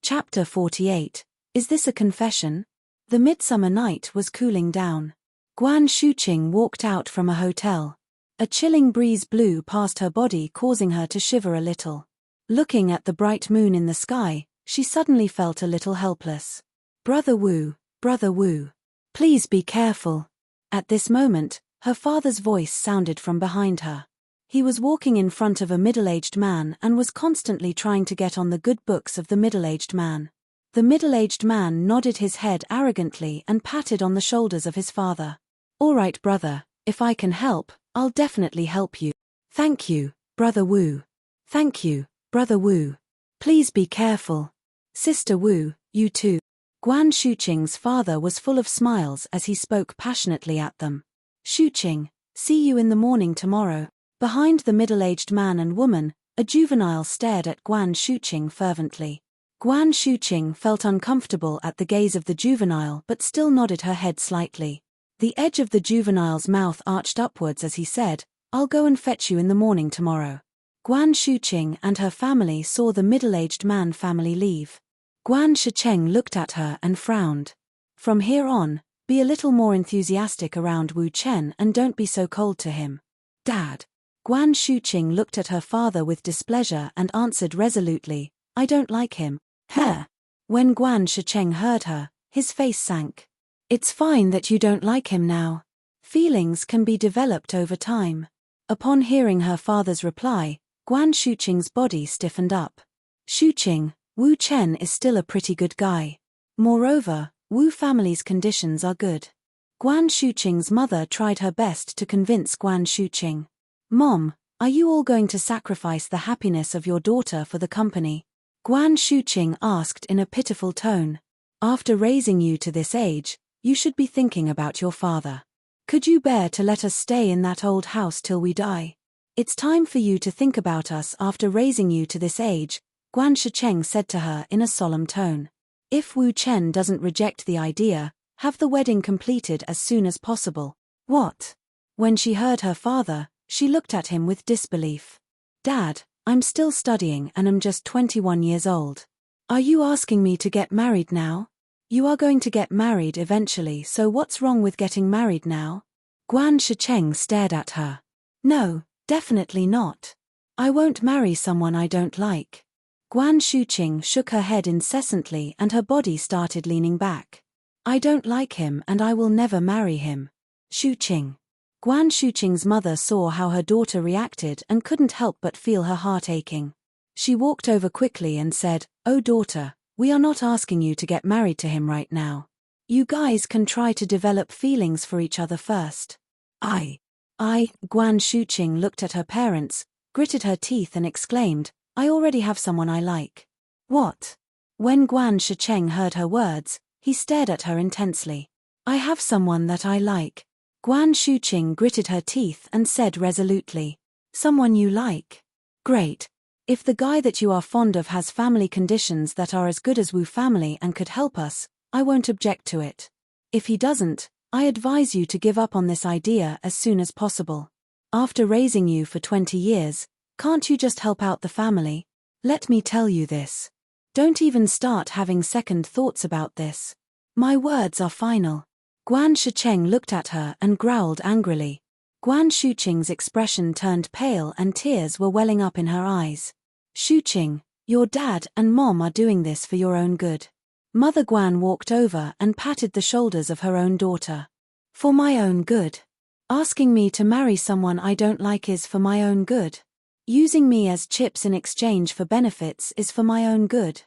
Chapter 48. Is this a confession? The midsummer night was cooling down. Guan Shuqing walked out from a hotel. A chilling breeze blew past her body, causing her to shiver a little. Looking at the bright moon in the sky, she suddenly felt a little helpless. Brother Wu, please be careful. At this moment, her father's voice sounded from behind her. He was walking in front of a middle-aged man and was constantly trying to get on the good books of the middle-aged man. The middle-aged man nodded his head arrogantly and patted on the shoulders of his father. All right, brother, if I can help, I'll definitely help you. Thank you, Brother Wu. Thank you, Brother Wu. Please be careful. Sister Wu, you too. Guan Shuqing's father was full of smiles as he spoke passionately at them. Shuqing, see you in the morning tomorrow. Behind the middle-aged man and woman, a juvenile stared at Guan Shuqing fervently. Guan Shuqing felt uncomfortable at the gaze of the juvenile but still nodded her head slightly. The edge of the juvenile's mouth arched upwards as he said, I'll go and fetch you in the morning tomorrow. Guan Shuqing and her family saw the middle-aged man family leave. Guan Shuqing looked at her and frowned. From here on, be a little more enthusiastic around Wu Chen and don't be so cold to him. Dad. Guan Shuqing looked at her father with displeasure and answered resolutely, I don't like him. Heh. When Guan Shuqing heard her, his face sank. It's fine that you don't like him now. Feelings can be developed over time. Upon hearing her father's reply, Guan Shuqing's body stiffened up. Shuqing, Wu Chen is still a pretty good guy. Moreover, Wu family's conditions are good. Guan Shuqing's mother tried her best to convince Guan Shuqing. Mom, are you all going to sacrifice the happiness of your daughter for the company? Guan Shuqing asked in a pitiful tone. After raising you to this age, you should be thinking about your father. Could you bear to let us stay in that old house till we die? It's time for you to think about us after raising you to this age, Guan Shuqing said to her in a solemn tone. If Wu Chen doesn't reject the idea, have the wedding completed as soon as possible. What? When she heard her father, she looked at him with disbelief. Dad, I'm still studying and am just 21 years old. Are you asking me to get married now? You are going to get married eventually, so what's wrong with getting married now? Guan Shuqing stared at her. No, definitely not. I won't marry someone I don't like. Guan Shuqing shook her head incessantly and her body started leaning back. I don't like him and I will never marry him. Shuqing. Guan Shuqing's mother saw how her daughter reacted and couldn't help but feel her heart aching. She walked over quickly and said, Oh daughter, we are not asking you to get married to him right now. You guys can try to develop feelings for each other first. Guan Shuqing looked at her parents, gritted her teeth and exclaimed, I already have someone I like. What? When Guan Shuqing heard her words, he stared at her intensely. I have someone that I like. Guan Shuqing gritted her teeth and said resolutely, Someone you like? Great. If the guy that you are fond of has family conditions that are as good as Wu family and could help us, I won't object to it. If he doesn't, I advise you to give up on this idea as soon as possible. After raising you for 20 years, can't you just help out the family? Let me tell you this. Don't even start having second thoughts about this. My words are final. Guan Shuqing looked at her and growled angrily. Guan Shuqing's expression turned pale and tears were welling up in her eyes. Shuqing, your dad and mom are doing this for your own good. Mother Guan walked over and patted the shoulders of her own daughter. For my own good. Asking me to marry someone I don't like is for my own good. Using me as chips in exchange for benefits is for my own good.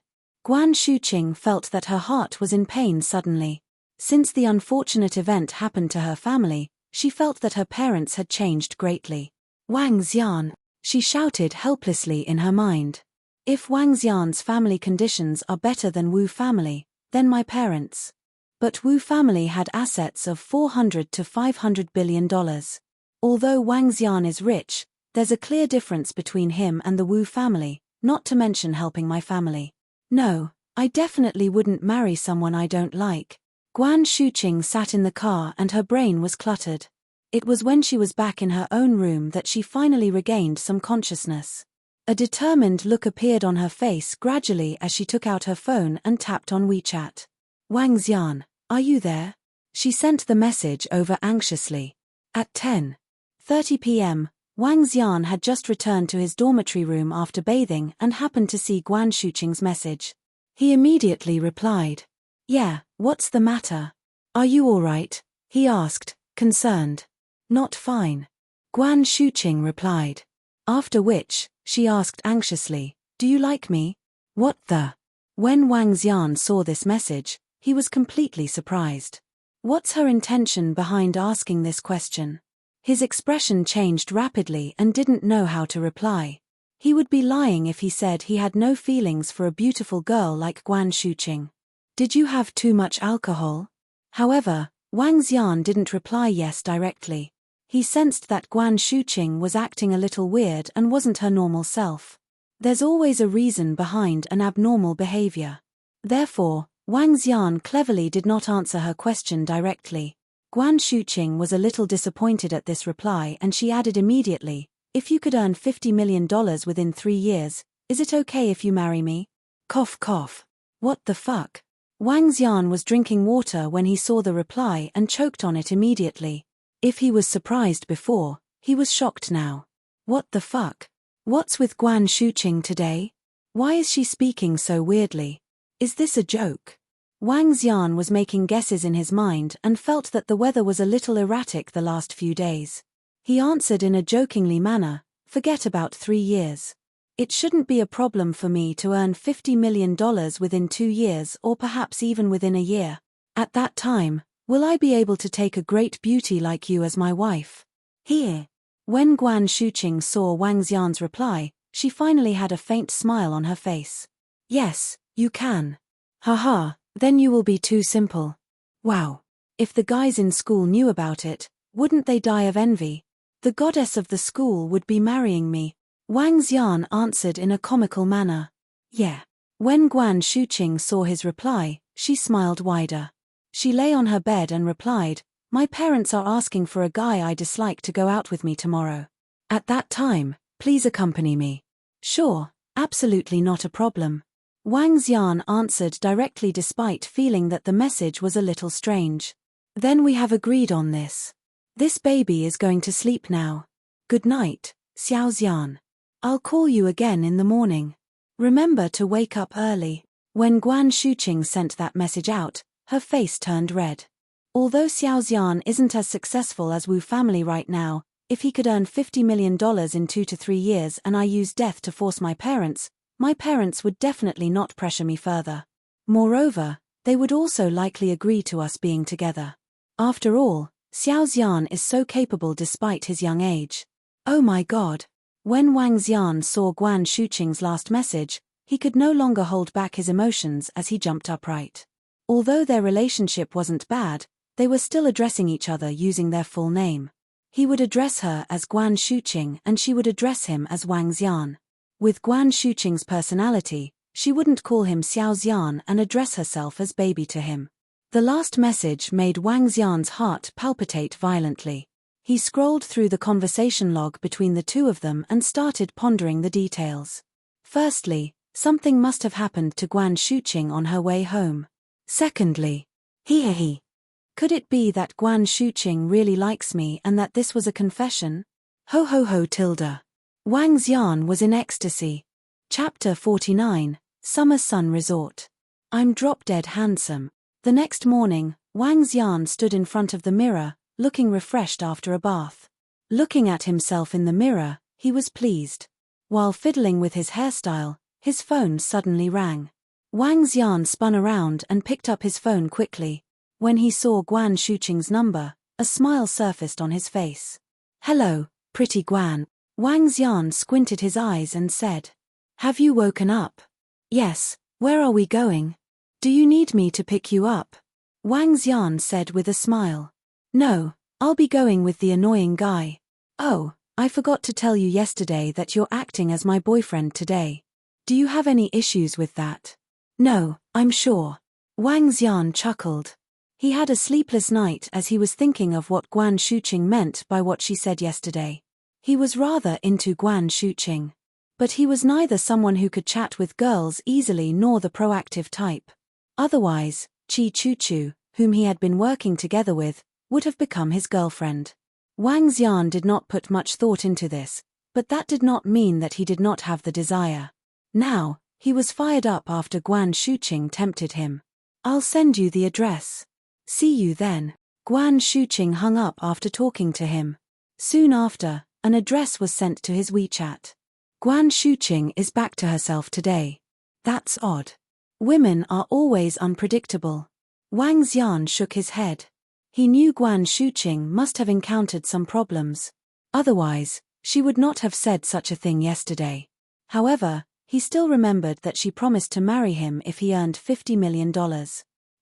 Guan Shuqing felt that her heart was in pain suddenly. Since the unfortunate event happened to her family, she felt that her parents had changed greatly. Wang Xian, she shouted helplessly in her mind. If Wang Xian's family conditions are better than Wu family, then my parents. But Wu family had assets of $400 to $500 billion. Although Wang Xian is rich, there's a clear difference between him and the Wu family, not to mention helping my family. No, I definitely wouldn't marry someone I don't like. Guan Shuqing sat in the car and her brain was cluttered. It was when she was back in her own room that she finally regained some consciousness. A determined look appeared on her face gradually as she took out her phone and tapped on WeChat. Wang Xian, are you there? She sent the message over anxiously. At 10:30 p.m., Wang Xian had just returned to his dormitory room after bathing and happened to see Guan Shuqing's message. He immediately replied. Yeah, what's the matter? Are you all right? He asked, concerned. Not fine. Guan Shuqing replied. After which, she asked anxiously, do you like me? What the? When Wang Xian saw this message, he was completely surprised. What's her intention behind asking this question? His expression changed rapidly and didn't know how to reply. He would be lying if he said he had no feelings for a beautiful girl like Guan Shuqing. Did you have too much alcohol? However, Wang Xian didn't reply yes directly. He sensed that Guan Shuqing was acting a little weird and wasn't her normal self. There's always a reason behind an abnormal behavior. Therefore, Wang Xian cleverly did not answer her question directly. Guan Shuqing was a little disappointed at this reply and she added immediately, if you could earn $50 million within 3 years, is it okay if you marry me? Cough cough. What the fuck? Wang Xian was drinking water when he saw the reply and choked on it immediately. If he was surprised before, he was shocked now. What the fuck? What's with Guan Shuqing today? Why is she speaking so weirdly? Is this a joke? Wang Xian was making guesses in his mind and felt that the weather was a little erratic the last few days. He answered in a jokingly manner, forget about 3 years. It shouldn't be a problem for me to earn $50 million within 2 years or perhaps even within a year. At that time, will I be able to take a great beauty like you as my wife? Here. When Guan Shuqing saw Wang Xian's reply, she finally had a faint smile on her face. Yes, you can. Haha, then you will be too simple. Wow. If the guys in school knew about it, wouldn't they die of envy? The goddess of the school would be marrying me. Wang Xian answered in a comical manner. Yeah. When Guan Shuqing saw his reply, she smiled wider. She lay on her bed and replied, my parents are asking for a guy I dislike to go out with me tomorrow. At that time, please accompany me. Sure, absolutely not a problem. Wang Xian answered directly despite feeling that the message was a little strange. Then we have agreed on this. This baby is going to sleep now. Good night, Xiao Xian. I'll call you again in the morning. Remember to wake up early. When Guan Shuqing sent that message out, her face turned red. Although Xiao Xian isn't as successful as Wu family right now, if he could earn $50 million in 2 to 3 years and I use death to force my parents would definitely not pressure me further. Moreover, they would also likely agree to us being together. After all, Xiao Xian is so capable despite his young age. Oh my god. When Wang Xian saw Guan Shuqing's last message, he could no longer hold back his emotions as he jumped upright. Although their relationship wasn't bad, they were still addressing each other using their full name. He would address her as Guan Shuqing and she would address him as Wang Xian. With Guan Shuqing's personality, she wouldn't call him Xiao Xian and address herself as baby to him. The last message made Wang Xian's heart palpitate violently. He scrolled through the conversation log between the two of them and started pondering the details. Firstly, something must have happened to Guan Shuqing on her way home. Secondly, he. Could it be that Guan Shuqing really likes me and that this was a confession? Ho ho ho tilde. Wang Xian was in ecstasy. Chapter 49, Summer Sun Resort. I'm drop-dead handsome. The next morning, Wang Xian stood in front of the mirror, looking refreshed after a bath. Looking at himself in the mirror, he was pleased. While fiddling with his hairstyle, his phone suddenly rang. Wang Xian spun around and picked up his phone quickly. When he saw Guan Shuqing's number, a smile surfaced on his face. Hello, pretty Guan. Wang Xian squinted his eyes and said. Have you woken up? Yes, where are we going? Do you need me to pick you up? Wang Xian said with a smile. No, I'll be going with the annoying guy. Oh, I forgot to tell you yesterday that you're acting as my boyfriend today. Do you have any issues with that? No, I'm sure. Wang Xian chuckled. He had a sleepless night as he was thinking of what Guan Shuqing meant by what she said yesterday. He was rather into Guan Shuqing. But he was neither someone who could chat with girls easily nor the proactive type. Otherwise, Chi Chu, whom he had been working together with, would have become his girlfriend. Wang Xian did not put much thought into this, but that did not mean that he did not have the desire. Now, he was fired up after Guan Shuqing tempted him. "I'll send you the address. See you then." Guan Shuqing hung up after talking to him. Soon after, an address was sent to his WeChat. "Guan Shuqing is back to herself today. That's odd. Women are always unpredictable." Wang Xian shook his head. He knew Guan Shuqing must have encountered some problems. Otherwise, she would not have said such a thing yesterday. However, he still remembered that she promised to marry him if he earned $50 million.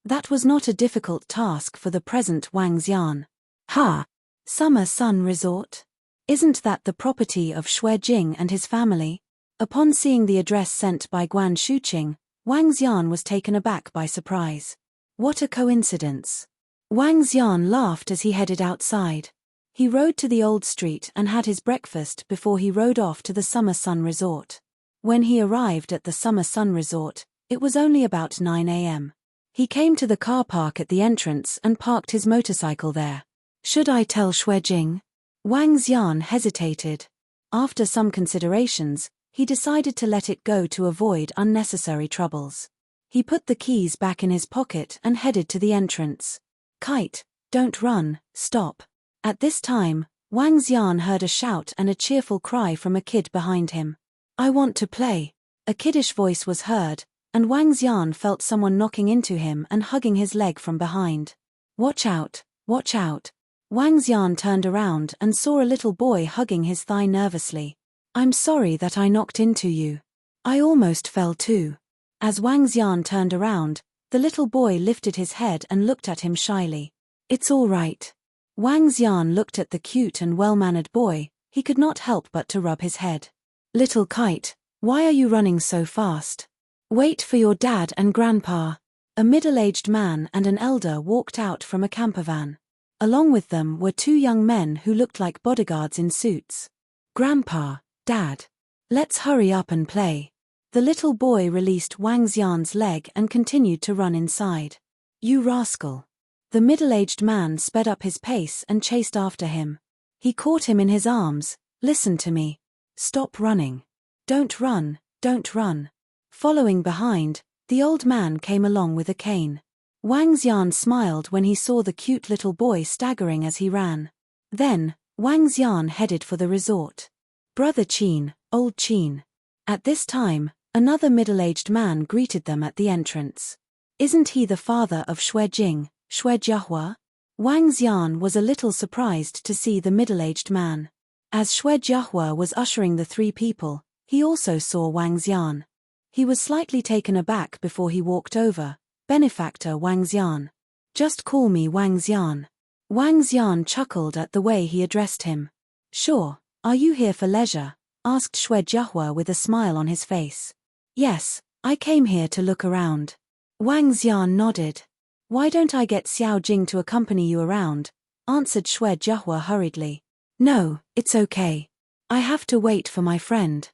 That was not a difficult task for the present Wang Xian. Ha! Summer Sun Resort? Isn't that the property of Xue Jing and his family? Upon seeing the address sent by Guan Shuqing, Wang Xian was taken aback by surprise. What a coincidence. Wang Xian laughed as he headed outside. He rode to the old street and had his breakfast before he rode off to the Summer Sun Resort. When he arrived at the Summer Sun Resort, it was only about 9 a.m. He came to the car park at the entrance and parked his motorcycle there. Should I tell Xue Jing? Wang Xian hesitated. After some considerations, he decided to let it go to avoid unnecessary troubles. He put the keys back in his pocket and headed to the entrance. "Kite, don't run, stop." At this time, Wang Xian heard a shout and a cheerful cry from a kid behind him. "I want to play." A kiddish voice was heard, and Wang Xian felt someone knocking into him and hugging his leg from behind. "Watch out, watch out." Wang Xian turned around and saw a little boy hugging his thigh nervously. "I'm sorry that I knocked into you. I almost fell too." As Wang Xian turned around, the little boy lifted his head and looked at him shyly. "It's all right." Wang Xian looked at the cute and well-mannered boy. He could not help but to rub his head. "Little Kite, why are you running so fast? Wait for your dad and grandpa." A middle-aged man and an elder walked out from a campervan. Along with them were two young men who looked like bodyguards in suits. "Grandpa, Dad, let's hurry up and play." The little boy released Wang Xian's leg and continued to run inside. "You rascal." The middle-aged man sped up his pace and chased after him. He caught him in his arms. "Listen to me. Stop running. Don't run, don't run." Following behind, the old man came along with a cane. Wang Xian smiled when he saw the cute little boy staggering as he ran. Then, Wang Xian headed for the resort. "Brother Qin, old Qin." At this time, another middle-aged man greeted them at the entrance. "Isn't he the father of Xue Jing, Xue Jiahua?" Wang Xian was a little surprised to see the middle-aged man. As Xue Jiahua was ushering the three people, he also saw Wang Xian. He was slightly taken aback before he walked over. "Benefactor Wang Xian. Just call me Wang Xian." Wang Xian chuckled at the way he addressed him. "Sure, are you here for leisure?" asked Xue Jiahua with a smile on his face. "Yes, I came here to look around." Wang Xian nodded. "Why don't I get Xiao Jing to accompany you around?" answered Xue Jiahua hurriedly. "No, it's okay. I have to wait for my friend.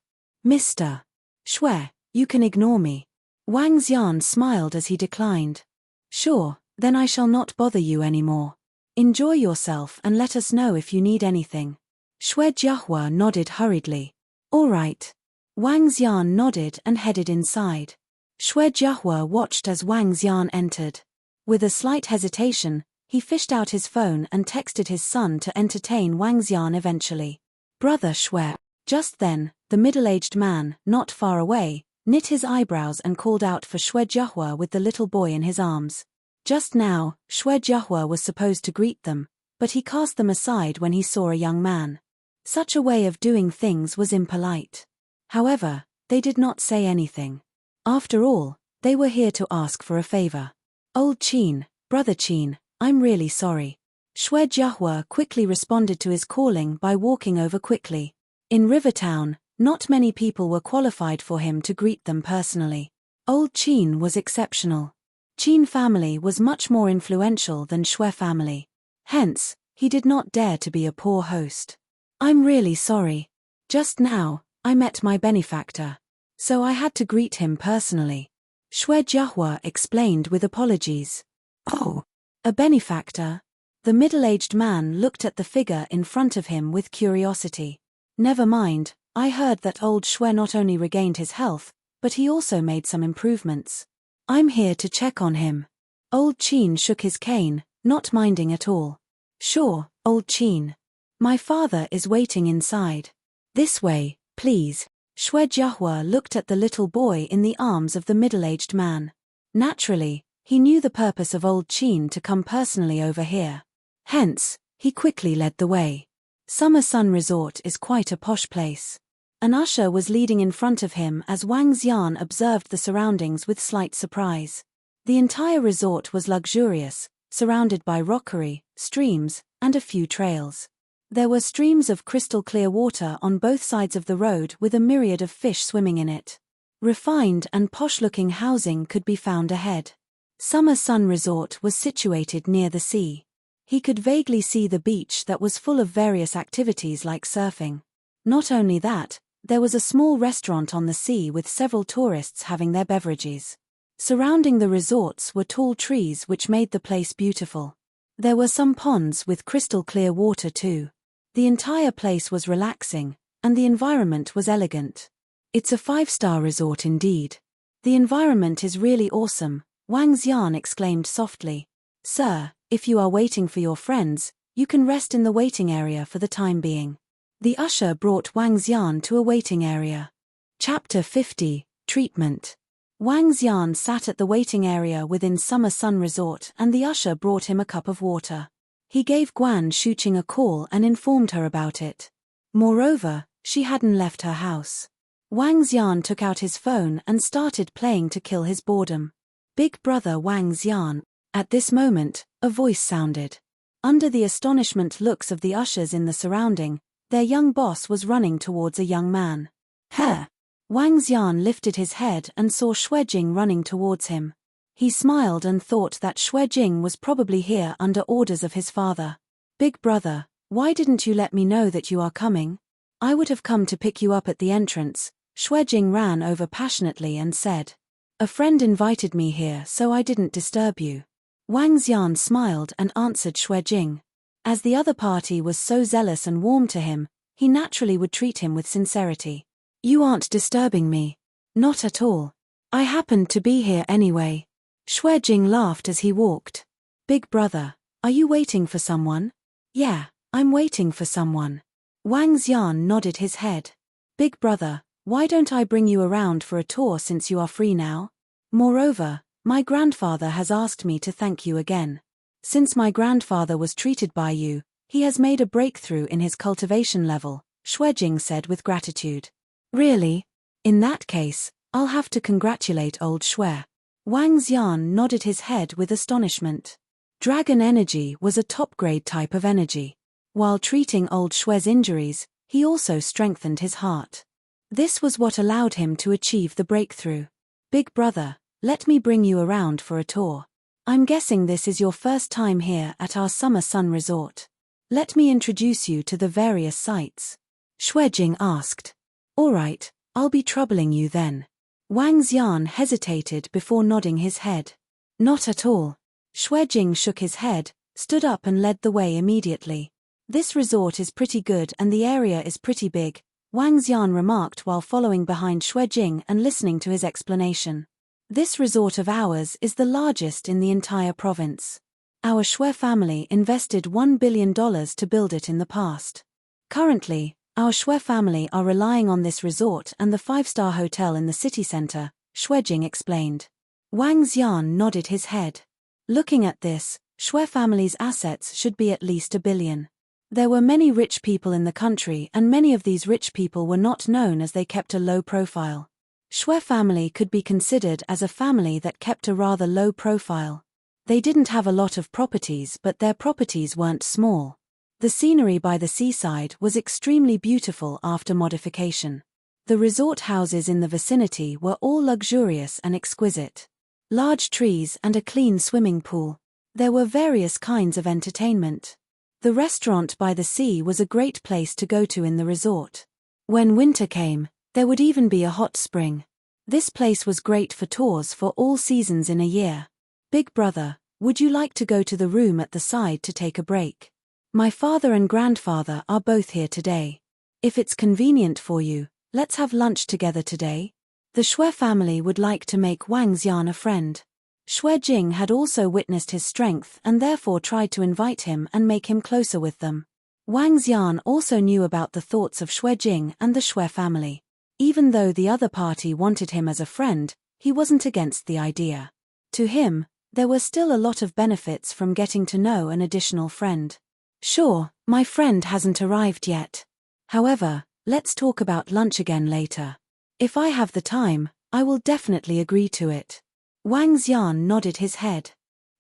Mr. Xue, you can ignore me." Wang Xian smiled as he declined. "Sure, then I shall not bother you anymore. Enjoy yourself and let us know if you need anything." Xue Jiahua nodded hurriedly. "All right." Wang Xian nodded and headed inside. Xue Jiahua watched as Wang Xian entered. With a slight hesitation, he fished out his phone and texted his son to entertain Wang Xian eventually. "Brother Xue." Just then, the middle-aged man, not far away, knit his eyebrows and called out for Xue Jiahua with the little boy in his arms. Just now, Xue Jiahua was supposed to greet them, but he cast them aside when he saw a young man. Such a way of doing things was impolite. However, they did not say anything. After all, they were here to ask for a favor. "Old Qin, Brother Qin, I'm really sorry." Xue Jiahua quickly responded to his calling by walking over quickly. In Rivertown, not many people were qualified for him to greet them personally. Old Qin was exceptional. Qin family was much more influential than Xue family. Hence, he did not dare to be a poor host. "I'm really sorry. Just now, I met my benefactor. So I had to greet him personally. Shwe Jiahua explained with apologies. Oh, a benefactor? The middle-aged man looked at the figure in front of him with curiosity. Never mind, I heard that old Shwe not only regained his health, but he also made some improvements. I'm here to check on him. Old Qin shook his cane, not minding at all. Sure, old Qin. My father is waiting inside. This way, please. Shwe Jiahua looked at the little boy in the arms of the middle-aged man. Naturally, he knew the purpose of old Qin to come personally over here. Hence, he quickly led the way. Summer Sun Resort is quite a posh place. An usher was leading in front of him as Wang Xian observed the surroundings with slight surprise. The entire resort was luxurious, surrounded by rockery, streams, and a few trails. There were streams of crystal-clear water on both sides of the road with a myriad of fish swimming in it. Refined and posh-looking housing could be found ahead. Summer Sun Resort was situated near the sea. He could vaguely see the beach that was full of various activities like surfing. Not only that, there was a small restaurant on the sea with several tourists having their beverages. Surrounding the resorts were tall trees which made the place beautiful. There were some ponds with crystal-clear water too. The entire place was relaxing, and the environment was elegant. It's a 5-star resort indeed. The environment is really awesome, Wang Xian exclaimed softly. Sir, if you are waiting for your friends, you can rest in the waiting area for the time being. The usher brought Wang Xian to a waiting area. Chapter 50, Treatment. Wang Xian sat at the waiting area within Summer Sun Resort and the usher brought him a cup of water. He gave Guan Shuqing a call and informed her about it. Moreover, she hadn't left her house. Wang Xian took out his phone and started playing to kill his boredom. Big brother Wang Xian. At this moment, a voice sounded. Under the astonishment looks of the ushers in the surrounding, their young boss was running towards a young man. Huh! Wang Xian lifted his head and saw Shwe Jing running towards him. He smiled and thought that Shwe Jing was probably here under orders of his father. Big brother, why didn't you let me know that you are coming? I would have come to pick you up at the entrance. Shwe Jing ran over passionately and said. A friend invited me here so I didn't disturb you. Wang Xian smiled and answered Shwe Jing. As the other party was so zealous and warm to him, he naturally would treat him with sincerity. You aren't disturbing me. Not at all. I happened to be here anyway. Shwe Jing laughed as he walked. Big brother, are you waiting for someone? Yeah, I'm waiting for someone. Wang Xian nodded his head. Big brother, why don't I bring you around for a tour since you are free now? Moreover, my grandfather has asked me to thank you again. Since my grandfather was treated by you, he has made a breakthrough in his cultivation level, Shwe Jing said with gratitude. Really? In that case, I'll have to congratulate old Shwe. Wang Xian nodded his head with astonishment. Dragon energy was a top-grade type of energy. While treating old Shwe's injuries, he also strengthened his heart. This was what allowed him to achieve the breakthrough. Big brother, let me bring you around for a tour. I'm guessing this is your first time here at our Summer Sun Resort. Let me introduce you to the various sites. Shwe Jing asked. All right, I'll be troubling you then. Wang Xian hesitated before nodding his head. Not at all. Shwe Jing shook his head, stood up and led the way immediately. This resort is pretty good and the area is pretty big, Wang Xian remarked while following behind Shwe Jing and listening to his explanation. This resort of ours is the largest in the entire province. Our Shwe family invested $1 billion to build it in the past. Currently, our Shwe family are relying on this resort and the 5-star hotel in the city center, Shwe Jing explained. Wang Xian nodded his head. Looking at this, Shwe family's assets should be at least $1 billion. There were many rich people in the country and many of these rich people were not known as they kept a low profile. Shwe family could be considered as a family that kept a rather low profile. They didn't have a lot of properties but their properties weren't small. The scenery by the seaside was extremely beautiful after modification. The resort houses in the vicinity were all luxurious and exquisite. Large trees and a clean swimming pool. There were various kinds of entertainment. The restaurant by the sea was a great place to go to in the resort. When winter came, there would even be a hot spring. This place was great for tours for all seasons in a year. Big brother, would you like to go to the room at the side to take a break? My father and grandfather are both here today. If it's convenient for you, let's have lunch together today. The Shui family would like to make Wang Xian a friend. Shui Jing had also witnessed his strength and therefore tried to invite him and make him closer with them. Wang Xian also knew about the thoughts of Shui Jing and the Shui family. Even though the other party wanted him as a friend, he wasn't against the idea. To him, there were still a lot of benefits from getting to know an additional friend. Sure, my friend hasn't arrived yet. However, let's talk about lunch again later. If I have the time, I will definitely agree to it. Wang Xian nodded his head.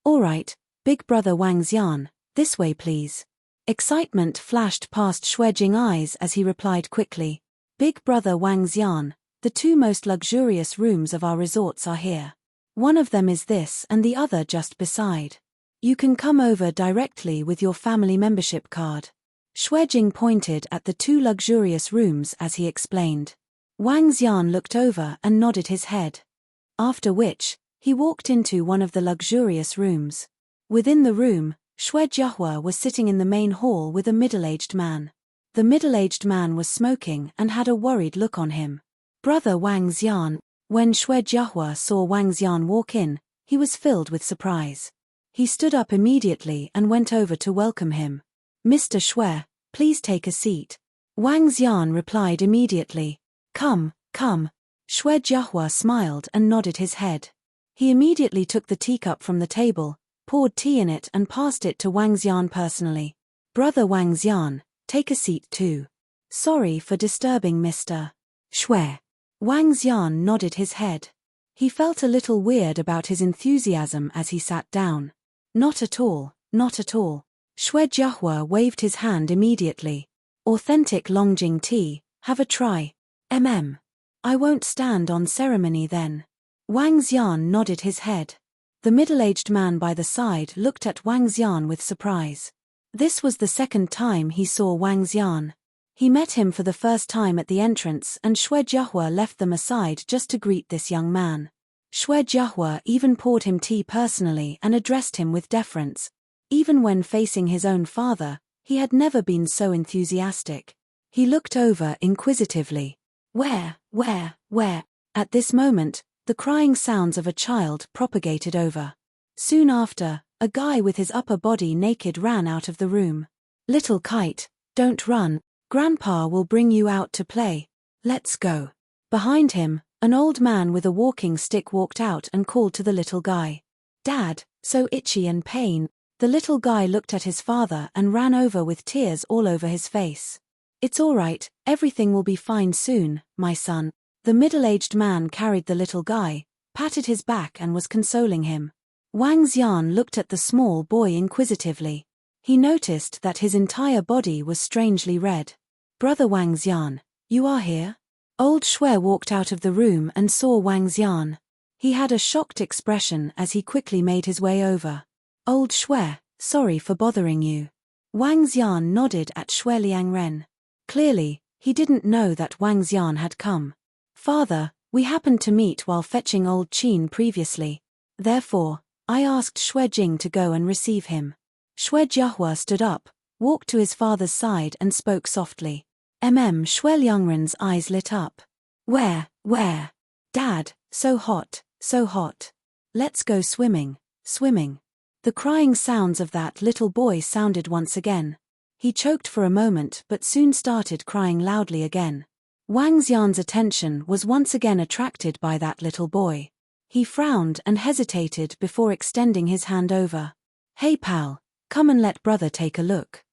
All right, big brother Wang Xian, this way please. Excitement flashed past Shui Jing's eyes as he replied quickly. Big brother Wang Xian, the two most luxurious rooms of our resorts are here. One of them is this and the other just beside. You can come over directly with your family membership card. Shui Jing pointed at the two luxurious rooms as he explained. Wang Xian looked over and nodded his head. After which, he walked into one of the luxurious rooms. Within the room, Shui Jiahua was sitting in the main hall with a middle-aged man. The middle-aged man was smoking and had a worried look on him. Brother Wang Xian. When Shui Jiahua saw Wang Xian walk in, he was filled with surprise. He stood up immediately and went over to welcome him. Mr. Shui, please take a seat. Wang Xian replied immediately. Come, come. Shui Jiahua smiled and nodded his head. He immediately took the teacup from the table, poured tea in it and passed it to Wang Xian personally. Brother Wang Xian, take a seat too. Sorry for disturbing Mr. Shui. Wang Xian nodded his head. He felt a little weird about his enthusiasm as he sat down. Not at all, not at all. Shui Jiahua waved his hand immediately. Authentic Longjing tea, have a try. I won't stand on ceremony then. Wang Xian nodded his head. The middle-aged man by the side looked at Wang Xian with surprise. This was the second time he saw Wang Xian. He met him for the first time at the entrance and Shui Jiahua left them aside just to greet this young man. Shui Jiahua even poured him tea personally and addressed him with deference. Even when facing his own father, he had never been so enthusiastic. He looked over inquisitively. Where? At this moment, the crying sounds of a child propagated over. Soon after, a guy with his upper body naked ran out of the room. Little kite, don't run, Grandpa will bring you out to play. Let's go. Behind him, an old man with a walking stick walked out and called to the little guy. Dad, so itchy and pain. The little guy looked at his father and ran over with tears all over his face. It's all right, everything will be fine soon, my son. The middle-aged man carried the little guy, patted his back and was consoling him. Wang Xian looked at the small boy inquisitively. He noticed that his entire body was strangely red. Brother Wang Xian, you are here? Old Shui walked out of the room and saw Wang Xian. He had a shocked expression as he quickly made his way over. Old Shui, sorry for bothering you. Wang Xian nodded at Shui Liangren. Clearly, he didn't know that Wang Xian had come. Father, we happened to meet while fetching old Qin previously. Therefore, I asked Shui Jing to go and receive him. Shui Jiahua stood up, walked to his father's side and spoke softly. Shui Liangren's eyes lit up. Where? Dad, so hot, so hot. Let's go swimming. The crying sounds of that little boy sounded once again. He choked for a moment but soon started crying loudly again. Wang Xian's attention was once again attracted by that little boy. He frowned and hesitated before extending his hand over. Hey pal, come and let brother take a look.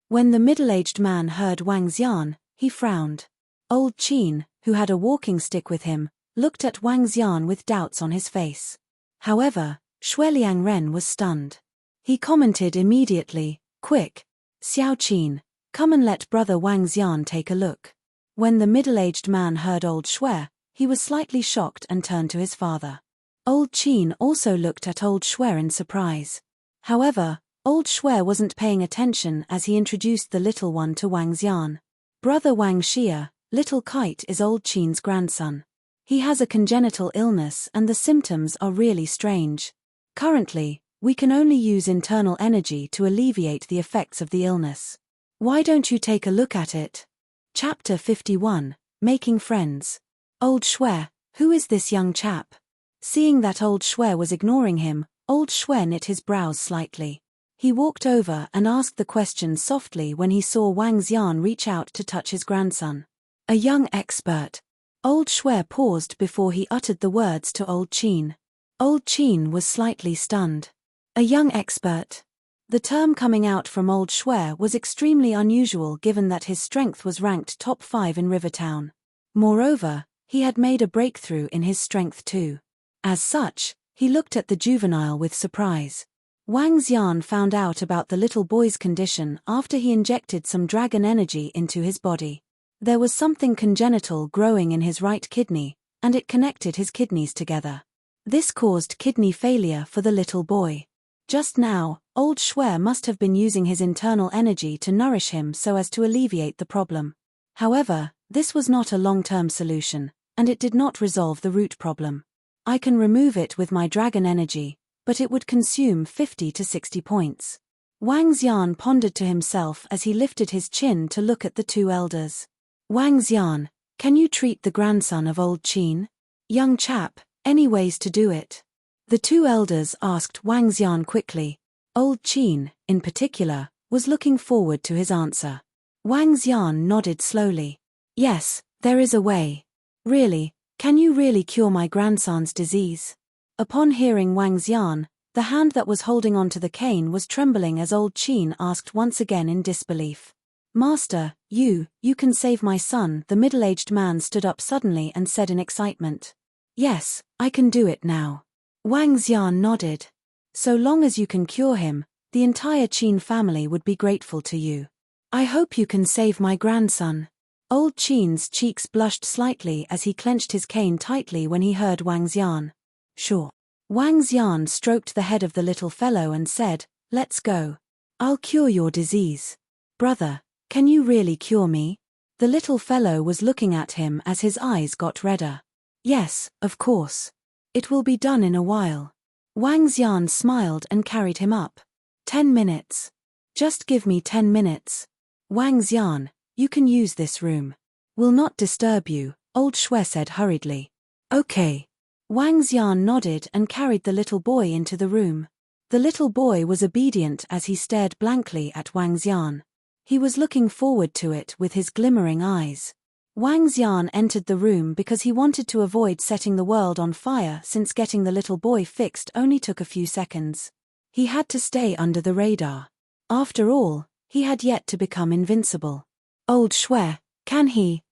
When the middle-aged man heard Wang Xian, he frowned. Old Qin, who had a walking stick with him, looked at Wang Xian with doubts on his face. However, Shui Liangren was stunned. He commented immediately, quick. Xiao Qin, come and let brother Wang Xian take a look. When the middle-aged man heard old Shui, he was slightly shocked and turned to his father. Old Qin also looked at old Shui in surprise. However, old Shui wasn't paying attention as he introduced the little one to Wang Xian. Brother Wang Xia, little Kite is old Qin's grandson. He has a congenital illness and the symptoms are really strange. Currently, we can only use internal energy to alleviate the effects of the illness. Why don't you take a look at it? Chapter 51, Making Friends. Old Shui, who is this young chap? Seeing that old Shui was ignoring him, old Shui knit his brows slightly. He walked over and asked the question softly when he saw Wang Xian reach out to touch his grandson. A young expert. Old Shui paused before he uttered the words to old Qin. Old Qin was slightly stunned. A young expert. The term coming out from old Shui was extremely unusual given that his strength was ranked top 5 in Rivertown. Moreover, he had made a breakthrough in his strength too. As such, he looked at the juvenile with surprise. Wang Xian found out about the little boy's condition after he injected some dragon energy into his body. There was something congenital growing in his right kidney, and it connected his kidneys together. This caused kidney failure for the little boy. Just now, old Shui must have been using his internal energy to nourish him so as to alleviate the problem. However, this was not a long-term solution, and it did not resolve the root problem. I can remove it with my dragon energy, but it would consume 50 to 60 points. Wang Xian pondered to himself as he lifted his chin to look at the two elders. Wang Xian, can you treat the grandson of old Qin? Young chap, any ways to do it? The two elders asked Wang Xian quickly. Old Qin, in particular, was looking forward to his answer. Wang Xian nodded slowly. Yes, there is a way. Really, can you really cure my grandson's disease? Upon hearing Wang Xian, the hand that was holding onto the cane was trembling as old Qin asked once again in disbelief. Master, you can save my son. The middle-aged man stood up suddenly and said in excitement. Yes, I can do it now. Wang Xian nodded. So long as you can cure him, the entire Qin family would be grateful to you. I hope you can save my grandson. Old Qin's cheeks blushed slightly as he clenched his cane tightly when he heard Wang Xian. Sure. Wang Xian stroked the head of the little fellow and said, let's go. I'll cure your disease. Brother, can you really cure me? The little fellow was looking at him as his eyes got redder. Yes, of course. It will be done in a while. Wang Xian smiled and carried him up. 10 minutes. Just give me 10 minutes. Wang Xian, you can use this room. Will not disturb you, old Shui said hurriedly. Okay. Wang Xian nodded and carried the little boy into the room. The little boy was obedient as he stared blankly at Wang Xian. He was looking forward to it with his glimmering eyes. Wang Xian entered the room because he wanted to avoid setting the world on fire since getting the little boy fixed only took a few seconds. He had to stay under the radar. After all, he had yet to become invincible. Old Shui, can he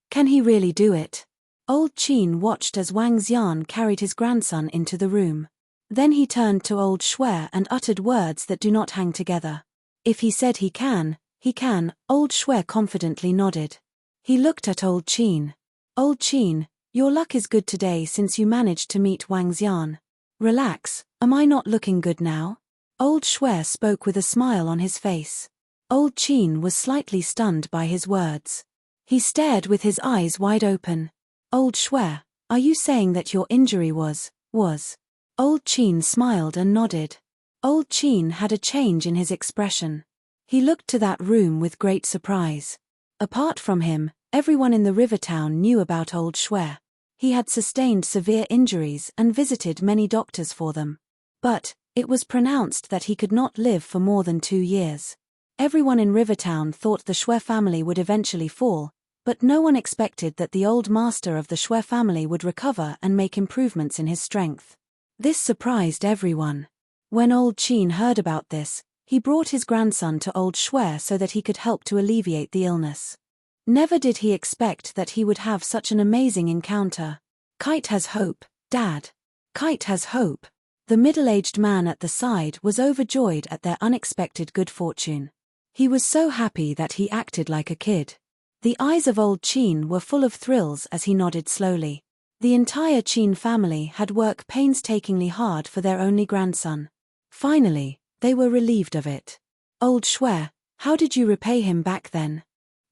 really do it? Old Qin watched as Wang Xian carried his grandson into the room. Then he turned to old Shui and uttered words that do not hang together. If he said he can, old Shui confidently nodded. He looked at old Qin. Old Qin, your luck is good today since you managed to meet Wang Xian. Relax, am I not looking good now? Old Shui spoke with a smile on his face. Old Qin was slightly stunned by his words. He stared with his eyes wide open. Old Shui, are you saying that your injury was? Old Qin smiled and nodded. Old Qin had a change in his expression. He looked to that room with great surprise. Apart from him, everyone in the Rivertown knew about old Shui. He had sustained severe injuries and visited many doctors for them. But it was pronounced that he could not live for more than 2 years. Everyone in Rivertown thought the Shui family would eventually fall, but no one expected that the old master of the Shui family would recover and make improvements in his strength. This surprised everyone. When old Qin heard about this, he brought his grandson to old Shui so that he could help to alleviate the illness. Never did he expect that he would have such an amazing encounter. Kite has hope, Dad. Kite has hope. The middle-aged man at the side was overjoyed at their unexpected good fortune. He was so happy that he acted like a kid. The eyes of old Qin were full of thrills as he nodded slowly. The entire Qin family had worked painstakingly hard for their only grandson. Finally, they were relieved of it. Old Shui, how did you repay him back then?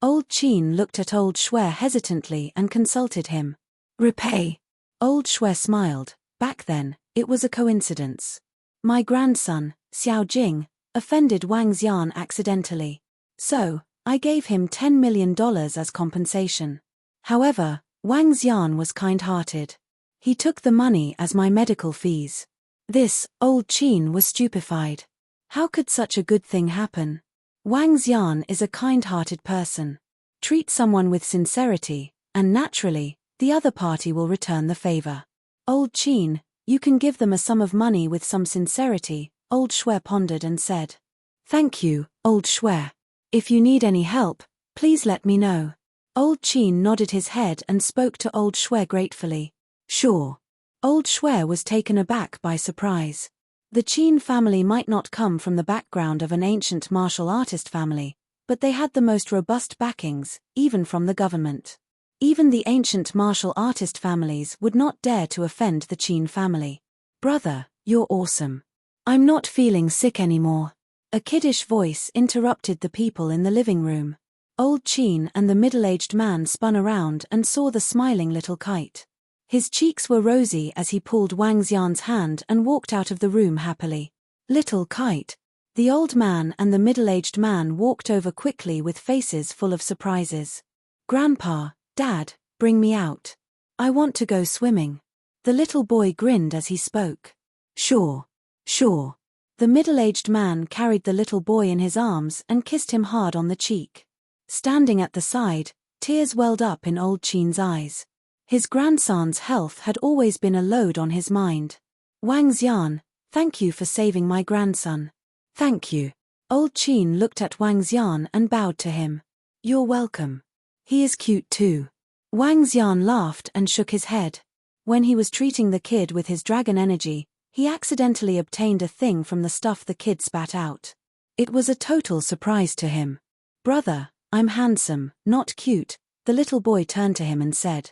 Old Qin looked at old Shui hesitantly and consulted him. Repay. Old Shui smiled. Back then, it was a coincidence. My grandson, Xiao Jing, offended Wang Xian accidentally. So, I gave him $10 million as compensation. However, Wang Xian was kind-hearted. He took the money as my medical fees. This, old Qin was stupefied. How could such a good thing happen? Wang Xian is a kind-hearted person. Treat someone with sincerity, and naturally, the other party will return the favor. Old Qin, you can give them a sum of money with some sincerity, old Shui pondered and said. Thank you, old Shui. If you need any help, please let me know. Old Qin nodded his head and spoke to old Shui gratefully. Sure. Old Shui was taken aback by surprise. The Qin family might not come from the background of an ancient martial artist family, but they had the most robust backings, even from the government. Even the ancient martial artist families would not dare to offend the Qin family. Brother, you're awesome. I'm not feeling sick anymore. A kiddish voice interrupted the people in the living room. Old Qin and the middle-aged man spun around and saw the smiling little kite. His cheeks were rosy as he pulled Wang Xian's hand and walked out of the room happily. Little kite. The old man and the middle-aged man walked over quickly with faces full of surprises. Grandpa, Dad, bring me out. I want to go swimming. The little boy grinned as he spoke. Sure. Sure. The middle-aged man carried the little boy in his arms and kissed him hard on the cheek. Standing at the side, tears welled up in old Qin's eyes. His grandson's health had always been a load on his mind. Wang Xian, thank you for saving my grandson. Thank you. Old Qin looked at Wang Xian and bowed to him. You're welcome. He is cute too. Wang Xian laughed and shook his head. When he was treating the kid with his dragon energy, he accidentally obtained a thing from the stuff the kid spat out. It was a total surprise to him. Brother, I'm handsome, not cute, the little boy turned to him and said.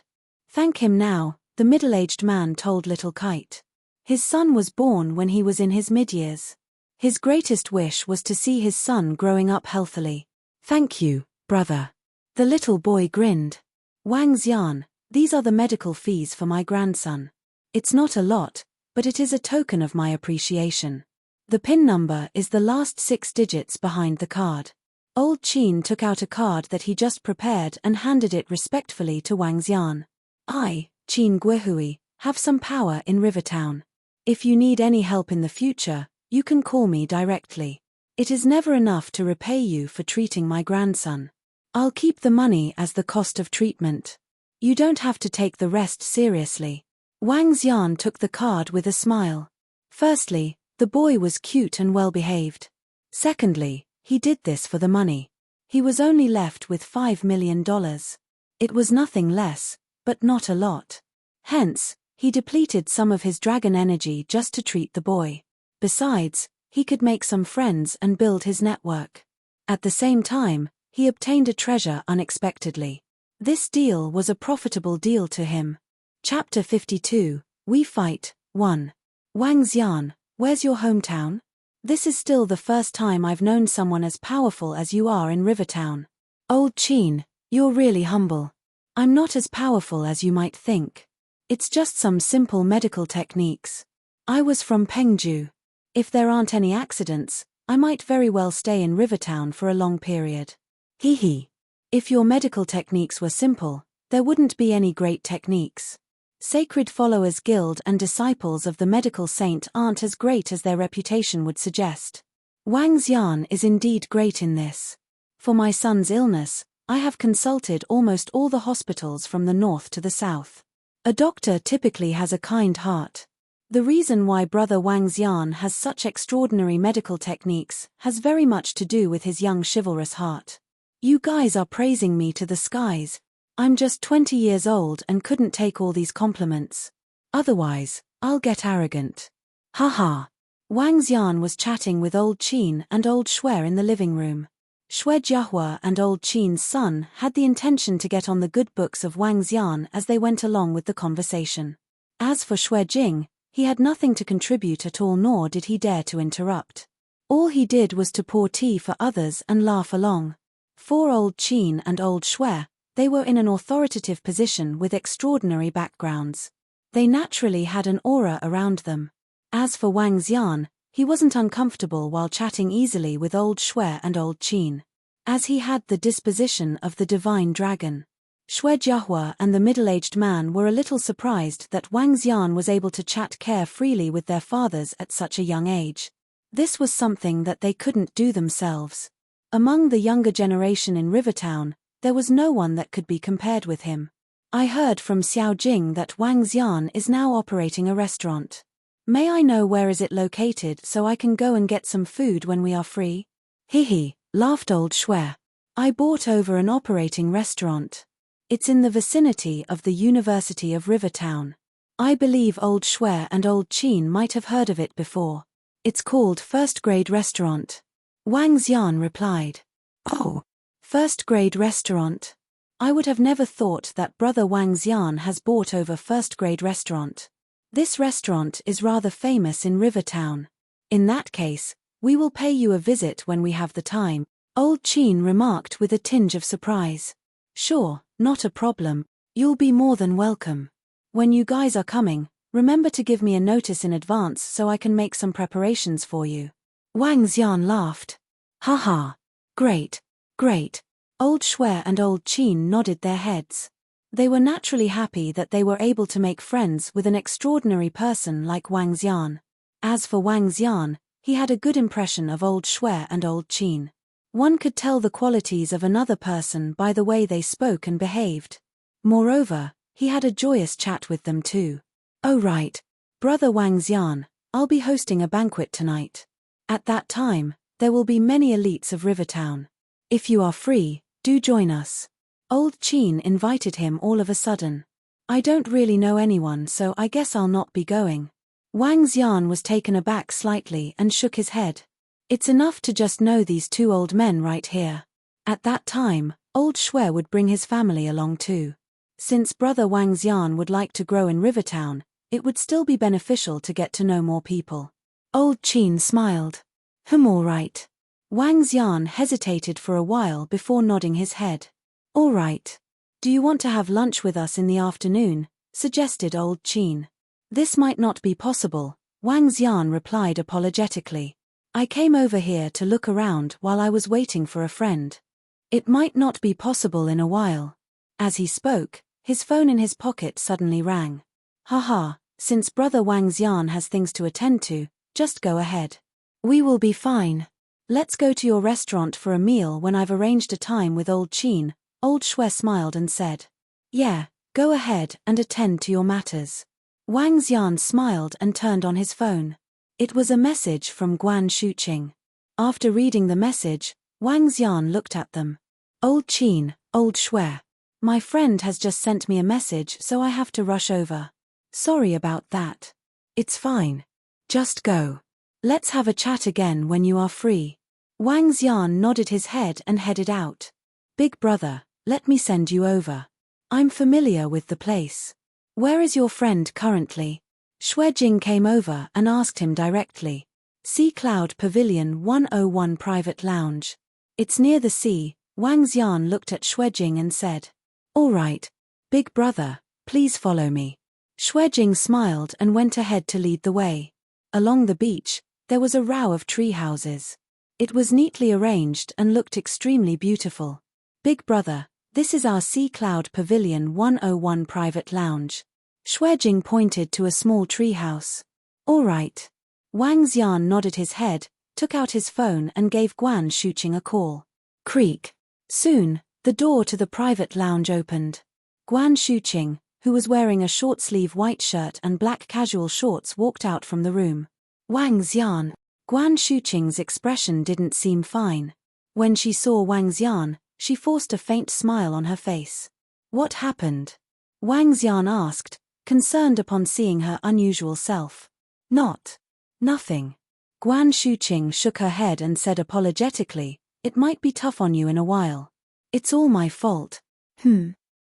Thank him now, the middle-aged man told little kite. His son was born when he was in his mid-years. His greatest wish was to see his son growing up healthily. Thank you, brother. The little boy grinned. Wang Xian, these are the medical fees for my grandson. It's not a lot, but it is a token of my appreciation. The PIN number is the last 6 digits behind the card. Old Qin took out a card that he just prepared and handed it respectfully to Wang Xian. I, Qin Guihui, have some power in Rivertown. If you need any help in the future, you can call me directly. It is never enough to repay you for treating my grandson. I'll keep the money as the cost of treatment. You don't have to take the rest seriously. Wang Xian took the card with a smile. Firstly, the boy was cute and well-behaved. Secondly, he did this for the money. He was only left with $5 million. It was nothing less, but not a lot. Hence, he depleted some of his dragon energy just to treat the boy. Besides, he could make some friends and build his network. At the same time, he obtained a treasure unexpectedly. This deal was a profitable deal to him. Chapter 52, We Fight, 1. Wang Xian, where's your hometown? This is still the first time I've known someone as powerful as you are in Rivertown. Old Qin, you're really humble. I'm not as powerful as you might think. It's just some simple medical techniques. I was from Pengju. If there aren't any accidents, I might very well stay in Rivertown for a long period. Hee hee. If your medical techniques were simple, there wouldn't be any great techniques. Sacred Followers Guild and disciples of the medical saint aren't as great as their reputation would suggest. Wang Xian is indeed great in this. For my son's illness, I have consulted almost all the hospitals from the north to the south. A doctor typically has a kind heart. The reason why Brother Wang Xian has such extraordinary medical techniques has very much to do with his young chivalrous heart. You guys are praising me to the skies. I'm just 20 years old and couldn't take all these compliments. Otherwise, I'll get arrogant. Haha. Wang Xian was chatting with old Qin and old Shui in the living room. Shui Jiahua and old Qin's son had the intention to get on the good books of Wang Xian as they went along with the conversation. As for Shui Jing, he had nothing to contribute at all, nor did he dare to interrupt. All he did was to pour tea for others and laugh along. For old Qin and old Shui, they were in an authoritative position with extraordinary backgrounds. They naturally had an aura around them. As for Wang Xian, he wasn't uncomfortable while chatting easily with old Shui and old Qin, as he had the disposition of the divine dragon. Shui Jiahua and the middle-aged man were a little surprised that Wang Xian was able to chat carefreely with their fathers at such a young age. This was something that they couldn't do themselves. Among the younger generation in Rivertown, there was no one that could be compared with him. I heard from Xiao Jing that Wang Xian is now operating a restaurant. May I know where is it located so I can go and get some food when we are free? Hee, laughed old Shui. I bought over an operating restaurant. It's in the vicinity of the University of Rivertown. I believe old Shui and old Qin might have heard of it before. It's called First Grade Restaurant. Wang Xian replied. Oh, First Grade Restaurant. I would have never thought that brother Wang Xian has bought over First Grade Restaurant. This restaurant is rather famous in Rivertown. In that case, we will pay you a visit when we have the time, old Qin remarked with a tinge of surprise. Sure, not a problem, you'll be more than welcome. When you guys are coming, remember to give me a notice in advance so I can make some preparations for you. Wang Xian laughed. Haha. Great, great. Old Shui and old Qin nodded their heads. They were naturally happy that they were able to make friends with an extraordinary person like Wang Xian. As for Wang Xian, he had a good impression of old Shui and old Qin. One could tell the qualities of another person by the way they spoke and behaved. Moreover, he had a joyous chat with them too. Oh right, brother Wang Xian, I'll be hosting a banquet tonight. At that time, there will be many elites of Rivertown. If you are free, do join us. Old Qin invited him all of a sudden. I don't really know anyone, so I guess I'll not be going. Wang Xian was taken aback slightly and shook his head. It's enough to just know these two old men right here. At that time, old Shui would bring his family along too. Since brother Wang Xian would like to grow in Rivertown, it would still be beneficial to get to know more people. Old Qin smiled. All right. Wang Xian hesitated for a while before nodding his head. All right. Do you want to have lunch with us in the afternoon? Suggested old Qin. This might not be possible, Wang Xian replied apologetically. I came over here to look around while I was waiting for a friend. It might not be possible in a while. As he spoke, his phone in his pocket suddenly rang. Haha, since brother Wang Xian has things to attend to, just go ahead. We will be fine. Let's go to your restaurant for a meal when I've arranged a time with old Qin. Old Shui smiled and said. Yeah, go ahead and attend to your matters. Wang Xian smiled and turned on his phone. It was a message from Guan Shuqing. After reading the message, Wang Xian looked at them. Old Qin, old Shui. My friend has just sent me a message so I have to rush over. Sorry about that. It's fine. Just go. Let's have a chat again when you are free. Wang Xian nodded his head and headed out. Big brother, let me send you over. I'm familiar with the place. Where is your friend currently? Shui Jing came over and asked him directly. Sea Cloud Pavilion 101 Private Lounge. It's near the sea. Wang Xian looked at Shui Jing and said. All right. Big brother, please follow me. Shui Jing smiled and went ahead to lead the way. Along the beach, there was a row of tree houses. It was neatly arranged and looked extremely beautiful. Big brother, this is our Sea Cloud Pavilion 101 Private Lounge. Shui Jing pointed to a small tree house. All right. Wang Xian nodded his head, took out his phone and gave Guan Shuqing a call. Creak. Soon, the door to the private lounge opened. Guan Shuqing, who was wearing a short-sleeve white shirt and black casual shorts, walked out from the room. Wang Xian. Guan Shuqing's expression didn't seem fine. When she saw Wang Xian, she forced a faint smile on her face. What happened? Wang Xian asked, concerned upon seeing her unusual self. Nothing. Guan Shuqing shook her head and said apologetically, it might be tough on you in a while. It's all my fault.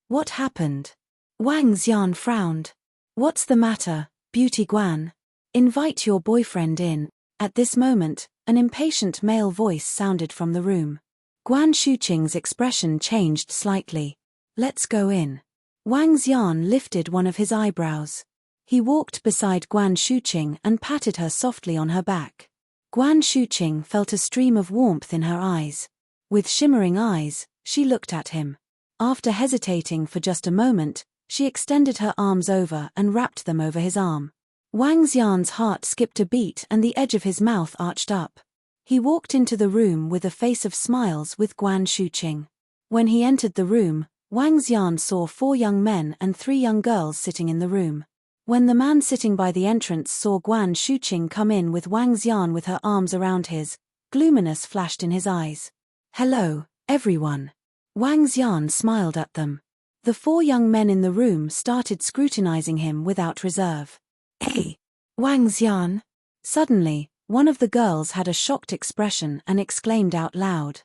What happened? Wang Xian frowned. What's the matter, Beauty Guan? Invite your boyfriend in. At this moment, an impatient male voice sounded from the room. Guan Shuqing's expression changed slightly. Let's go in. Wang Xian lifted one of his eyebrows. He walked beside Guan Shuqing and patted her softly on her back. Guan Shuqing felt a stream of warmth in her eyes. With shimmering eyes, she looked at him. After hesitating for just a moment, she extended her arms over and wrapped them over his arm. Wang Xian's heart skipped a beat and the edge of his mouth arched up. He walked into the room with a face of smiles with Guan Shuqing. When he entered the room, Wang Xian saw 4 young men and 3 young girls sitting in the room. When the man sitting by the entrance saw Guan Shuqing come in with Wang Xian with her arms around his, gloominess flashed in his eyes. "Hello, everyone." Wang Xian smiled at them. The 4 young men in the room started scrutinizing him without reserve. "Hey, Wang Xian." Suddenly, one of the girls had a shocked expression and exclaimed out loud.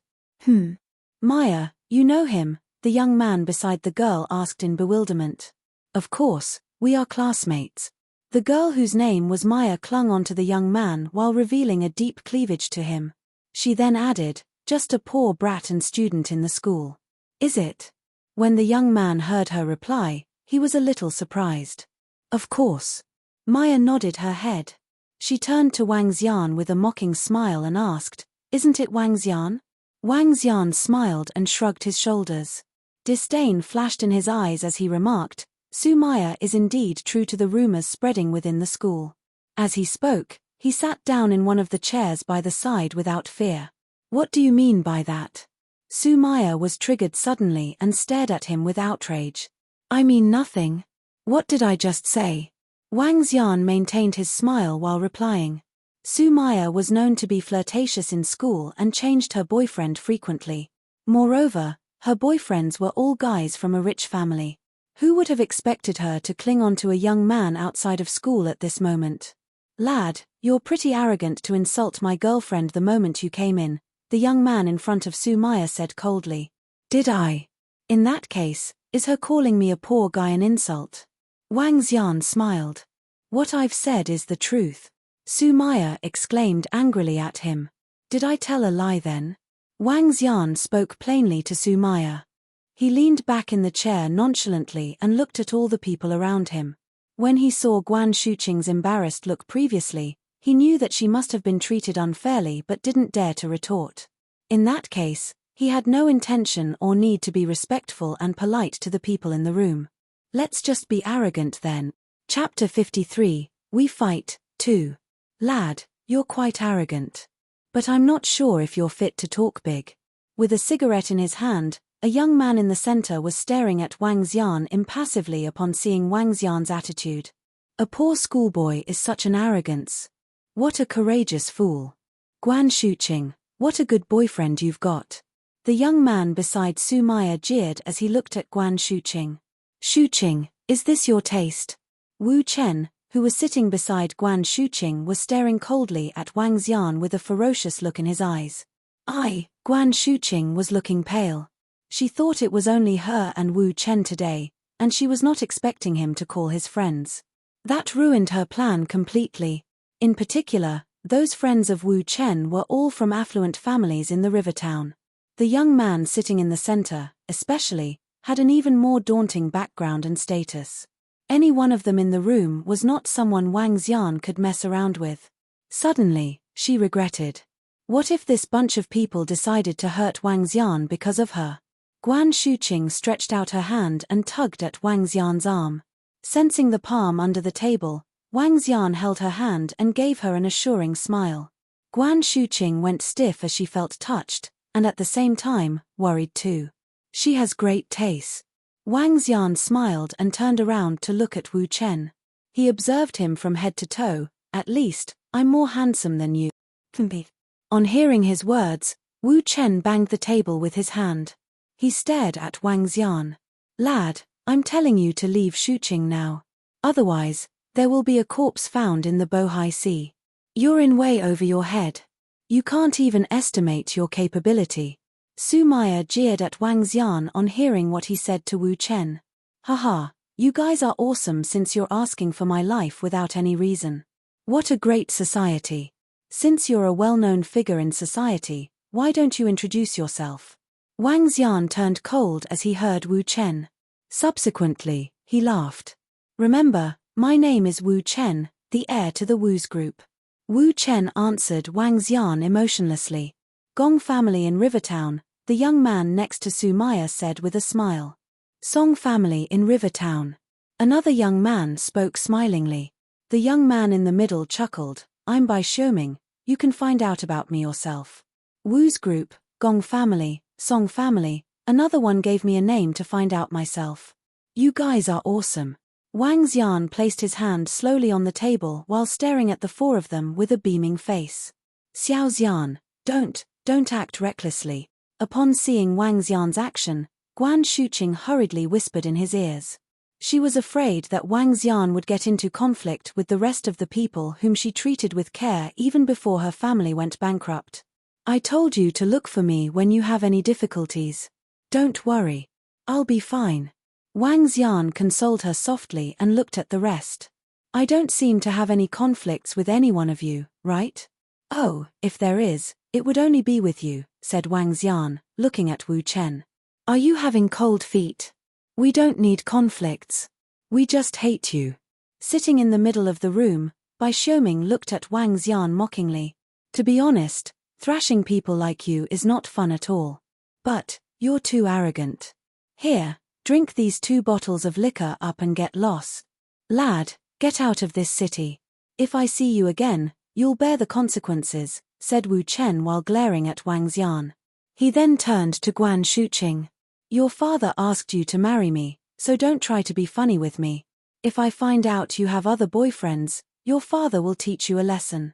Maya, you know him?" the young man beside the girl asked in bewilderment. "Of course, we are classmates." The girl whose name was Maya clung onto the young man while revealing a deep cleavage to him. She then added, "Just a poor brat and student in the school." "Is it?" When the young man heard her reply, he was a little surprised. "Of course." Maya nodded her head. She turned to Wang Xian with a mocking smile and asked, "Isn't it Wang Xian?" Wang Xian smiled and shrugged his shoulders. Disdain flashed in his eyes as he remarked, "Su Maya is indeed true to the rumors spreading within the school." As he spoke, he sat down in one of the chairs by the side without fear. "What do you mean by that?" Su Maya was triggered suddenly and stared at him with outrage. "I mean nothing. What did I just say?" Wang Xian maintained his smile while replying. Su Maya was known to be flirtatious in school and changed her boyfriend frequently. Moreover, her boyfriends were all guys from a rich family. Who would have expected her to cling on to a young man outside of school at this moment? "Lad, you're pretty arrogant to insult my girlfriend the moment you came in," the young man in front of Su Maya said coldly. "Did I? In that case, is her calling me a poor guy an insult?" Wang Xian smiled. "What I've said is the truth." Su Maya exclaimed angrily at him. "Did I tell a lie then?" Wang Xian spoke plainly to Su Maya. He leaned back in the chair nonchalantly and looked at all the people around him. When he saw Guan Shuqing's embarrassed look previously, he knew that she must have been treated unfairly but didn't dare to retort. In that case, he had no intention or need to be respectful and polite to the people in the room. Let's just be arrogant then. Chapter 53, We Fight, 2. Lad, you're quite arrogant. But I'm not sure if you're fit to talk big. With a cigarette in his hand, a young man in the center was staring at Wang Xian impassively upon seeing Wang Xian's attitude. A poor schoolboy is such an arrogance. What a courageous fool. Guan Shuqing, what a good boyfriend you've got. The young man beside Su Maya jeered as he looked at Guan Shuqing. "Shuqing, is this your taste?" Wu Chen, who was sitting beside Guan Shuqing, was staring coldly at Wang Xian with a ferocious look in his eyes. Guan Shuqing was looking pale. She thought it was only her and Wu Chen today, and she was not expecting him to call his friends. That ruined her plan completely. In particular, those friends of Wu Chen were all from affluent families in the river town. The young man sitting in the center, especially, had an even more daunting background and status. Any one of them in the room was not someone Wang Xian could mess around with. Suddenly, she regretted. What if this bunch of people decided to hurt Wang Xian because of her? Guan Shuqing stretched out her hand and tugged at Wang Xian's arm. Sensing the palm under the table, Wang Xian held her hand and gave her an assuring smile. Guan Shuqing went stiff as she felt touched, and at the same time, worried too. She has great taste. Wang Xian smiled and turned around to look at Wu Chen. He observed him from head to toe. "At least, I'm more handsome than you." On hearing his words, Wu Chen banged the table with his hand. He stared at Wang Xian. "Lad, I'm telling you to leave Shuqing now. Otherwise, there will be a corpse found in the Bohai Sea. You're in way over your head. You can't even estimate your capability." Su Maya jeered at Wang Xian on hearing what he said to Wu Chen. "Haha, you guys are awesome since you're asking for my life without any reason. What a great society. Since you're a well-known figure in society, why don't you introduce yourself? Wang Xian turned cold as he heard Wu Chen. Subsequently, he laughed. Remember, my name is Wu Chen, the heir to the Wu's group. Wu Chen answered Wang Xian emotionlessly. Gong family in Rivertown, the young man next to Su Maya said with a smile. Song family in Rivertown. Another young man spoke smilingly. The young man in the middle chuckled. I'm Bai Xiuming, you can find out about me yourself. Wu's group, Gong family, Song family, another one gave me a name to find out myself. You guys are awesome. Wang Xian placed his hand slowly on the table while staring at the four of them with a beaming face. Xiao Xian, don't act recklessly. Upon seeing Wang Xian's action, Guan Shuqing hurriedly whispered in his ears. She was afraid that Wang Xian would get into conflict with the rest of the people whom she treated with care even before her family went bankrupt. I told you to look for me when you have any difficulties. Don't worry. I'll be fine. Wang Xian consoled her softly and looked at the rest. I don't seem to have any conflicts with any one of you, right? Oh, if there is, it would only be with you, said Wang Xian, looking at Wu Chen. Are you having cold feet? We don't need conflicts. We just hate you. Sitting in the middle of the room, Bai Xiuming looked at Wang Xian mockingly. To be honest, thrashing people like you is not fun at all. But, you're too arrogant. Here, drink these 2 bottles of liquor up and get lost. Lad, get out of this city. If I see you again, you'll bear the consequences, said Wu Chen while glaring at Wang Xian. He then turned to Guan Shuqing. Your father asked you to marry me, so don't try to be funny with me. If I find out you have other boyfriends, your father will teach you a lesson.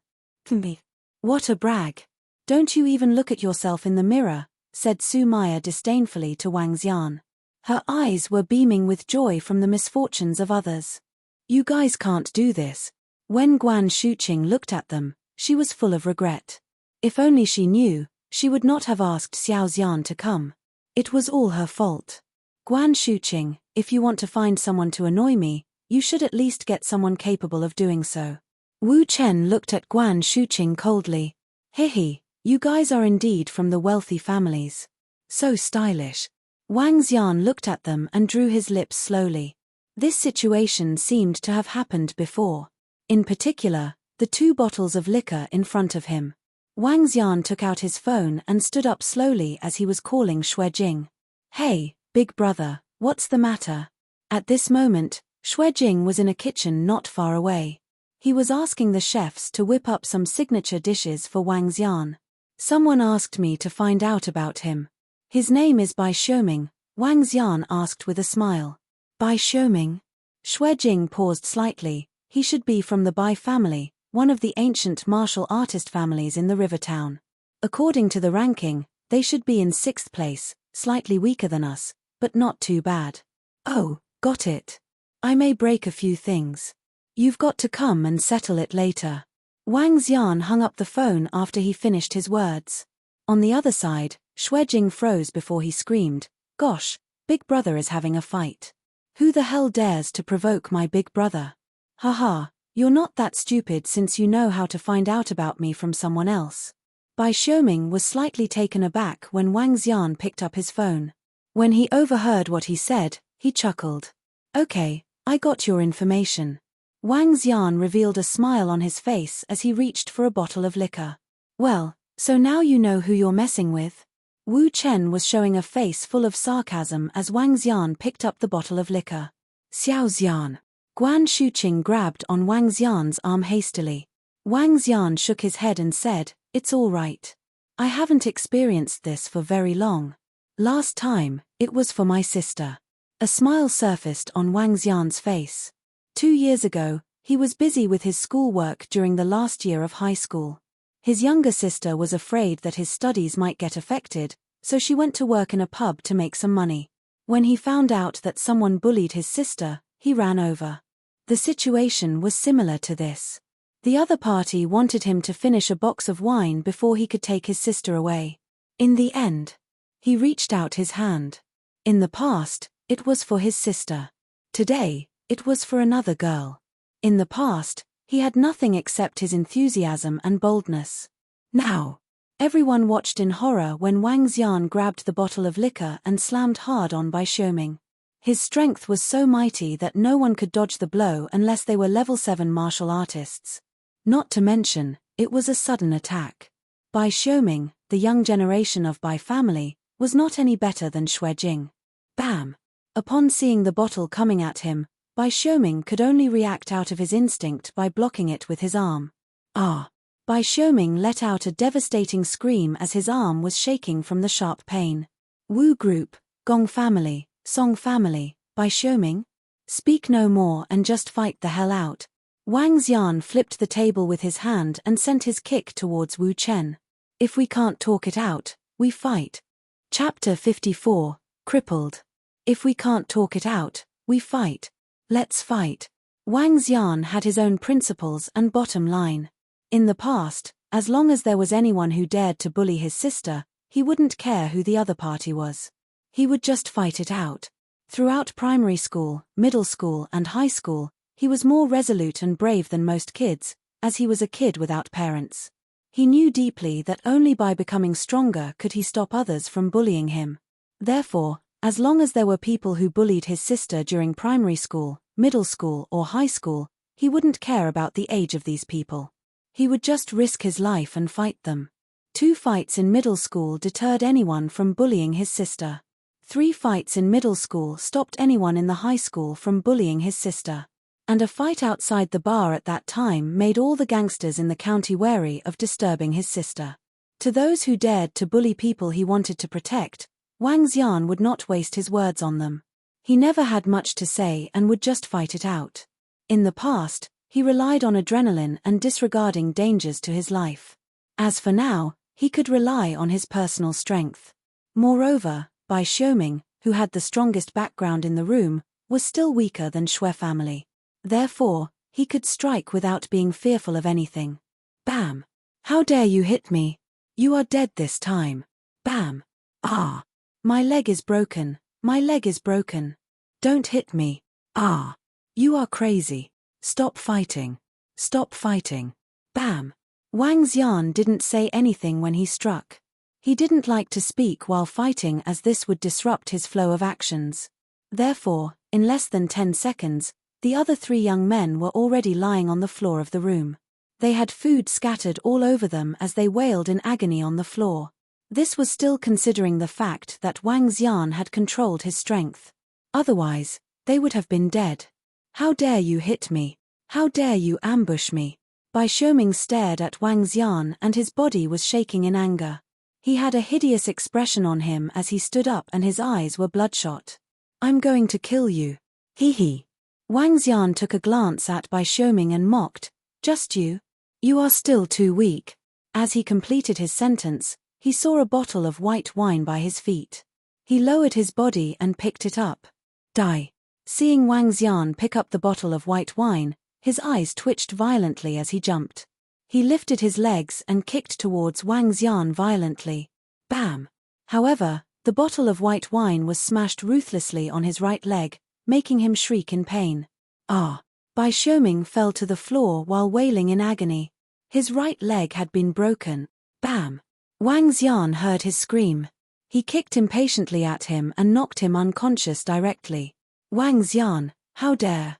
Me. What a brag. Don't you even look at yourself in the mirror, said Su Maya disdainfully to Wang Xian. Her eyes were beaming with joy from the misfortunes of others. You guys can't do this. When Guan Shuqing looked at them, she was full of regret. If only she knew, she would not have asked Xiao Xian to come. It was all her fault. Guan Shuqing, if you want to find someone to annoy me, you should at least get someone capable of doing so. Wu Chen looked at Guan Shuqing coldly. Hehe, you guys are indeed from the wealthy families. So stylish. Wang Xian looked at them and drew his lips slowly. This situation seemed to have happened before. In particular, the 2 bottles of liquor in front of him. Wang Xian took out his phone and stood up slowly as he was calling Xue Jing. Hey, big brother, what's the matter? At this moment, Xue Jing was in a kitchen not far away. He was asking the chefs to whip up some signature dishes for Wang Xian. Someone asked me to find out about him. His name is Bai Xiuming, Wang Xian asked with a smile. Bai Xiuming? Xue Jing paused slightly. He should be from the Bai family, one of the ancient martial artist families in the Rivertown. According to the ranking, they should be in 6th place, slightly weaker than us, but not too bad. Oh, got it. I may break a few things. You've got to come and settle it later. Wang Xian hung up the phone after he finished his words. On the other side, Xue Jing froze before he screamed, Gosh, big brother is having a fight. Who the hell dares to provoke my big brother? Haha, you're not that stupid since you know how to find out about me from someone else. Bai Xiuming was slightly taken aback when Wang Xian picked up his phone. When he overheard what he said, he chuckled. Okay, I got your information. Wang Xian revealed a smile on his face as he reached for a bottle of liquor. Well, so now you know who you're messing with? Wu Chen was showing a face full of sarcasm as Wang Xian picked up the bottle of liquor. Xiao Xian. Guan Shuqing grabbed on Wang Xian's arm hastily. Wang Xian shook his head and said, It's all right. I haven't experienced this for very long. Last time, it was for my sister. A smile surfaced on Wang Xian's face. 2 years ago, he was busy with his schoolwork during the last year of high school. His younger sister was afraid that his studies might get affected, so she went to work in a pub to make some money. When he found out that someone bullied his sister, he ran over. The situation was similar to this. The other party wanted him to finish a box of wine before he could take his sister away. In the end, he reached out his hand. In the past, it was for his sister. Today, it was for another girl. In the past, he had nothing except his enthusiasm and boldness. Now, Everyone watched in horror when Wang Xian grabbed the bottle of liquor and slammed hard on Bai Xiuming. His strength was so mighty that no one could dodge the blow unless they were level 7 martial artists. Not to mention, it was a sudden attack. Bai Xiuming, the young generation of Bai family, was not any better than Xue Jing. Bam! Upon seeing the bottle coming at him, Bai Xiuming could only react out of his instinct by blocking it with his arm. Ah! Bai Xiuming let out a devastating scream as his arm was shaking from the sharp pain. Wu group, Gong family, Song family, Bai Xiuming? Speak no more and just fight the hell out. Wang Xian flipped the table with his hand and sent his kick towards Wu Chen. If we can't talk it out, we fight. Chapter 54, Crippled. If we can't talk it out, we fight. Let's fight. Wang Xian had his own principles and bottom line. In the past, as long as there was anyone who dared to bully his sister, he wouldn't care who the other party was. He would just fight it out. Throughout primary school, middle school and high school, he was more resolute and brave than most kids, as he was a kid without parents. He knew deeply that only by becoming stronger could he stop others from bullying him. Therefore, as long as there were people who bullied his sister during primary school, middle school or high school, he wouldn't care about the age of these people. He would just risk his life and fight them. 2 fights in middle school deterred anyone from bullying his sister. 3 fights in middle school stopped anyone in the high school from bullying his sister. And a fight outside the bar at that time made all the gangsters in the county wary of disturbing his sister. To those who dared to bully people he wanted to protect, Wang Xian would not waste his words on them. He never had much to say and would just fight it out. In the past, he relied on adrenaline and disregarding dangers to his life. As for now, he could rely on his personal strength. Moreover, Bai Xiuming, who had the strongest background in the room, was still weaker than Xue family. Therefore, he could strike without being fearful of anything. Bam! How dare you hit me? You are dead this time. Bam! Ah! My leg is broken, my leg is broken. Don't hit me. Ah! You are crazy. Stop fighting. Stop fighting. Bam! Wang Xian didn't say anything when he struck. He didn't like to speak while fighting as this would disrupt his flow of actions. Therefore, in less than 10 seconds, the other 3 young men were already lying on the floor of the room. They had food scattered all over them as they wailed in agony on the floor. This was still considering the fact that Wang Xian had controlled his strength. Otherwise, they would have been dead. How dare you hit me? How dare you ambush me? Bai Xiuming stared at Wang Xian and his body was shaking in anger. He had a hideous expression on him as he stood up and his eyes were bloodshot. I'm going to kill you. Hee hee. Wang Xian took a glance at Bai Xiuming and mocked, just you? You are still too weak. As he completed his sentence, he saw a bottle of white wine by his feet. He lowered his body and picked it up. Die. Seeing Wang Xian pick up the bottle of white wine, his eyes twitched violently as he jumped. He lifted his legs and kicked towards Wang Xian violently. Bam! However, the bottle of white wine was smashed ruthlessly on his right leg, making him shriek in pain. Ah! Bai Xiuming fell to the floor while wailing in agony. His right leg had been broken. Bam! Wang Xian heard his scream. He kicked impatiently at him and knocked him unconscious directly. Wang Xian, how dare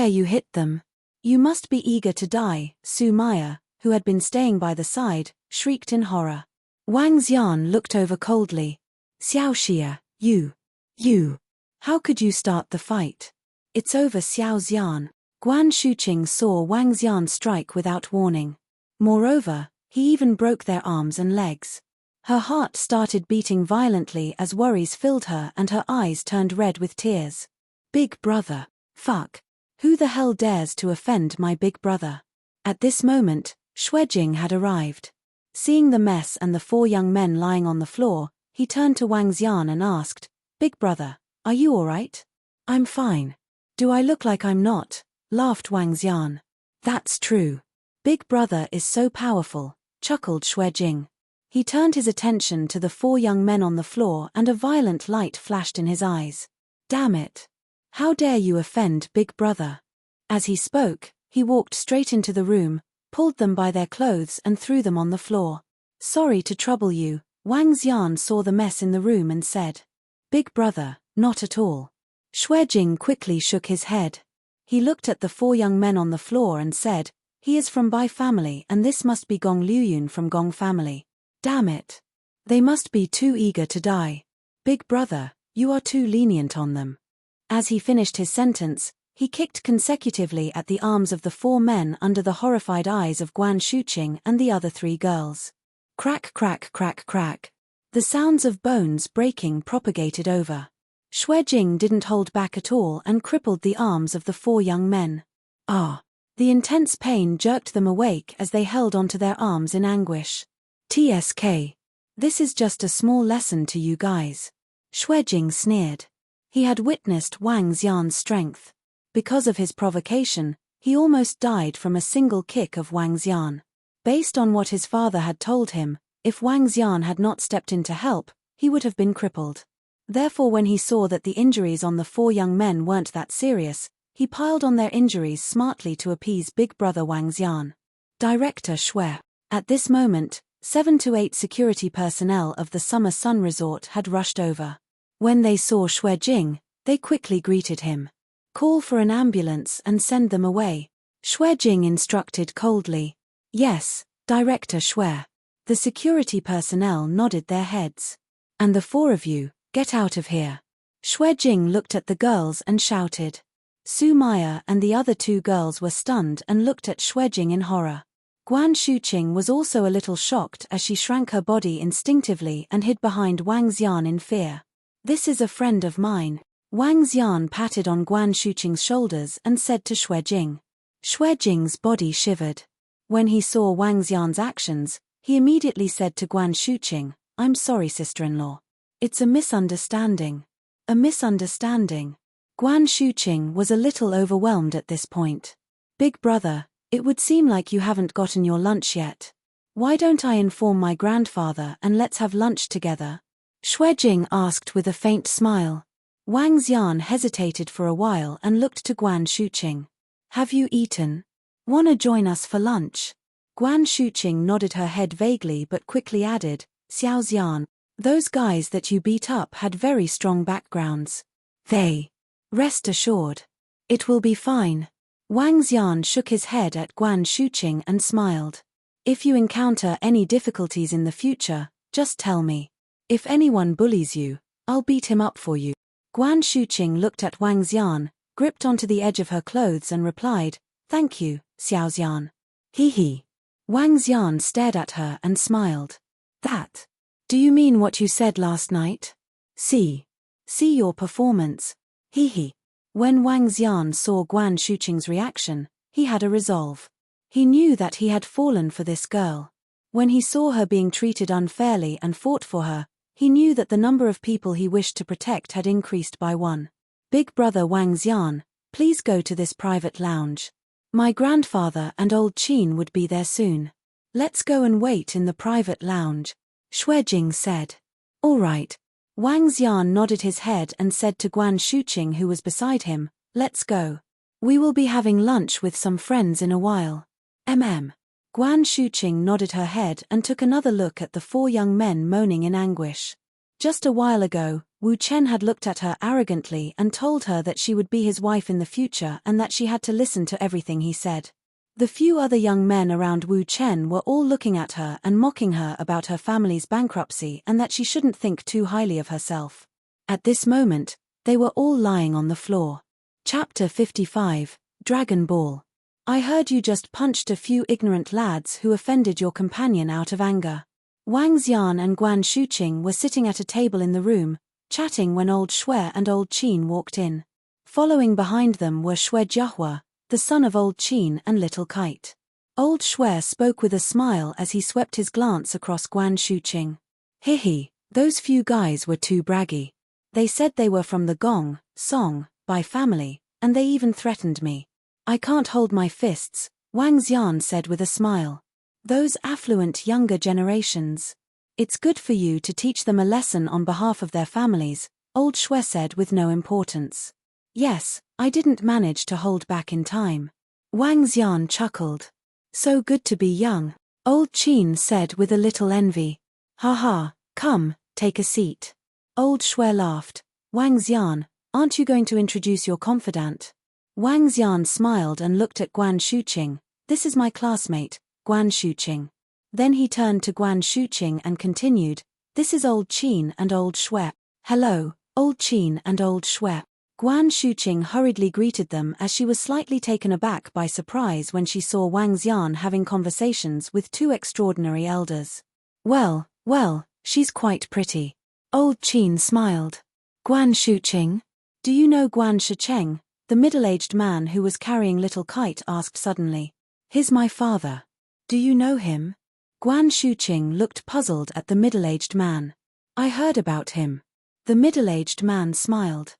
you hit them? You must be eager to die, Su Maya, who had been staying by the side, shrieked in horror. Wang Xian looked over coldly. Xiao Xia, you. How could you start the fight? It's over, Xiao Xian. Guan Shuqing saw Wang Xian strike without warning. Moreover, he even broke their arms and legs. Her heart started beating violently as worries filled her and her eyes turned red with tears. Big brother. Fuck. Who the hell dares to offend my big brother? At this moment, Xue Jing had arrived. Seeing the mess and the 4 young men lying on the floor, he turned to Wang Xian and asked, Big brother, are you alright? I'm fine. Do I look like I'm not? Laughed Wang Xian. That's true. Big brother is so powerful, chuckled Xue Jing. He turned his attention to the 4 young men on the floor and a violent light flashed in his eyes. Damn it. How dare you offend Big Brother? As he spoke, he walked straight into the room, pulled them by their clothes and threw them on the floor. Sorry to trouble you. Wang Xian saw the mess in the room and said. Big brother, not at all. Xuejing quickly shook his head. He looked at the 4 young men on the floor and said, he is from Bai family and this must be Gong Liuyun from Gong family. Damn it. They must be too eager to die. Big brother, you are too lenient on them. As he finished his sentence, he kicked consecutively at the arms of the 4 men under the horrified eyes of Guan Shuqing and the other 3 girls. Crack crack crack crack. The sounds of bones breaking propagated over. Xuejing didn't hold back at all and crippled the arms of the 4 young men. Ah! The intense pain jerked them awake as they held onto their arms in anguish. TSK. This is just a small lesson to you guys. Xuejing sneered. He had witnessed Wang Xian's strength. Because of his provocation, he almost died from a single kick of Wang Xian. Based on what his father had told him, if Wang Xian had not stepped in to help, he would have been crippled. Therefore when he saw that the injuries on the 4 young men weren't that serious, he piled on their injuries smartly to appease big brother Wang Xian. Director Xue. At this moment, 7 to 8 security personnel of the Summer Sun Resort had rushed over. When they saw Xuejing, they quickly greeted him. Call for an ambulance and send them away. Xuejing instructed coldly. Yes, Director Xue. The security personnel nodded their heads. And the 4 of you, get out of here. Xuejing looked at the girls and shouted. Su Maya and the other 2 girls were stunned and looked at Xuejing in horror. Guan Shuqing was also a little shocked as she shrank her body instinctively and hid behind Wang Xian in fear. This is a friend of mine. Wang Xian patted on Guan Shuqing's shoulders and said to Xuejing. Xuejing's body shivered. When he saw Wang Xian's actions, he immediately said to Guan Shuqing, I'm sorry sister-in-law. It's a misunderstanding. A misunderstanding. Guan Shuqing was a little overwhelmed at this point. Big brother, it would seem like you haven't gotten your lunch yet. Why don't I inform my grandfather and let's have lunch together? Xuejing asked with a faint smile. Wang Xian hesitated for a while and looked to Guan Shuqing. Have you eaten? Wanna join us for lunch? Guan Shuqing nodded her head vaguely but quickly added, Xiao Xian, those guys that you beat up had very strong backgrounds. Rest assured. It will be fine. Wang Xian shook his head at Guan Shuqing and smiled. If you encounter any difficulties in the future, just tell me. If anyone bullies you, I'll beat him up for you. Guan Shuqing looked at Wang Xian, gripped onto the edge of her clothes and replied, Thank you, Xiao Xian. Hee. Wang Xian stared at her and smiled. That? Do you mean what you said last night? See your performance. Hee. When Wang Xian saw Guan Shuqing's reaction, he had a resolve. He knew that he had fallen for this girl. When he saw her being treated unfairly and fought for her, he knew that the number of people he wished to protect had increased by 1. Big brother Wang Xian, please go to this private lounge. My grandfather and old Qin would be there soon. Let's go and wait in the private lounge, Xuejing said. All right. Wang Xian nodded his head and said to Guan Shuqing who was beside him, Let's go. We will be having lunch with some friends in a while. Guan Shuqing nodded her head and took another look at the 4 young men moaning in anguish. Just a while ago, Wu Chen had looked at her arrogantly and told her that she would be his wife in the future and that she had to listen to everything he said. The few other young men around Wu Chen were all looking at her and mocking her about her family's bankruptcy and that she shouldn't think too highly of herself. At this moment, they were all lying on the floor. Chapter 55, Dragon Ball. I heard you just punched a few ignorant lads who offended your companion out of anger. Wang Xian and Guan Shuqing were sitting at a table in the room, chatting when old Xue and old Qin walked in. Following behind them were Xue Jiahua, the son of old Qin and little Kite. Old Xue spoke with a smile as he swept his glance across Guan Shuqing. Those few guys were too braggy. They said they were from the Gong, Song, Bai family, and they even threatened me. I can't hold my fists, Wang Xian said with a smile. Those affluent younger generations. It's good for you to teach them a lesson on behalf of their families, old Xue said with no importance. Yes, I didn't manage to hold back in time. Wang Xian chuckled. So good to be young. Old Qin said with a little envy. Ha ha, come, take a seat. Old Shui laughed. Wang Xian, aren't you going to introduce your confidant? Wang Xian smiled and looked at Guan Shuqing. This is my classmate, Guan Shuqing. Then he turned to Guan Shuqing and continued, this is Old Qin and Old Shui. Hello, Old Qin and Old Shui. Guan Shuqing hurriedly greeted them as she was slightly taken aback by surprise when she saw Wang Xian having conversations with two extraordinary elders. Well, she's quite pretty. Old Qin smiled. Guan Shuqing? Do you know Guan Shicheng? The middle-aged man who was carrying little Kite asked suddenly. He's my father. Do you know him? Guan Shuqing looked puzzled at the middle-aged man. I heard about him. The middle-aged man smiled.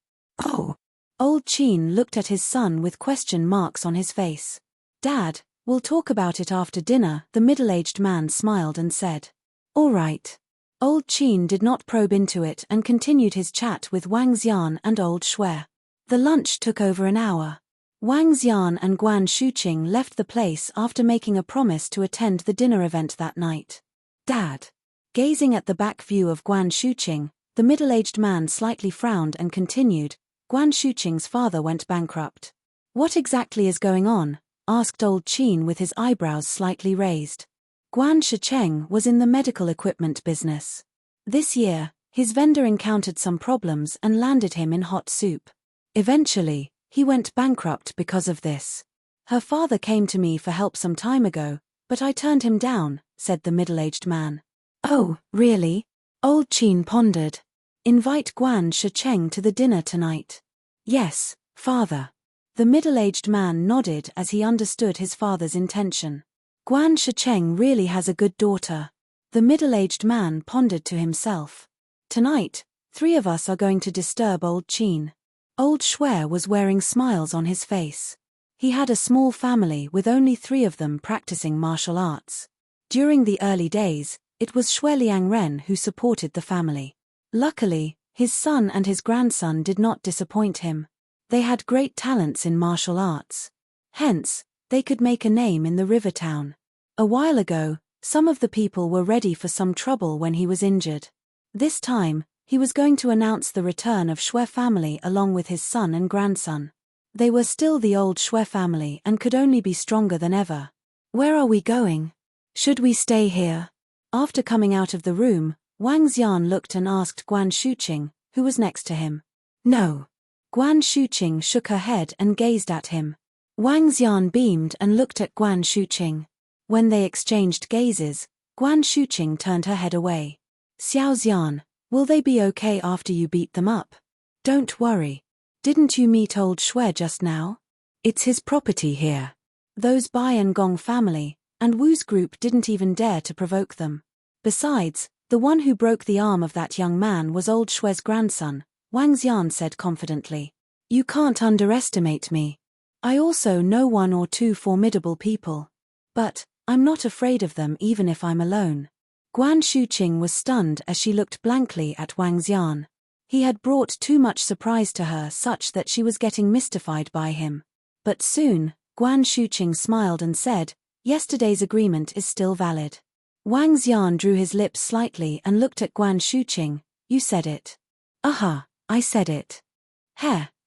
Oh. Old Qin looked at his son with question marks on his face. Dad, we'll talk about it after dinner, the middle-aged man smiled and said. All right. Old Qin did not probe into it and continued his chat with Wang Xian and Old Shui. The lunch took over an hour. Wang Xian and Guan Shuqing left the place after making a promise to attend the dinner event that night. Dad. Gazing at the back view of Guan Shuqing, the middle-aged man slightly frowned and continued, Guan Shuqing's father went bankrupt. What exactly is going on? Asked Old Qin with his eyebrows slightly raised. Guan Shicheng was in the medical equipment business. This year, his vendor encountered some problems and landed him in hot soup. Eventually, he went bankrupt because of this. Her father came to me for help some time ago, but I turned him down, said the middle-aged man. Oh, really? Old Qin pondered. Invite Guan Shicheng to the dinner tonight. Yes, father. The middle-aged man nodded as he understood his father's intention. Guan Shicheng really has a good daughter. The middle-aged man pondered to himself. Tonight, 3 of us are going to disturb Old Qin. Old Shui was wearing smiles on his face. He had a small family with only 3 of them practicing martial arts. During the early days, it was Shui Liangren who supported the family. Luckily, his son and his grandson did not disappoint him. They had great talents in martial arts. Hence, they could make a name in the river town. A while ago, some of the people were ready for some trouble when he was injured. This time, he was going to announce the return of Shui family along with his son and grandson. They were still the old Shui family and could only be stronger than ever. Where are we going? Should we stay here? After coming out of the room, Wang Xian looked and asked Guan Shuqing, who was next to him. No. Guan Shuqing shook her head and gazed at him. Wang Xian beamed and looked at Guan Shuqing. When they exchanged gazes, Guan Shuqing turned her head away. Xiao Xian, will they be okay after you beat them up? Don't worry. Didn't you meet old Shui just now? It's his property here. Those Bai and Gong family, and Wu's group didn't even dare to provoke them. Besides, the one who broke the arm of that young man was old Shui's grandson, Wang Xian said confidently. You can't underestimate me. I also know 1 or 2 formidable people. But, I'm not afraid of them even if I'm alone. Guan Shuqing was stunned as she looked blankly at Wang Xian. He had brought too much surprise to her such that she was getting mystified by him. But soon, Guan Shuqing smiled and said, yesterday's agreement is still valid. Wang Xian drew his lips slightly and looked at Guan Shuqing. You said it. Aha, I said it.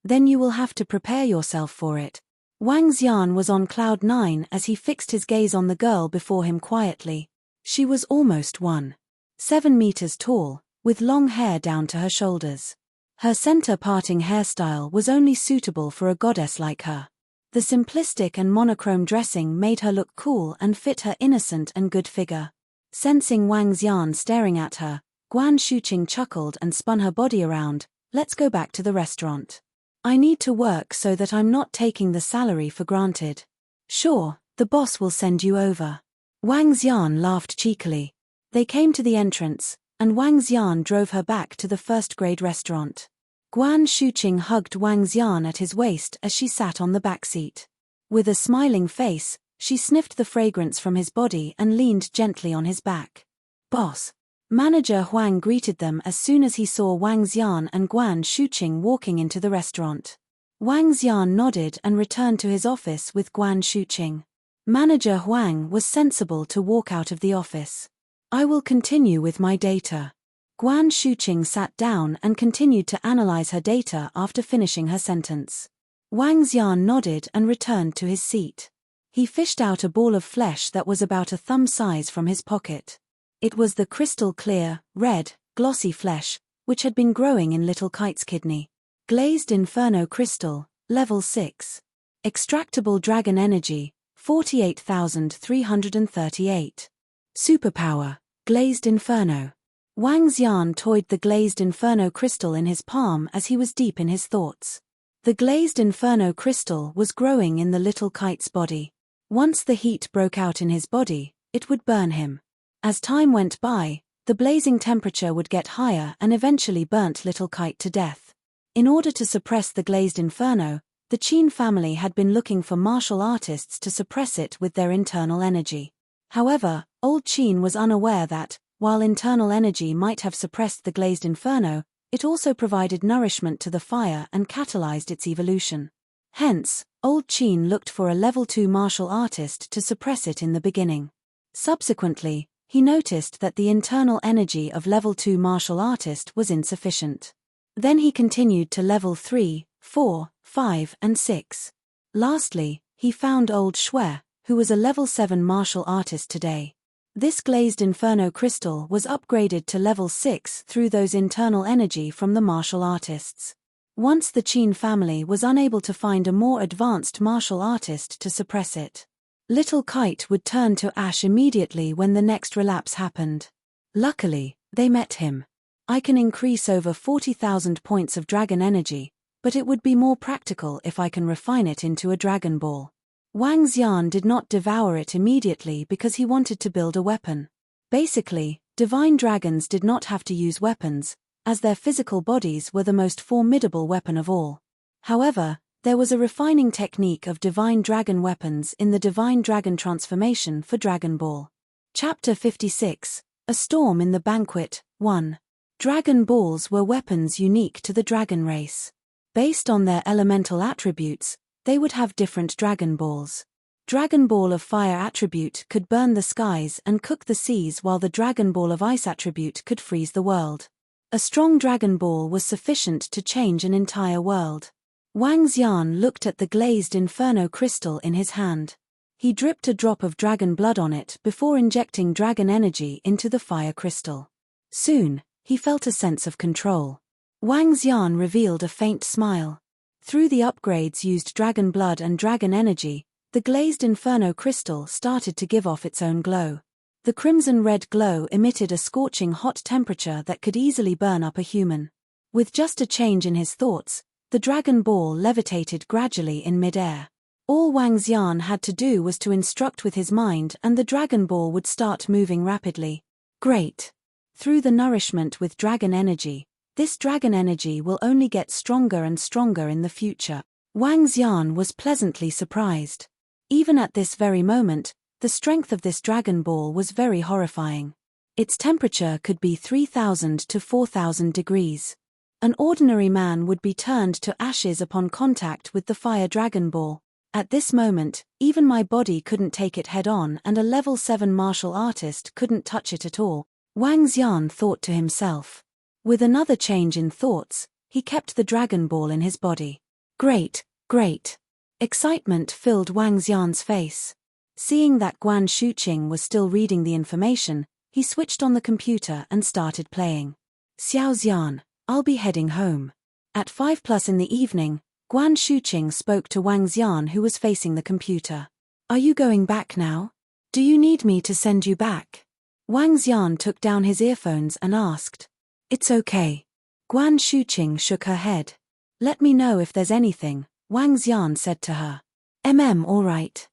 Then you will have to prepare yourself for it. Wang Xian was on cloud 9 as he fixed his gaze on the girl before him quietly. She was almost 1.7 meters tall, with long hair down to her shoulders. Her center-parting hairstyle was only suitable for a goddess like her. The simplistic and monochrome dressing made her look cool and fit her innocent and good figure. Sensing Wang Xian staring at her, Guan Shuqing chuckled and spun her body around. Let's go back to the restaurant. I need to work so that I'm not taking the salary for granted. Sure, the boss will send you over. Wang Xian laughed cheekily. They came to the entrance, and Wang Xian drove her back to the first-grade restaurant. Guan Shuqing hugged Wang Xian at his waist as she sat on the back seat. With a smiling face, she sniffed the fragrance from his body and leaned gently on his back. Boss. Manager Huang greeted them as soon as he saw Wang Xian and Guan Shuqing walking into the restaurant. Wang Xian nodded and returned to his office with Guan Shuqing. Manager Huang was sensible to walk out of the office. I will continue with my data. Guan Shuqing sat down and continued to analyze her data after finishing her sentence. Wang Xian nodded and returned to his seat. He fished out a ball of flesh that was about a thumb size from his pocket. It was the crystal clear, red, glossy flesh, which had been growing in Little Kite's kidney. Glazed Inferno Crystal, Level 6. Extractable Dragon Energy, 48,338. Superpower, Glazed Inferno. Wang Xian toyed the Glazed Inferno Crystal in his palm as he was deep in his thoughts. The Glazed Inferno Crystal was growing in the Little Kite's body. Once the heat broke out in his body, it would burn him. As time went by, the blazing temperature would get higher and eventually burnt Little Kite to death. In order to suppress the Glazed Inferno, the Qin family had been looking for martial artists to suppress it with their internal energy. However, Old Qin was unaware that, while internal energy might have suppressed the Glazed Inferno, it also provided nourishment to the fire and catalyzed its evolution. Hence, Old Qin looked for a level 2 martial artist to suppress it in the beginning. Subsequently, he noticed that the internal energy of level 2 martial artist was insufficient. Then he continued to level 3, 4, 5, and 6. Lastly, he found Old Shui, who was a level 7 martial artist today. This Glazed Inferno Crystal was upgraded to level 6 through those internal energy from the martial artists. Once the Qin family was unable to find a more advanced martial artist to suppress it, Little Kite would turn to ash immediately when the next relapse happened. Luckily, they met him. I can increase over 40,000 points of dragon energy, but it would be more practical if I can refine it into a Dragon Ball. Wang Xian did not devour it immediately because he wanted to build a weapon. Basically, divine dragons did not have to use weapons, as their physical bodies were the most formidable weapon of all. However, there was a refining technique of divine dragon weapons in the divine dragon transformation for Dragon Ball. Chapter 56, A Storm in the Banquet, 1. Dragon Balls were weapons unique to the dragon race. Based on their elemental attributes, they would have different Dragon Balls. Dragon Ball of Fire attribute could burn the skies and cook the seas, while the Dragon Ball of Ice attribute could freeze the world. A strong Dragon Ball was sufficient to change an entire world. Wang Xian looked at the Glazed Inferno Crystal in his hand. He dripped a drop of dragon blood on it before injecting dragon energy into the fire crystal. Soon, he felt a sense of control. Wang Xian revealed a faint smile. Through the upgrades used dragon blood and dragon energy, the Glazed Inferno Crystal started to give off its own glow. The crimson-red glow emitted a scorching hot temperature that could easily burn up a human. With just a change in his thoughts, the Dragon Ball levitated gradually in mid-air. All Wang Xian had to do was to instruct with his mind and the Dragon Ball would start moving rapidly. Great! Through the nourishment with dragon energy, this dragon energy will only get stronger and stronger in the future. Wang Xian was pleasantly surprised. Even at this very moment, the strength of this Dragon Ball was very horrifying. Its temperature could be 3,000 to 4,000 degrees. An ordinary man would be turned to ashes upon contact with the Fire Dragon Ball. At this moment, even my body couldn't take it head-on and a level 7 martial artist couldn't touch it at all, Wang Xian thought to himself. With another change in thoughts, he kept the Dragon Ball in his body. Great, great! Excitement filled Wang Xian's face. Seeing that Guan Shuqing was still reading the information, he switched on the computer and started playing. Xiao Xian, I'll be heading home. At 5+ in the evening, Guan Shuqing spoke to Wang Xian, who was facing the computer. Are you going back now? Do you need me to send you back? Wang Xian took down his earphones and asked. It's okay. Guan Shuqing shook her head. Let me know if there's anything, Wang Xian said to her. All right.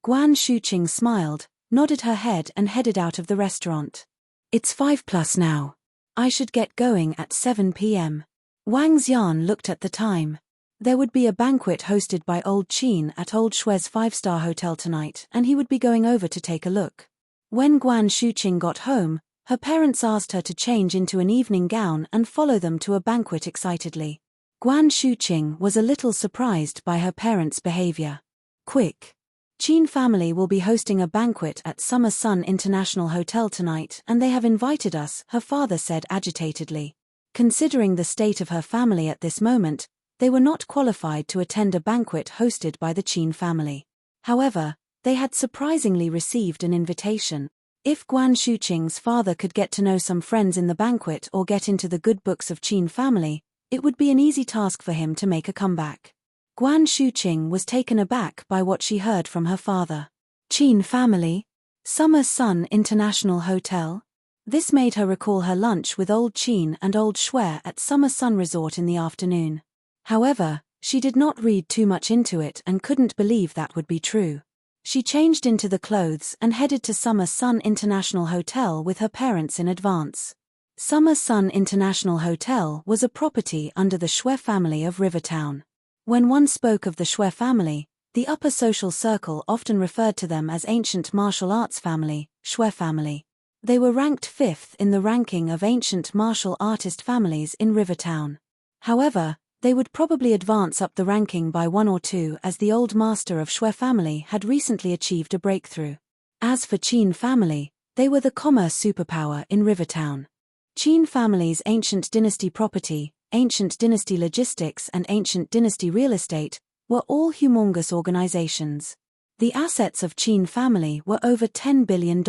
Guan Shuqing smiled, nodded her head and headed out of the restaurant. It's 5+ now. I should get going at 7 p.m. Wang Xian looked at the time. There would be a banquet hosted by Old Qin at Old Shui's 5-star hotel tonight and he would be going over to take a look. When Guan Shuqing got home, her parents asked her to change into an evening gown and follow them to a banquet excitedly. Guan Shuqing was a little surprised by her parents' behavior. Quick! Qin family will be hosting a banquet at Summer Sun International Hotel tonight and they have invited us, her father said agitatedly. Considering the state of her family at this moment, they were not qualified to attend a banquet hosted by the Qin family. However, they had surprisingly received an invitation. If Guan Shuqing's father could get to know some friends in the banquet or get into the good books of Qin family, it would be an easy task for him to make a comeback. Guan Shuqing was taken aback by what she heard from her father. Qin family? Summer Sun International Hotel? This made her recall her lunch with old Qin and old Shui at Summer Sun Resort in the afternoon. However, she did not read too much into it and couldn't believe that would be true. She changed into the clothes and headed to Summer Sun International Hotel with her parents in advance. Summer Sun International Hotel was a property under the Shui family of Rivertown. When one spoke of the Shui family, the upper social circle often referred to them as ancient martial arts family, Shui family. They were ranked 5th in the ranking of ancient martial artist families in Rivertown. However, they would probably advance up the ranking by 1 or 2 as the old master of Shui family had recently achieved a breakthrough. As for Qin family, they were the commerce superpower in Rivertown. Qin family's ancient dynasty property, ancient dynasty logistics and ancient dynasty real estate were all humongous organizations. The assets of Qin family were over $10 billion.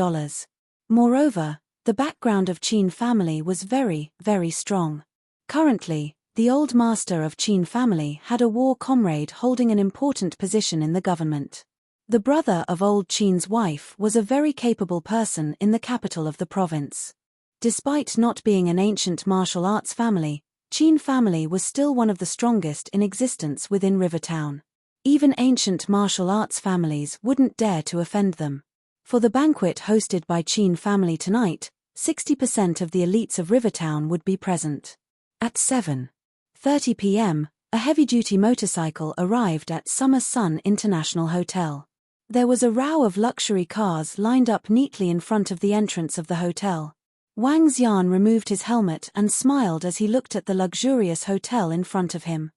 Moreover, the background of Qin family was very, very strong. Currently, the old master of Qin family had a war comrade holding an important position in the government. The brother of old Qin's wife was a very capable person in the capital of the province. Despite not being an ancient martial arts family, Qin family was still one of the strongest in existence within Rivertown. Even ancient martial arts families wouldn't dare to offend them. For the banquet hosted by Qin family tonight, 60% of the elites of Rivertown would be present. At 7:30 p.m., a heavy-duty motorcycle arrived at Summer Sun International Hotel. There was a row of luxury cars lined up neatly in front of the entrance of the hotel. Wang Xian removed his helmet and smiled as he looked at the luxurious hotel in front of him.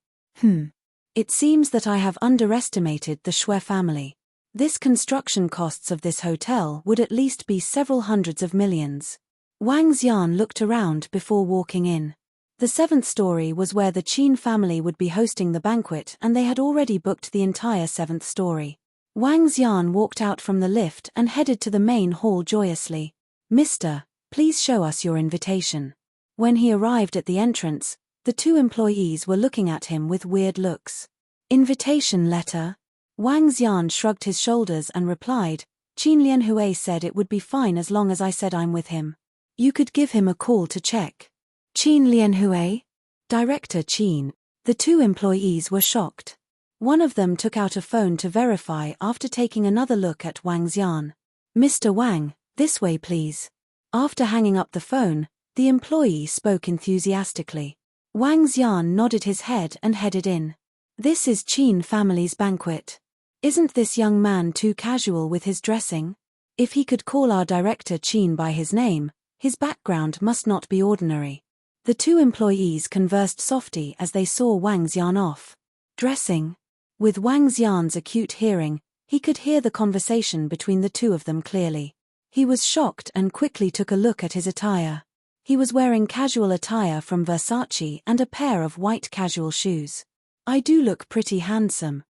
It seems that I have underestimated the Shui family. This construction costs of this hotel would at least be several hundreds of millions. Wang Xian looked around before walking in. The 7th story was where the Qin family would be hosting the banquet and they had already booked the entire 7th story. Wang Xian walked out from the lift and headed to the main hall joyously. "Mister, please show us your invitation." When he arrived at the entrance, the 2 employees were looking at him with weird looks. "Invitation letter?" Wang Xian shrugged his shoulders and replied, "Qin Lianhui said it would be fine as long as I said I'm with him. You could give him a call to check." "Qin Lianhui? Director Qin." The 2 employees were shocked. One of them took out a phone to verify after taking another look at Wang Xian. "Mr. Wang, this way please." After hanging up the phone, the employee spoke enthusiastically. Wang Xian nodded his head and headed in. "This is Qin family's banquet. Isn't this young man too casual with his dressing? If he could call our director Qin by his name, his background must not be ordinary." The 2 employees conversed softly as they saw Wang Xian off. Dressing? With Wang Xian's acute hearing, he could hear the conversation between the 2 of them clearly. He was shocked and quickly took a look at his attire. He was wearing casual attire from Versace and a pair of white casual shoes. "I do look pretty handsome.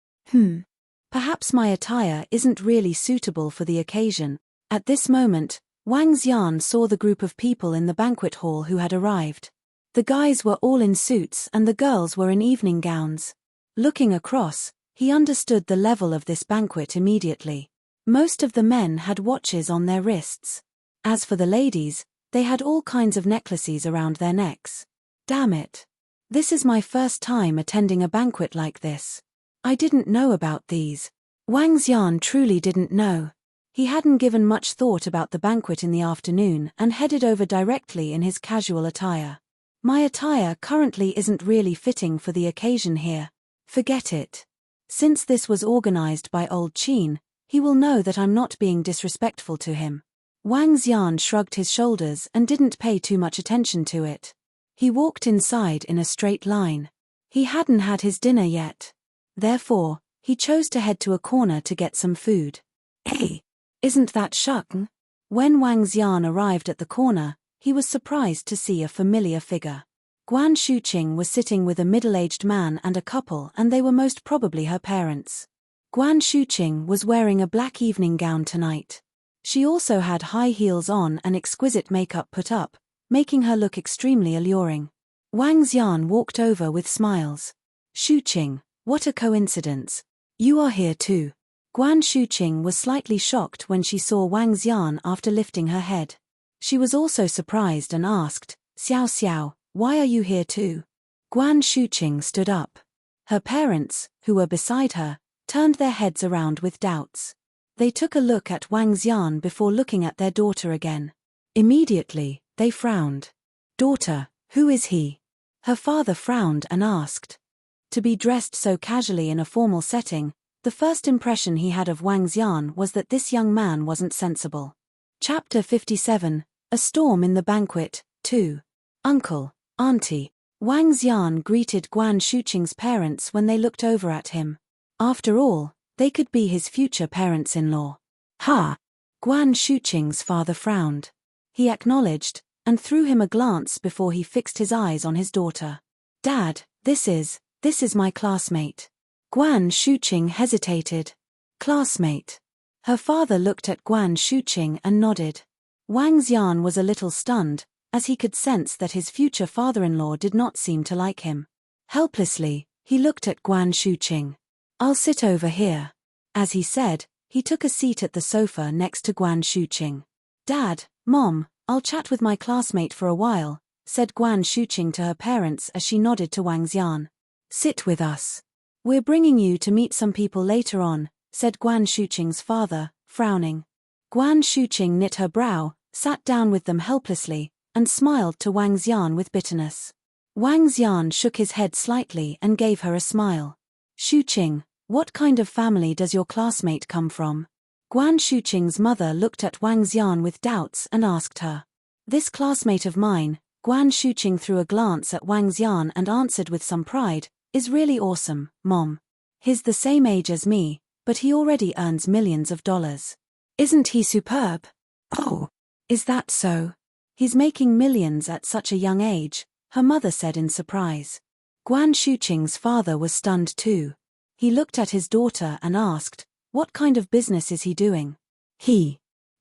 Perhaps my attire isn't really suitable for the occasion." At this moment, Wang Xian saw the group of people in the banquet hall who had arrived. The guys were all in suits and the girls were in evening gowns. Looking across, he understood the level of this banquet immediately. Most of the men had watches on their wrists. As for the ladies, they had all kinds of necklaces around their necks. Damn it. This is my first time attending a banquet like this. I didn't know about these. Wang Xian truly didn't know. He hadn't given much thought about the banquet in the afternoon and headed over directly in his casual attire. "My attire currently isn't really fitting for the occasion here. Forget it. Since this was organized by old Qin, he will know that I'm not being disrespectful to him." Wang Xian shrugged his shoulders and didn't pay too much attention to it. He walked inside in a straight line. He hadn't had his dinner yet. Therefore, He chose to head to a corner to get some food. Hey, isn't that Shukng? When Wang Xian arrived at the corner, he was surprised to see a familiar figure. Guan Shuqing was sitting with a middle-aged man and a couple, and they were most probably her parents. Guan Shuqing was wearing a black evening gown tonight. She also had high heels on and exquisite makeup put up, making her look extremely alluring. Wang Xian walked over with smiles. Shuqing, what a coincidence. You are here too. Guan Shuqing was slightly shocked when she saw Wang Xian after lifting her head. She was also surprised and asked, Xiao Xiao, why are you here too? Guan Shuqing stood up. Her parents, who were beside her, turned their heads around with doubts. They took a look at Wang Xian before looking at their daughter again. Immediately, they frowned. Daughter, who is he? Her father frowned and asked. To be dressed so casually in a formal setting, the first impression he had of Wang Xian was that this young man wasn't sensible. Chapter 57, A Storm in the Banquet, 2. Uncle, Auntie. Wang Xian greeted Guan Shuqing's parents when they looked over at him. After all, they could be his future parents-in-law. Ha! Guan Shuqing's father frowned. He acknowledged, and threw him a glance before he fixed his eyes on his daughter. Dad, this is my classmate. Guan Shuqing hesitated. Classmate. Her father looked at Guan Shuqing and nodded. Wang Xian was a little stunned, as he could sense that his future father-in-law did not seem to like him. Helplessly, he looked at Guan Shuqing. I'll sit over here. As he said, he took a seat at the sofa next to Guan Shuqing. Dad, Mom, I'll chat with my classmate for a while, said Guan Shuqing to her parents as she nodded to Wang Xian. Sit with us. We're bringing you to meet some people later on, said Guan Shuqing's father, frowning. Guan Shuqing knit her brow, sat down with them helplessly, and smiled to Wang Xian with bitterness. Wang Xian shook his head slightly and gave her a smile. Shuqing, what kind of family does your classmate come from? Guan Shuqing's mother looked at Wang Xian with doubts and asked her. This classmate of mine, Guan Shuqing threw a glance at Wang Xian and answered with some pride, is really awesome, Mom. He's the same age as me, but he already earns millions of dollars. Isn't he superb? Oh, is that so? He's making millions at such a young age, her mother said in surprise. Guan Shuqing's father was stunned too. He looked at his daughter and asked, what kind of business is he doing? Guan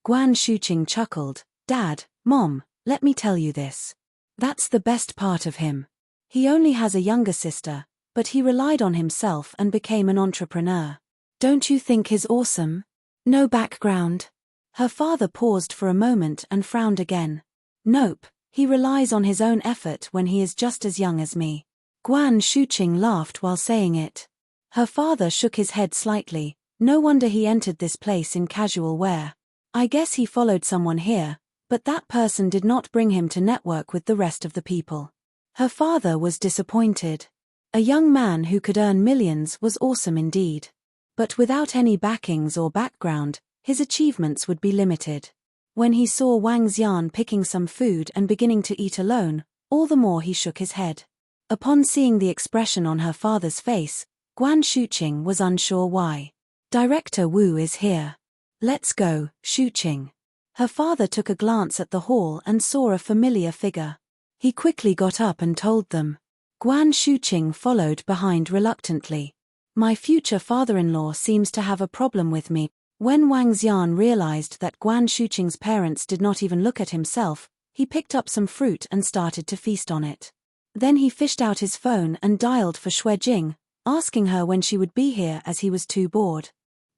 Shuqing chuckled, Dad, Mom, let me tell you this. That's the best part of him. He only has a younger sister, but he relied on himself and became an entrepreneur. Don't you think he's awesome? No background. Her father paused for a moment and frowned again. Nope, he relies on his own effort when he is just as young as me. Guan Shuqing laughed while saying it. Her father shook his head slightly. No wonder he entered this place in casual wear. I guess he followed someone here, but that person did not bring him to network with the rest of the people. Her father was disappointed. A young man who could earn millions was awesome indeed. But without any backings or background, his achievements would be limited. When he saw Wang Xian picking some food and beginning to eat alone, all the more he shook his head. Upon seeing the expression on her father's face, Guan Shuqing was unsure why. Director Wu is here. Let's go, Shuqing. Her father took a glance at the hall and saw a familiar figure. He quickly got up and told them. Guan Shuqing followed behind reluctantly. My future father-in-law seems to have a problem with me. When Wang Xian realized that Guan Shuqing's parents did not even look at himself, he picked up some fruit and started to feast on it. Then he fished out his phone and dialed for Xue Jing, asking her when she would be here as he was too bored.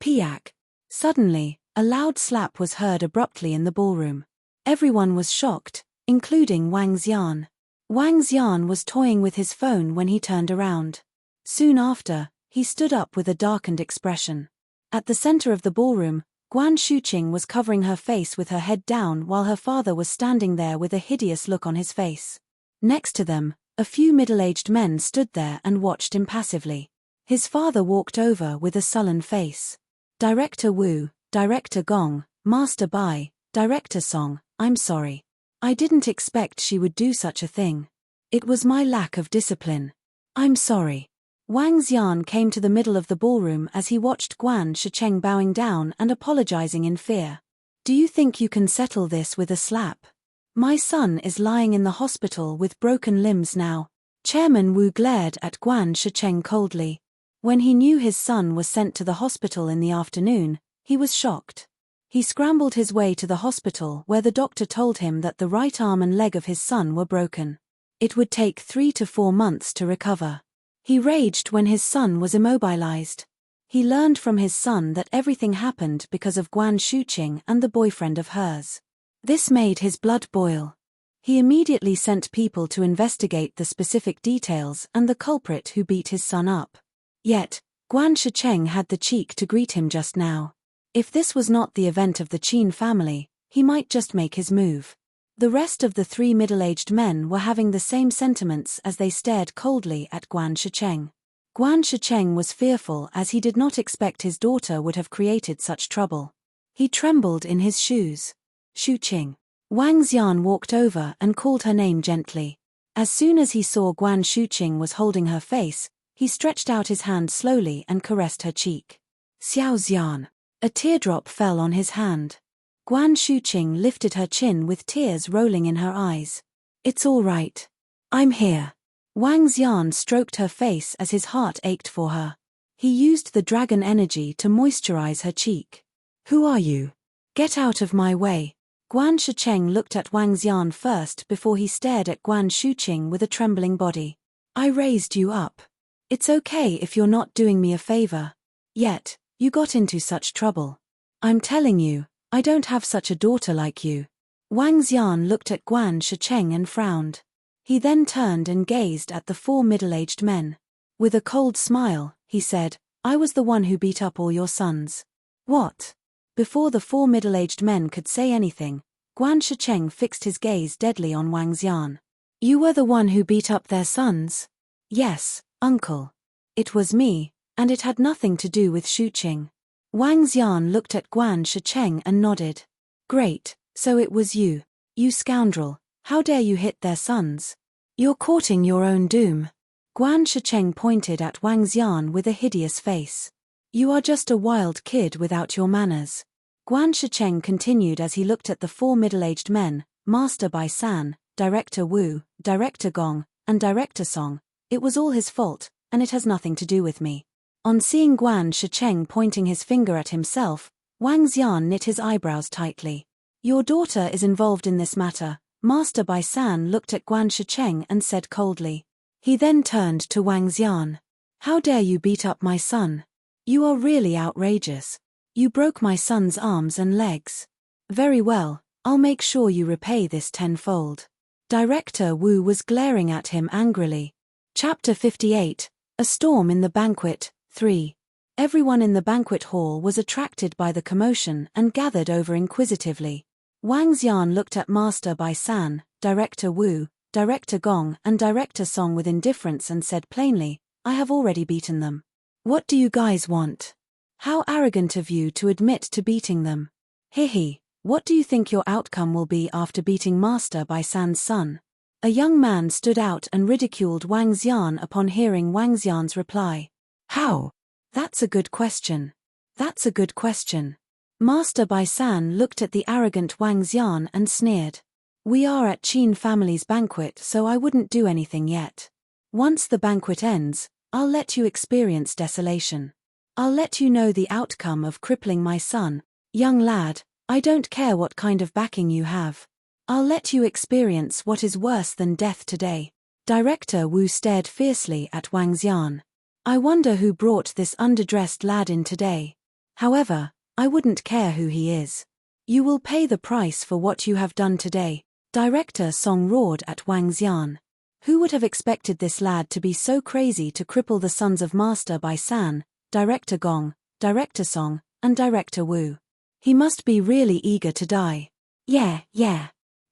Piak. Suddenly, a loud slap was heard abruptly in the ballroom. Everyone was shocked, including Wang Xian. Wang Xian was toying with his phone when he turned around. Soon after, he stood up with a darkened expression. At the center of the ballroom, Guan Shuqing was covering her face with her head down while her father was standing there with a hideous look on his face. Next to them, a few middle-aged men stood there and watched impassively. His father walked over with a sullen face. Director Wu, Director Gong, Master Bai, Director Song, I'm sorry. I didn't expect she would do such a thing. It was my lack of discipline. I'm sorry. Wang Xian came to the middle of the ballroom as he watched Guan Shicheng bowing down and apologizing in fear. Do you think you can settle this with a slap? My son is lying in the hospital with broken limbs now. Chairman Wu glared at Guan Shicheng coldly. When he knew his son was sent to the hospital in the afternoon, he was shocked. He scrambled his way to the hospital where the doctor told him that the right arm and leg of his son were broken. It would take 3 to 4 months to recover. He raged when his son was immobilized. He learned from his son that everything happened because of Guan Shuqing and the boyfriend of hers. This made his blood boil. He immediately sent people to investigate the specific details and the culprit who beat his son up. Yet, Guan Shicheng had the cheek to greet him just now. If this was not the event of the Qin family, he might just make his move. The rest of the 3 middle-aged men were having the same sentiments as they stared coldly at Guan Shicheng. Guan Shicheng was fearful as he did not expect his daughter would have created such trouble. He trembled in his shoes. Shuqing. Wang Xian walked over and called her name gently. As soon as he saw Guan Shuqing was holding her face, he stretched out his hand slowly and caressed her cheek. Xiao Xian. A teardrop fell on his hand. Guan Shuqing lifted her chin with tears rolling in her eyes. It's all right. I'm here. Wang Xian stroked her face as his heart ached for her. He used the dragon energy to moisturize her cheek. Who are you? Get out of my way. Guan Shicheng looked at Wang Xian first before he stared at Guan Shuqing with a trembling body. I raised you up. It's okay if you're not doing me a favor. Yet, you got into such trouble. I'm telling you, I don't have such a daughter like you. Wang Xian looked at Guan Shicheng and frowned. He then turned and gazed at the 4 middle-aged men. With a cold smile, he said, I was the one who beat up all your sons. What? Before the 4 middle-aged men could say anything, Guan Shicheng fixed his gaze deadly on Wang Xian. You were the one who beat up their sons? Yes, uncle. It was me, and it had nothing to do with Shuqing. Wang Xian looked at Guan Shicheng and nodded. Great, so it was you. You scoundrel, how dare you hit their sons? You're courting your own doom. Guan Shicheng pointed at Wang Xian with a hideous face. You are just a wild kid without your manners. Guan Shicheng continued as he looked at the 4 middle-aged men, Master Bai San, Director Wu, Director Gong, and Director Song. It was all his fault, and it has nothing to do with me. On seeing Guan Shicheng pointing his finger at himself, Wang Xian knit his eyebrows tightly. Your daughter is involved in this matter. Master Bai San looked at Guan Shicheng and said coldly. He then turned to Wang Xian. How dare you beat up my son? You are really outrageous. You broke my son's arms and legs. Very well, I'll make sure you repay this tenfold. Director Wu was glaring at him angrily. Chapter 58, A Storm in the Banquet, 3. Everyone in the banquet hall was attracted by the commotion and gathered over inquisitively. Wang Xian looked at Master Bai San, Director Wu, Director Gong and Director Song with indifference and said plainly, I have already beaten them. What do you guys want? How arrogant of you to admit to beating them. Hihi, what do you think your outcome will be after beating Master Bai San's son? A young man stood out and ridiculed Wang Xian upon hearing Wang Xian's reply. How? That's a good question. That's a good question. Master Bai San looked at the arrogant Wang Xian and sneered. We are at Qin family's banquet, so I wouldn't do anything yet. Once the banquet ends, I'll let you experience desolation. I'll let you know the outcome of crippling my son. Young lad, I don't care what kind of backing you have. I'll let you experience what is worse than death today. Director Wu stared fiercely at Wang Xian. I wonder who brought this underdressed lad in today. However, I wouldn't care who he is. You will pay the price for what you have done today. Director Song roared at Wang Xian. Who would have expected this lad to be so crazy to cripple the sons of Master Bai San, Director Gong, Director Song, and Director Wu? He must be really eager to die. Yeah.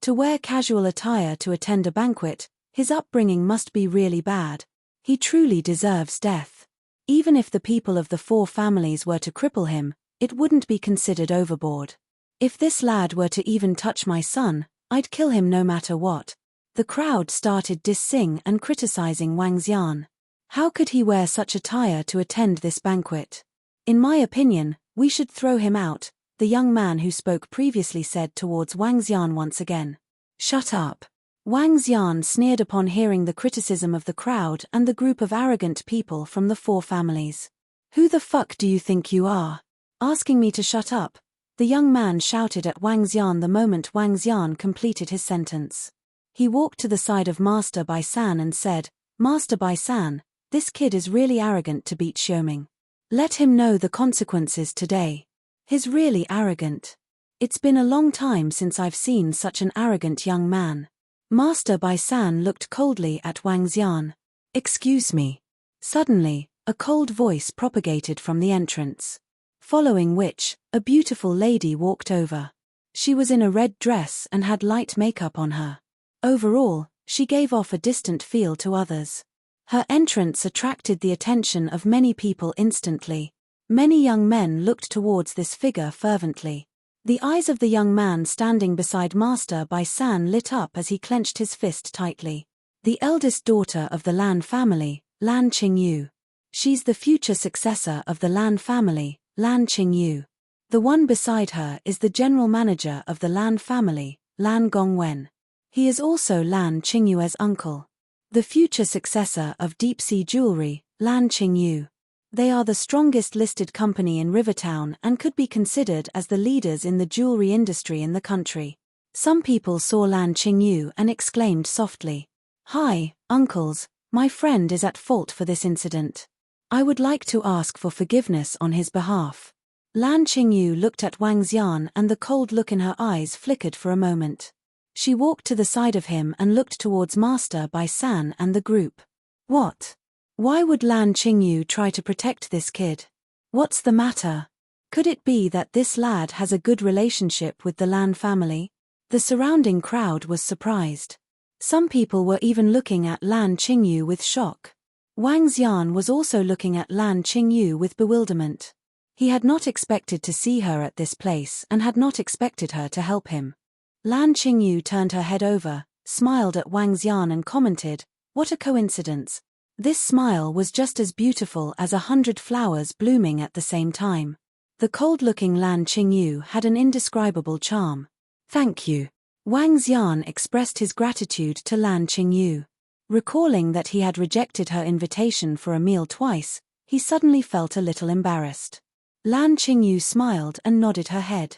To wear casual attire to attend a banquet, his upbringing must be really bad. He truly deserves death. Even if the people of the 4 families were to cripple him, it wouldn't be considered overboard. If this lad were to even touch my son, I'd kill him no matter what. The crowd started dissing and criticizing Wang Xian. How could he wear such attire to attend this banquet? In my opinion, we should throw him out, the young man who spoke previously said towards Wang Xian once again. Shut up. Wang Xian sneered upon hearing the criticism of the crowd and the group of arrogant people from the four families. Who the fuck do you think you are? Asking me to shut up, the young man shouted at Wang Xian the moment Wang Xian completed his sentence. He walked to the side of Master Bai San and said, Master Bai San, this kid is really arrogant to beat Xiuming. Let him know the consequences today. He's really arrogant. It's been a long time since I've seen such an arrogant young man. Master Bai San looked coldly at Wang Xian. Excuse me. Suddenly, a cold voice propagated from the entrance. Following which, a beautiful lady walked over. She was in a red dress and had light makeup on her. Overall, she gave off a distant feel to others. Her entrance attracted the attention of many people instantly. Many young men looked towards this figure fervently. The eyes of the young man standing beside Master Bai San lit up as he clenched his fist tightly. The eldest daughter of the Lan family, Lan Qingyu. She's the future successor of the Lan family, Lan Qingyu. The one beside her is the general manager of the Lan family, Lan Gongwen. He is also Lan Qingyue's uncle. The future successor of Deep Sea Jewelry, Lan Qingyu. They are the strongest listed company in Rivertown and could be considered as the leaders in the jewelry industry in the country. Some people saw Lan Qingyu and exclaimed softly, Hi, uncles, my friend is at fault for this incident. I would like to ask for forgiveness on his behalf. Lan Qingyu looked at Wang Xian and the cold look in her eyes flickered for a moment. She walked to the side of him and looked towards Master Bai San and the group. What? Why would Lan Qingyu try to protect this kid? What's the matter? Could it be that this lad has a good relationship with the Lan family? The surrounding crowd was surprised. Some people were even looking at Lan Qingyu with shock. Wang Xian was also looking at Lan Qingyu with bewilderment. He had not expected to see her at this place and had not expected her to help him. Lan Qingyu turned her head over, smiled at Wang Xian and commented, What a coincidence. This smile was just as beautiful as 100 flowers blooming at the same time. The cold-looking Lan Qingyu had an indescribable charm. Thank you. Wang Xian expressed his gratitude to Lan Qingyu. Recalling that he had rejected her invitation for a meal twice, he suddenly felt a little embarrassed. Lan Qingyu smiled and nodded her head.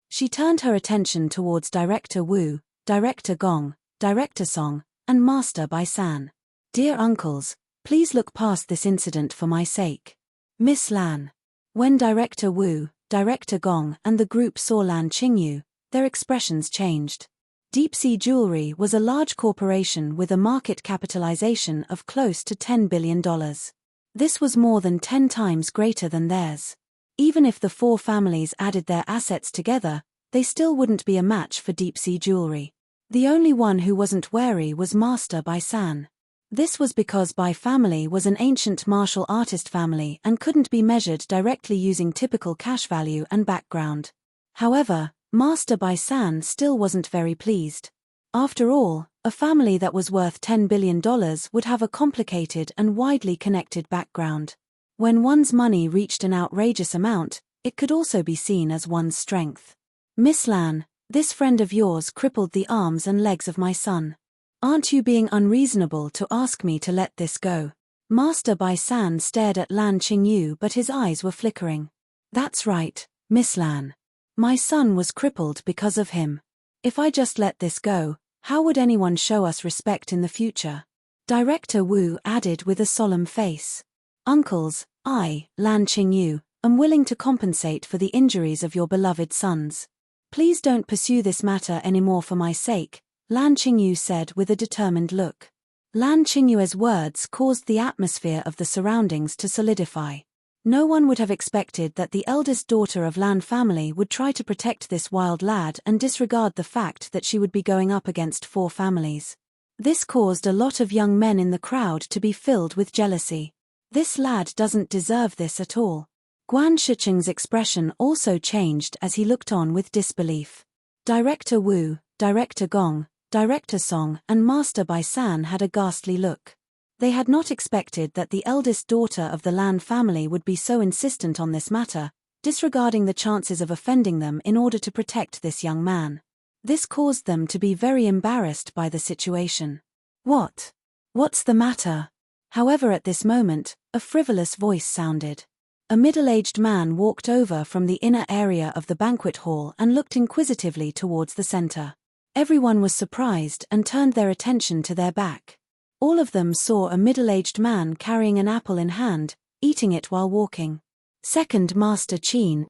She turned her attention towards Director Wu, Director Gong, Director Song, and Master Bai San. Dear uncles, please look past this incident for my sake. Miss Lan. When Director Wu, Director Gong, and the group saw Lan Qingyu, their expressions changed. Deep Sea Jewelry was a large corporation with a market capitalization of close to $10 billion. This was more than 10 times greater than theirs. Even if the four families added their assets together, they still wouldn't be a match for Deep Sea Jewelry. The only one who wasn't wary was Master Bai San. This was because Bai family was an ancient martial artist family and couldn't be measured directly using typical cash value and background. However, Master Bai San still wasn't very pleased. After all, a family that was worth $10 billion would have a complicated and widely connected background. When one's money reached an outrageous amount, it could also be seen as one's strength. Miss Lan, this friend of yours crippled the arms and legs of my son. Aren't you being unreasonable to ask me to let this go? Master Bai San stared at Lan Qingyu but his eyes were flickering. That's right, Miss Lan. My son was crippled because of him. If I just let this go, how would anyone show us respect in the future? Director Wu added with a solemn face. Uncles, I, Lan Qingyu, am willing to compensate for the injuries of your beloved sons. Please don't pursue this matter anymore for my sake, Lan Qingyu said with a determined look. Lan Qingyue's words caused the atmosphere of the surroundings to solidify. No one would have expected that the eldest daughter of Lan family would try to protect this wild lad and disregard the fact that she would be going up against four families. This caused a lot of young men in the crowd to be filled with jealousy. This lad doesn't deserve this at all. Guan Shiqing's expression also changed as he looked on with disbelief. Director Wu, Director Gong, Director Song, and Master Bai San had a ghastly look. They had not expected that the eldest daughter of the Lan family would be so insistent on this matter, disregarding the chances of offending them in order to protect this young man. This caused them to be very embarrassed by the situation. What's the matter? However, at this moment, a frivolous voice sounded. A middle-aged man walked over from the inner area of the banquet hall and looked inquisitively towards the center. Everyone was surprised and turned their attention to their back. All of them saw a middle-aged man carrying an apple in hand, eating it while walking. Second Master Qin.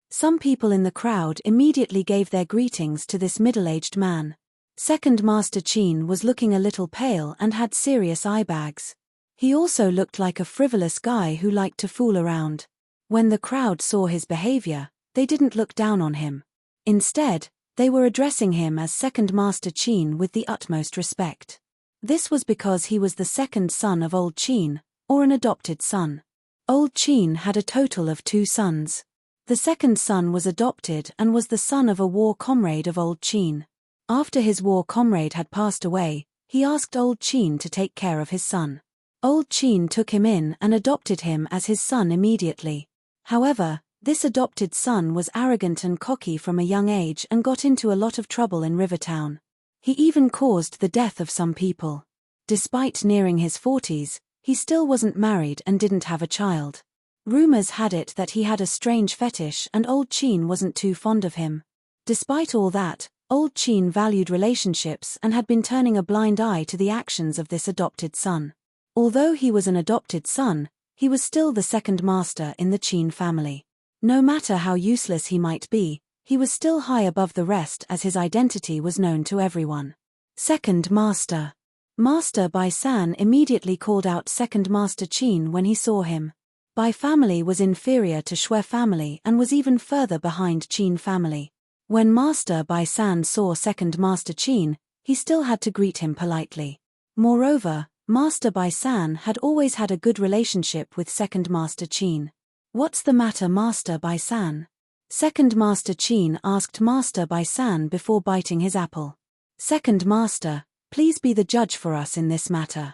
Some people in the crowd immediately gave their greetings to this middle-aged man. Second Master Qin was looking a little pale and had serious eye bags. He also looked like a frivolous guy who liked to fool around. When the crowd saw his behavior, they didn't look down on him. Instead, they were addressing him as Second Master Qin with the utmost respect. This was because he was the second son of Old Qin, or an adopted son. Old Qin had a total of 2 sons. The second son was adopted and was the son of a war comrade of Old Qin. After his war comrade had passed away, he asked Old Qin to take care of his son. Old Qin took him in and adopted him as his son immediately. However, this adopted son was arrogant and cocky from a young age and got into a lot of trouble in Rivertown. He even caused the death of some people. Despite nearing his 40s, he still wasn't married and didn't have a child. Rumors had it that he had a strange fetish and Old Qin wasn't too fond of him. Despite all that, Old Qin valued relationships and had been turning a blind eye to the actions of this adopted son. Although he was an adopted son, he was still the second master in the Qin family. No matter how useless he might be, he was still high above the rest as his identity was known to everyone. Second Master. Master Bai San immediately called out Second Master Qin when he saw him. Bai family was inferior to Shui family and was even further behind Qin family. When Master Bai San saw Second Master Qin, he still had to greet him politely. Moreover, Master Bai San had always had a good relationship with Second Master Qin. What's the matter, Master Bai San? Second Master Qin asked Master Bai San before biting his apple. Second Master, please be the judge for us in this matter.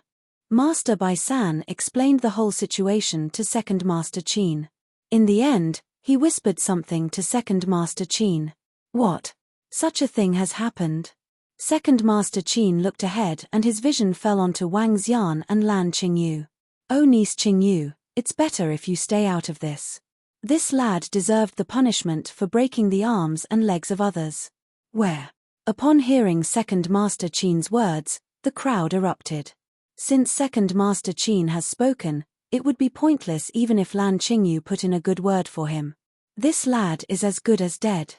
Master Bai San explained the whole situation to Second Master Qin. In the end, he whispered something to Second Master Qin. What? Such a thing has happened? Second Master Qin looked ahead and his vision fell onto Wang Xian and Lan Qingyu. Oh niece Qingyu, it's better if you stay out of this. This lad deserved the punishment for breaking the arms and legs of others. Where? Upon hearing Second Master Qin's words, the crowd erupted. Since Second Master Qin has spoken, it would be pointless even if Lan Qingyu put in a good word for him. This lad is as good as dead.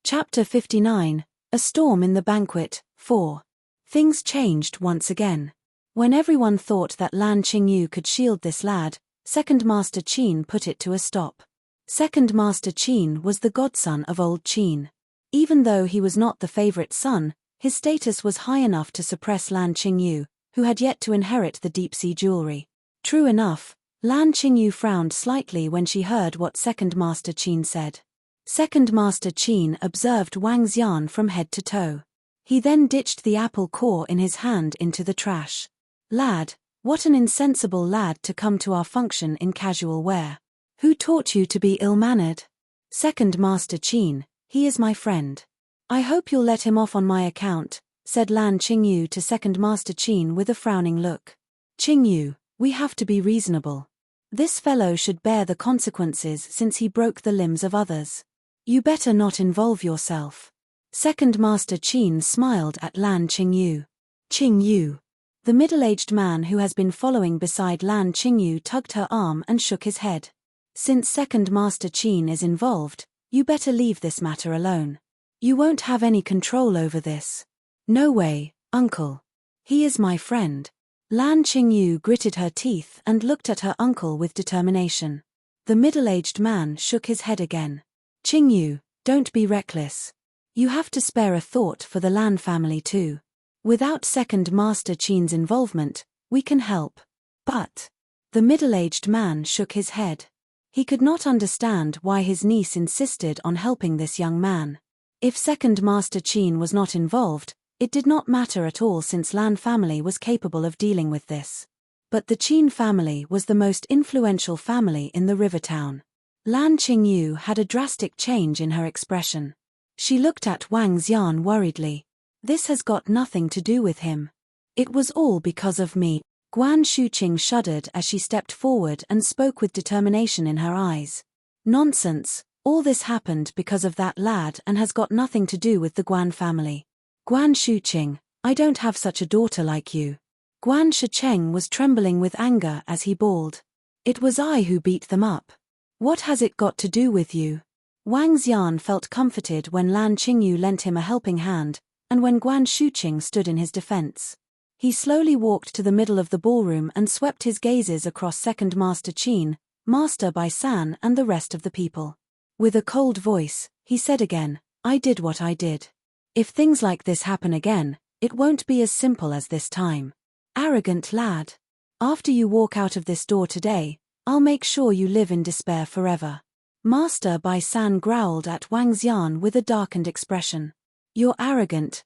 Chapter 59, A Storm in the Banquet, 4. Things changed once again. When everyone thought that Lan Qingyu could shield this lad, Second Master Qin put it to a stop. Second Master Qin was the godson of Old Qin. Even though he was not the favorite son, his status was high enough to suppress Lan Qingyu, who had yet to inherit the deep-sea jewelry. True enough, Lan Qingyu frowned slightly when she heard what Second Master Qin said. Second Master Qin observed Wang Xian from head to toe. He then ditched the apple core in his hand into the trash. Lad, what an insensible lad to come to our function in casual wear. Who taught you to be ill-mannered? Second Master Qin, he is my friend. I hope you'll let him off on my account, said Lan Qingyu to Second Master Qin with a frowning look. Qingyu, we have to be reasonable. This fellow should bear the consequences since he broke the limbs of others. You better not involve yourself. Second Master Qin smiled at Lan Qingyu. Qingyu. The middle-aged man who has been following beside Lan Qingyu tugged her arm and shook his head. Since Second Master Qin is involved, you better leave this matter alone. You won't have any control over this. No way, uncle. He is my friend. Lan Qingyu gritted her teeth and looked at her uncle with determination. The middle-aged man shook his head again. Qingyu, don't be reckless. You have to spare a thought for the Lan family too. Without Second Master Qin's involvement, we can help. But the middle-aged man shook his head. He could not understand why his niece insisted on helping this young man. If Second Master Qin was not involved, It did not matter at all since Lan family was capable of dealing with this. But the Qin family was the most influential family in the river town. Lan Qingyu had a drastic change in her expression. She looked at Wang Xian worriedly. This has got nothing to do with him. It was all because of me. Guan Shuqing shuddered as she stepped forward and spoke with determination in her eyes. Nonsense, all this happened because of that lad and has got nothing to do with the Guan family. Guan Shuqing, I don't have such a daughter like you. Guan Shicheng was trembling with anger as he bawled. It was I who beat them up. What has it got to do with you? Wang Xian felt comforted when Lan Qingyu lent him a helping hand, and when Guan Shuqing stood in his defense. He slowly walked to the middle of the ballroom and swept his gazes across Second Master Qin, Master Bai San and the rest of the people. With a cold voice, he said again, I did what I did. If things like this happen again, it won't be as simple as this time. Arrogant lad. After you walk out of this door today, I'll make sure you live in despair forever. Master Bai San growled at Wang Xian with a darkened expression. You're arrogant,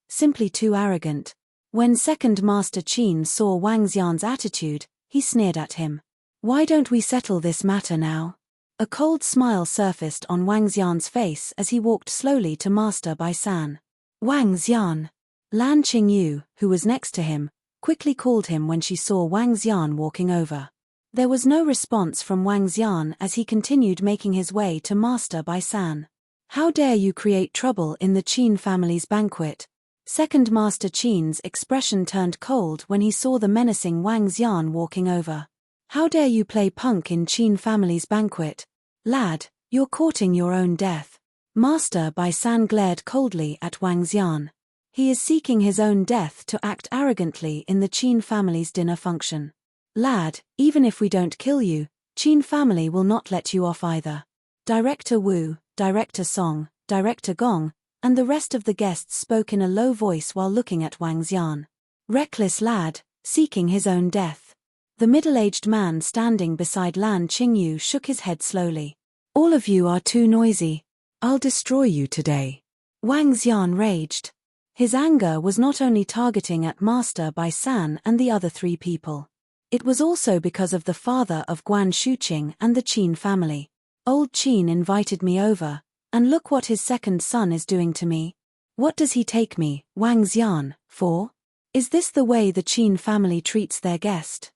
simply too arrogant. When Second Master Qin saw Wang Xian's attitude, he sneered at him. Why don't we settle this matter now? A cold smile surfaced on Wang Xian's face as he walked slowly to Master Bai San. Wang Xian. Lan Qingyu, who was next to him, quickly called him when she saw Wang Xian walking over. There was no response from Wang Xian as he continued making his way to Master Bai San. How dare you create trouble in the Qin family's banquet? Second Master Qin's expression turned cold when he saw the menacing Wang Xian walking over. How dare you play punk in Qin family's banquet? Lad, you're courting your own death. Master Bai San glared coldly at Wang Xian. He is seeking his own death to act arrogantly in the Qin family's dinner function. Lad, even if we don't kill you, Qin family will not let you off either. Director Wu, Director Song, Director Gong, and the rest of the guests spoke in a low voice while looking at Wang Xian. Reckless lad, seeking his own death. The middle-aged man standing beside Lan Qingyu shook his head slowly. All of you are too noisy. I'll destroy you today. Wang Xian raged. His anger was not only targeting at Master Bai San and the other three people. It was also because of the father of Guan Shuqing and the Qin family. Old Qin invited me over, and look what his second son is doing to me. What does he take me, Wang Xian, for? Is this the way the Qin family treats their guest?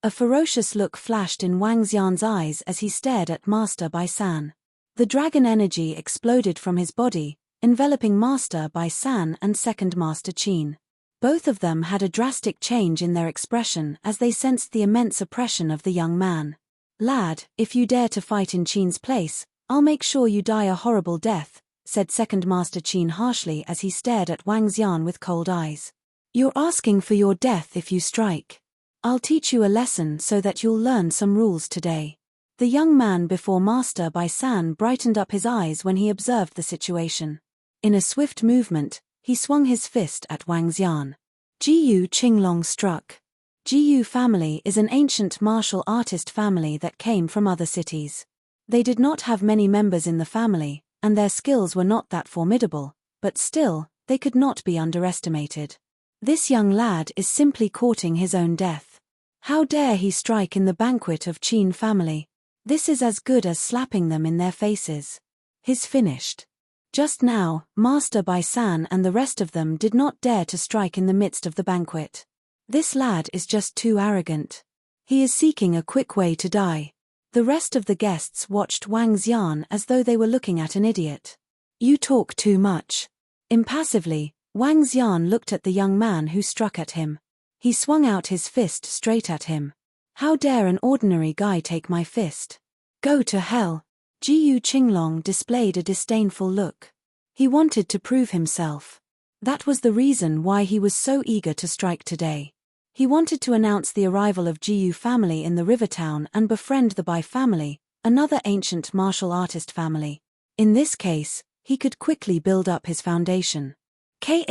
A ferocious look flashed in Wang Xian's eyes as he stared at Master Bai San. The dragon energy exploded from his body, enveloping Master Bai San and Second Master Qin. Both of them had a drastic change in their expression as they sensed the immense oppression of the young man. Lad, if you dare to fight in Qin's place, I'll make sure you die a horrible death, said Second Master Qin harshly as he stared at Wang Xian with cold eyes. You're asking for your death if you strike. I'll teach you a lesson so that you'll learn some rules today. The young man before Master Bai San brightened up his eyes when he observed the situation. In a swift movement, he swung his fist at Wang Xian. Jiyu Qinglong struck. Jiyu family is an ancient martial artist family that came from other cities. They did not have many members in the family, and their skills were not that formidable, but still, they could not be underestimated. This young lad is simply courting his own death. How dare he strike in the banquet of Qin family? This is as good as slapping them in their faces. He's finished. Just now, Master Bai San and the rest of them did not dare to strike in the midst of the banquet. This lad is just too arrogant. He is seeking a quick way to die. The rest of the guests watched Wang Xian as though they were looking at an idiot. You talk too much. Impassively, Wang Xian looked at the young man who struck at him. He swung out his fist straight at him. How dare an ordinary guy take my fist? Go to hell. Jiyu Qinglong displayed a disdainful look. He wanted to prove himself. That was the reason why he was so eager to strike today. He wanted to announce the arrival of Jiyu family in the river town and befriend the Bai family, another ancient martial artist family. In this case, he could quickly build up his foundation. Ka.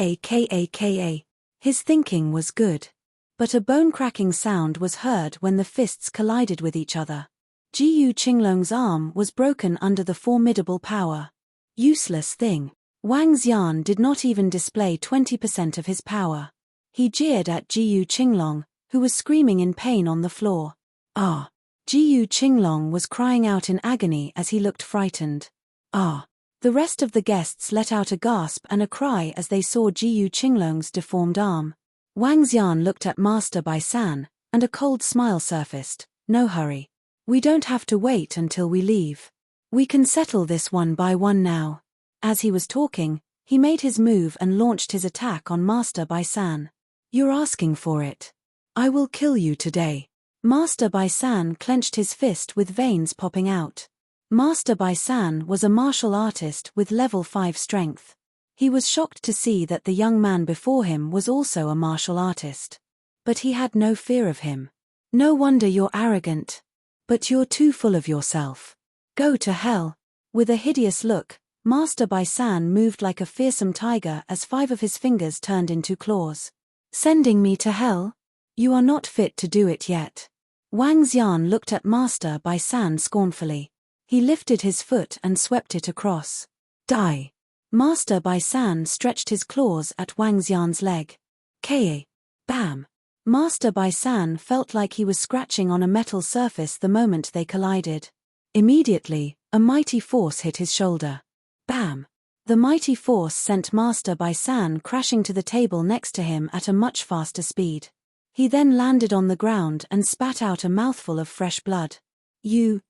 His thinking was good. But a bone-cracking sound was heard when the fists collided with each other. Jiyu Qinglong's arm was broken under the formidable power. Useless thing. Wang Xian did not even display 20% of his power. He jeered at Jiyu Qinglong, who was screaming in pain on the floor. Ah! Jiyu Qinglong was crying out in agony as he looked frightened. Ah! The rest of the guests let out a gasp and a cry as they saw Jiyu Qinglong's deformed arm. Wang Xian looked at Master Bai San, and a cold smile surfaced. No hurry. We don't have to wait until we leave. We can settle this one by one now. As he was talking, he made his move and launched his attack on Master Bai San. You're asking for it. I will kill you today. Master Bai San clenched his fist with veins popping out. Master Bai San was a martial artist with level 5 strength. He was shocked to see that the young man before him was also a martial artist. But he had no fear of him. No wonder you're arrogant. But you're too full of yourself. Go to hell. With a hideous look, Master Bai San moved like a fearsome tiger as 5 of his fingers turned into claws. Sending me to hell? You are not fit to do it yet. Wang Xian looked at Master Bai San scornfully. He lifted his foot and swept it across. Die! Master Bai San stretched his claws at Wang Xian's leg. Ka! Bam! Master Bai San felt like he was scratching on a metal surface the moment they collided. Immediately, a mighty force hit his shoulder. Bam! The mighty force sent Master Bai San crashing to the table next to him at a much faster speed. He then landed on the ground and spat out a mouthful of fresh blood. You.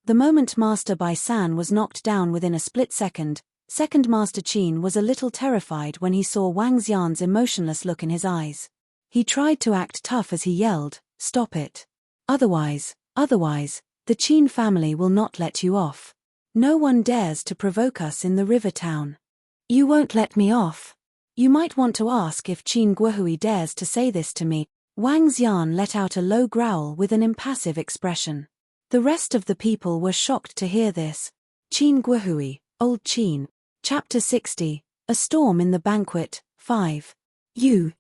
The moment Master Bai San was knocked down within a split second, Second Master Qin was a little terrified when he saw Wang Xian's emotionless look in his eyes. He tried to act tough as he yelled, "Stop it. Otherwise, the Qin family will not let you off. No one dares to provoke us in the river town. You won't let me off. You might want to ask if Qin Guohui dares to say this to me." Wang Xian let out a low growl with an impassive expression. The rest of the people were shocked to hear this. Qin Guohui, Old Qin. Chapter 60, A Storm in the Banquet, 5. You.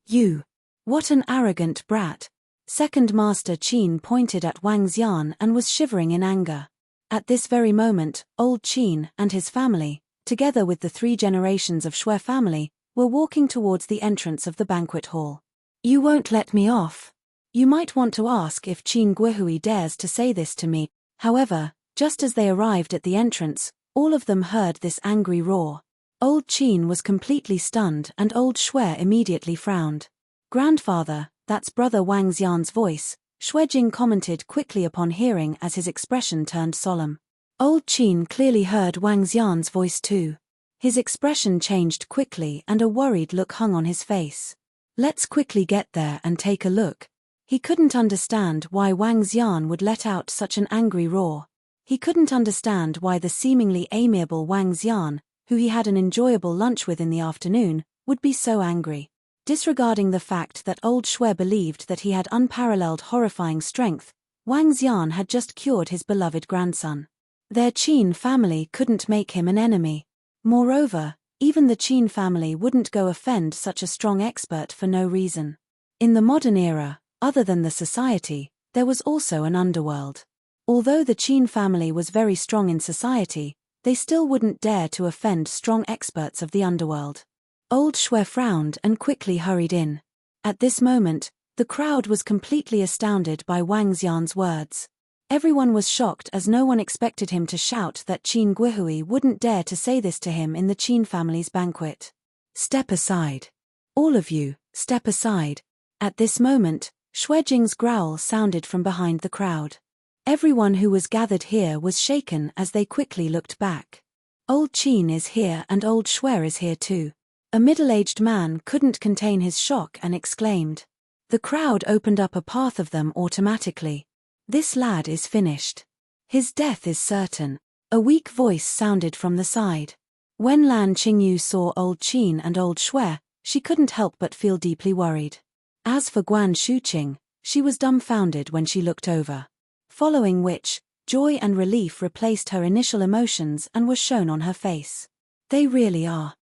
What an arrogant brat. Second Master Qin pointed at Wang Xian and was shivering in anger. At this very moment, Old Qin and his family, together with the 3 generations of Shui family, were walking towards the entrance of the banquet hall. You won't let me off. You might want to ask if Qin Guohui dares to say this to me. However, just as they arrived at the entrance, all of them heard this angry roar. Old Qin was completely stunned and Old Shui immediately frowned. Grandfather, that's Brother Wang Xian's voice, Xuejing commented quickly upon hearing as his expression turned solemn. Old Qin clearly heard Wang Xian's voice too. His expression changed quickly and a worried look hung on his face. Let's quickly get there and take a look. He couldn't understand why Wang Xian would let out such an angry roar. He couldn't understand why the seemingly amiable Wang Xian, who he had an enjoyable lunch with in the afternoon, would be so angry. Disregarding the fact that Old Shui believed that he had unparalleled horrifying strength, Wang Xian had just cured his beloved grandson. Their Qin family couldn't make him an enemy. Moreover, even the Qin family wouldn't go offend such a strong expert for no reason. In the modern era, other than the society, there was also an underworld. Although the Qin family was very strong in society, they still wouldn't dare to offend strong experts of the underworld. Old Shui frowned and quickly hurried in. At this moment, the crowd was completely astounded by Wang Xian's words. Everyone was shocked as no one expected him to shout that Qin Guohui wouldn't dare to say this to him in the Qin family's banquet. Step aside. All of you, step aside. At this moment, Xuejing's growl sounded from behind the crowd. Everyone who was gathered here was shaken as they quickly looked back. Old Qin is here and Old Shui is here too. A middle-aged man couldn't contain his shock and exclaimed. The crowd opened up a path of them automatically. This lad is finished. His death is certain. A weak voice sounded from the side. When Lan Qingyu saw Old Qin and Old Shui, she couldn't help but feel deeply worried. As for Guan Shuqing, she was dumbfounded when she looked over. Following which, joy and relief replaced her initial emotions and was shown on her face. They really are.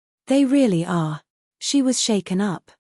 She was shaken up.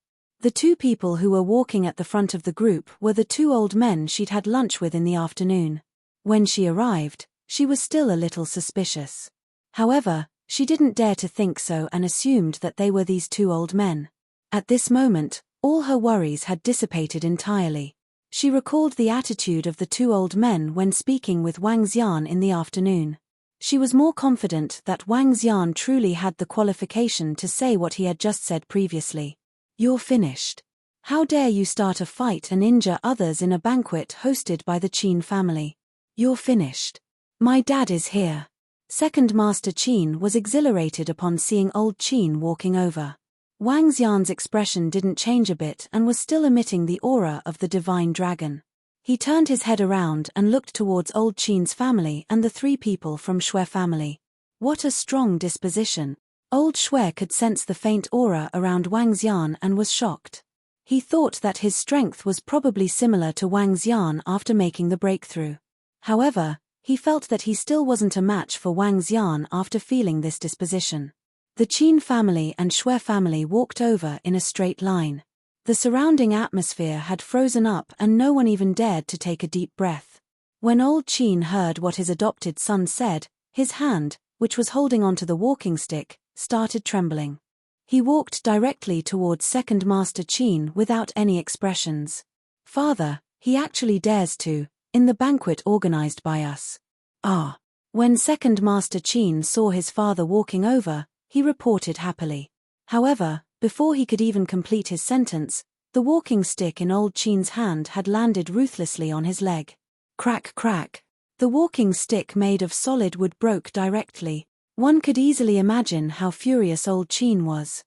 The 2 people who were walking at the front of the group were the 2 old men she'd had lunch with in the afternoon. When she arrived, she was still a little suspicious. However, She didn't dare to think so and assumed that they were these two old men. At this moment, all her worries had dissipated entirely. She recalled the attitude of the two old men when speaking with Wang Xian in the afternoon. She was more confident that Wang Xian truly had the qualification to say what he had just said previously. "You're finished. How dare you start a fight and injure others in a banquet hosted by the Qin family? You're finished. My dad is here." Second Master Qin was exhilarated upon seeing old Qin walking over. Wang Xian's expression didn't change a bit and was still emitting the aura of the divine dragon. He turned his head around and looked towards old Qin's family and the three people from Shui family. What a strong disposition. Old Shui could sense the faint aura around Wang Xian and was shocked. He thought that his strength was probably similar to Wang Xian after making the breakthrough. However, he felt that he still wasn't a match for Wang Xian after feeling this disposition. The Qin family and Shui family walked over in a straight line. The surrounding atmosphere had frozen up and no one even dared to take a deep breath. When old Qin heard what his adopted son said, his hand, which was holding onto the walking stick, started trembling. He walked directly towards Second Master Qin without any expressions. "Father, he actually dares to, in the banquet organized by us." "Ah." When Second Master Qin saw his father walking over, he reported happily. However, before he could even complete his sentence, the walking stick in old Qin's hand had landed ruthlessly on his leg. Crack crack. The walking stick made of solid wood broke directly. One could easily imagine how furious old Qin was.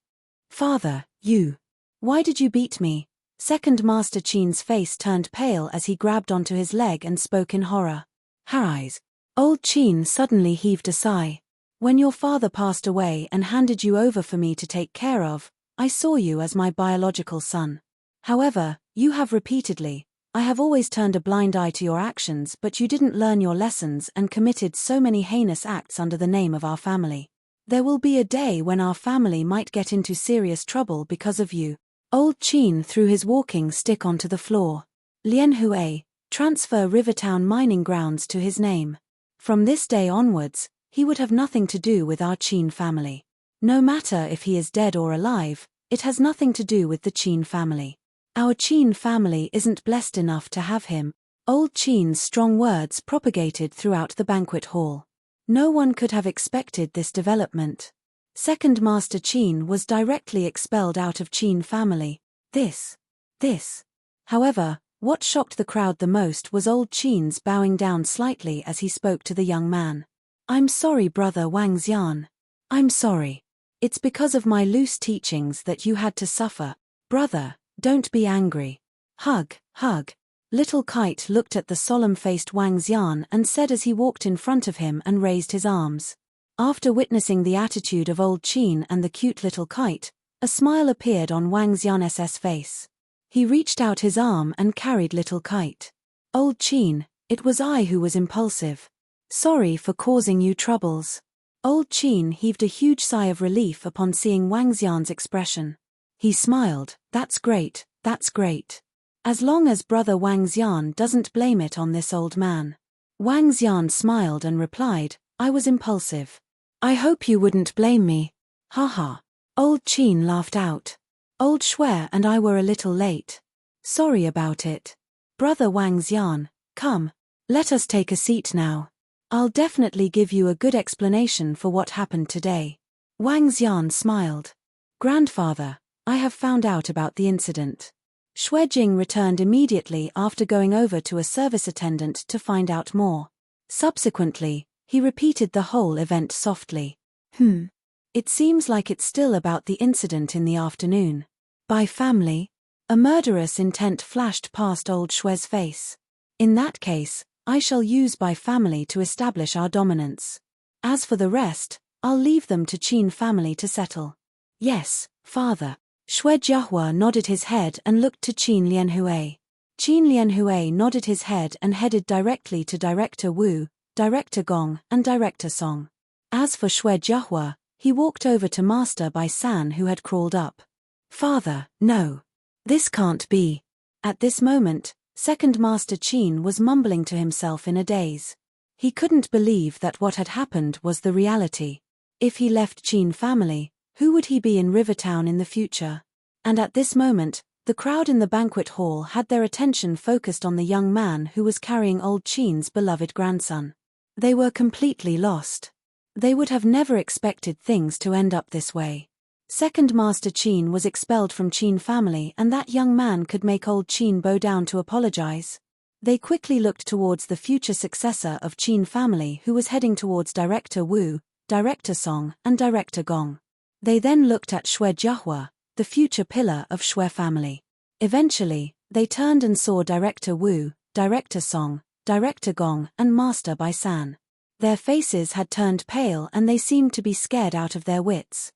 "Father, you. Why did you beat me?" Second Master Qin's face turned pale as he grabbed onto his leg and spoke in horror. "Harais." Old Qin suddenly heaved a sigh. "When your father passed away and handed you over for me to take care of, I saw you as my biological son. However, you have repeatedly, I have always turned a blind eye to your actions, but you didn't learn your lessons and committed so many heinous acts under the name of our family. There will be a day when our family might get into serious trouble because of you." Old Qin threw his walking stick onto the floor. "Lianhui, transfer Rivertown mining grounds to his name. From this day onwards, he would have nothing to do with our Qin family. No matter if he is dead or alive, it has nothing to do with the Qin family. Our Qin family isn't blessed enough to have him." Old Qin's strong words propagated throughout the banquet hall. No one could have expected this development. Second Master Qin was directly expelled out of Qin family. This. However, what shocked the crowd the most was old Qin's bowing down slightly as he spoke to the young man. "I'm sorry, brother Wang Xian. I'm sorry. It's because of my loose teachings that you had to suffer. Brother, don't be angry. Hug. Little Kite looked at the solemn-faced Wang Xian and said as he walked in front of him and raised his arms. After witnessing the attitude of old Qin and the cute little Kite, a smile appeared on Wang Xian's face. He reached out his arm and carried little Kite. "Old Qin, it was I who was impulsive. Sorry for causing you troubles." Old Qin heaved a huge sigh of relief upon seeing Wang Xian's expression. He smiled. That's great. As long as brother Wang Xian doesn't blame it on this old man." Wang Xian smiled and replied, "I was impulsive. I hope you wouldn't blame me." "Haha." Old Qin laughed out. "Old Shui and I were a little late. Sorry about it. Brother Wang Xian, come, let us take a seat now. I'll definitely give you a good explanation for what happened today." Wang Xian smiled. "Grandfather, I have found out about the incident." Shui Jing returned immediately after going over to a service attendant to find out more. Subsequently, he repeated the whole event softly. It seems like it's still about the incident in the afternoon. By family?" A murderous intent flashed past old Shui's face. "In that case, I shall use by family to establish our dominance. As for the rest, I'll leave them to Qin family to settle." "Yes, father." Shui Jiahua nodded his head and looked to Qin Lianhui. Qin Lianhui nodded his head and headed directly to Director Wu, Director Gong and Director Song. As for Shui Jiahua, he walked over to Master Bai San who had crawled up. "Father, no. This can't be." At this moment, Second Master Qin was mumbling to himself in a daze. He couldn't believe that what had happened was the reality. If he left Qin family, who would he be in Rivertown in the future? And at this moment, the crowd in the banquet hall had their attention focused on the young man who was carrying old Qin's beloved grandson. They were completely lost. They would have never expected things to end up this way. Second Master Qin was expelled from Qin family, and that young man could make old Qin bow down to apologize. They quickly looked towards the future successor of Qin family, who was heading towards Director Wu, Director Song, and Director Gong. They then looked at Xue Jiahua, the future pillar of Xue family. Eventually, they turned and saw Director Wu, Director Song, Director Gong, and Master Bai San. Their faces had turned pale and they seemed to be scared out of their wits.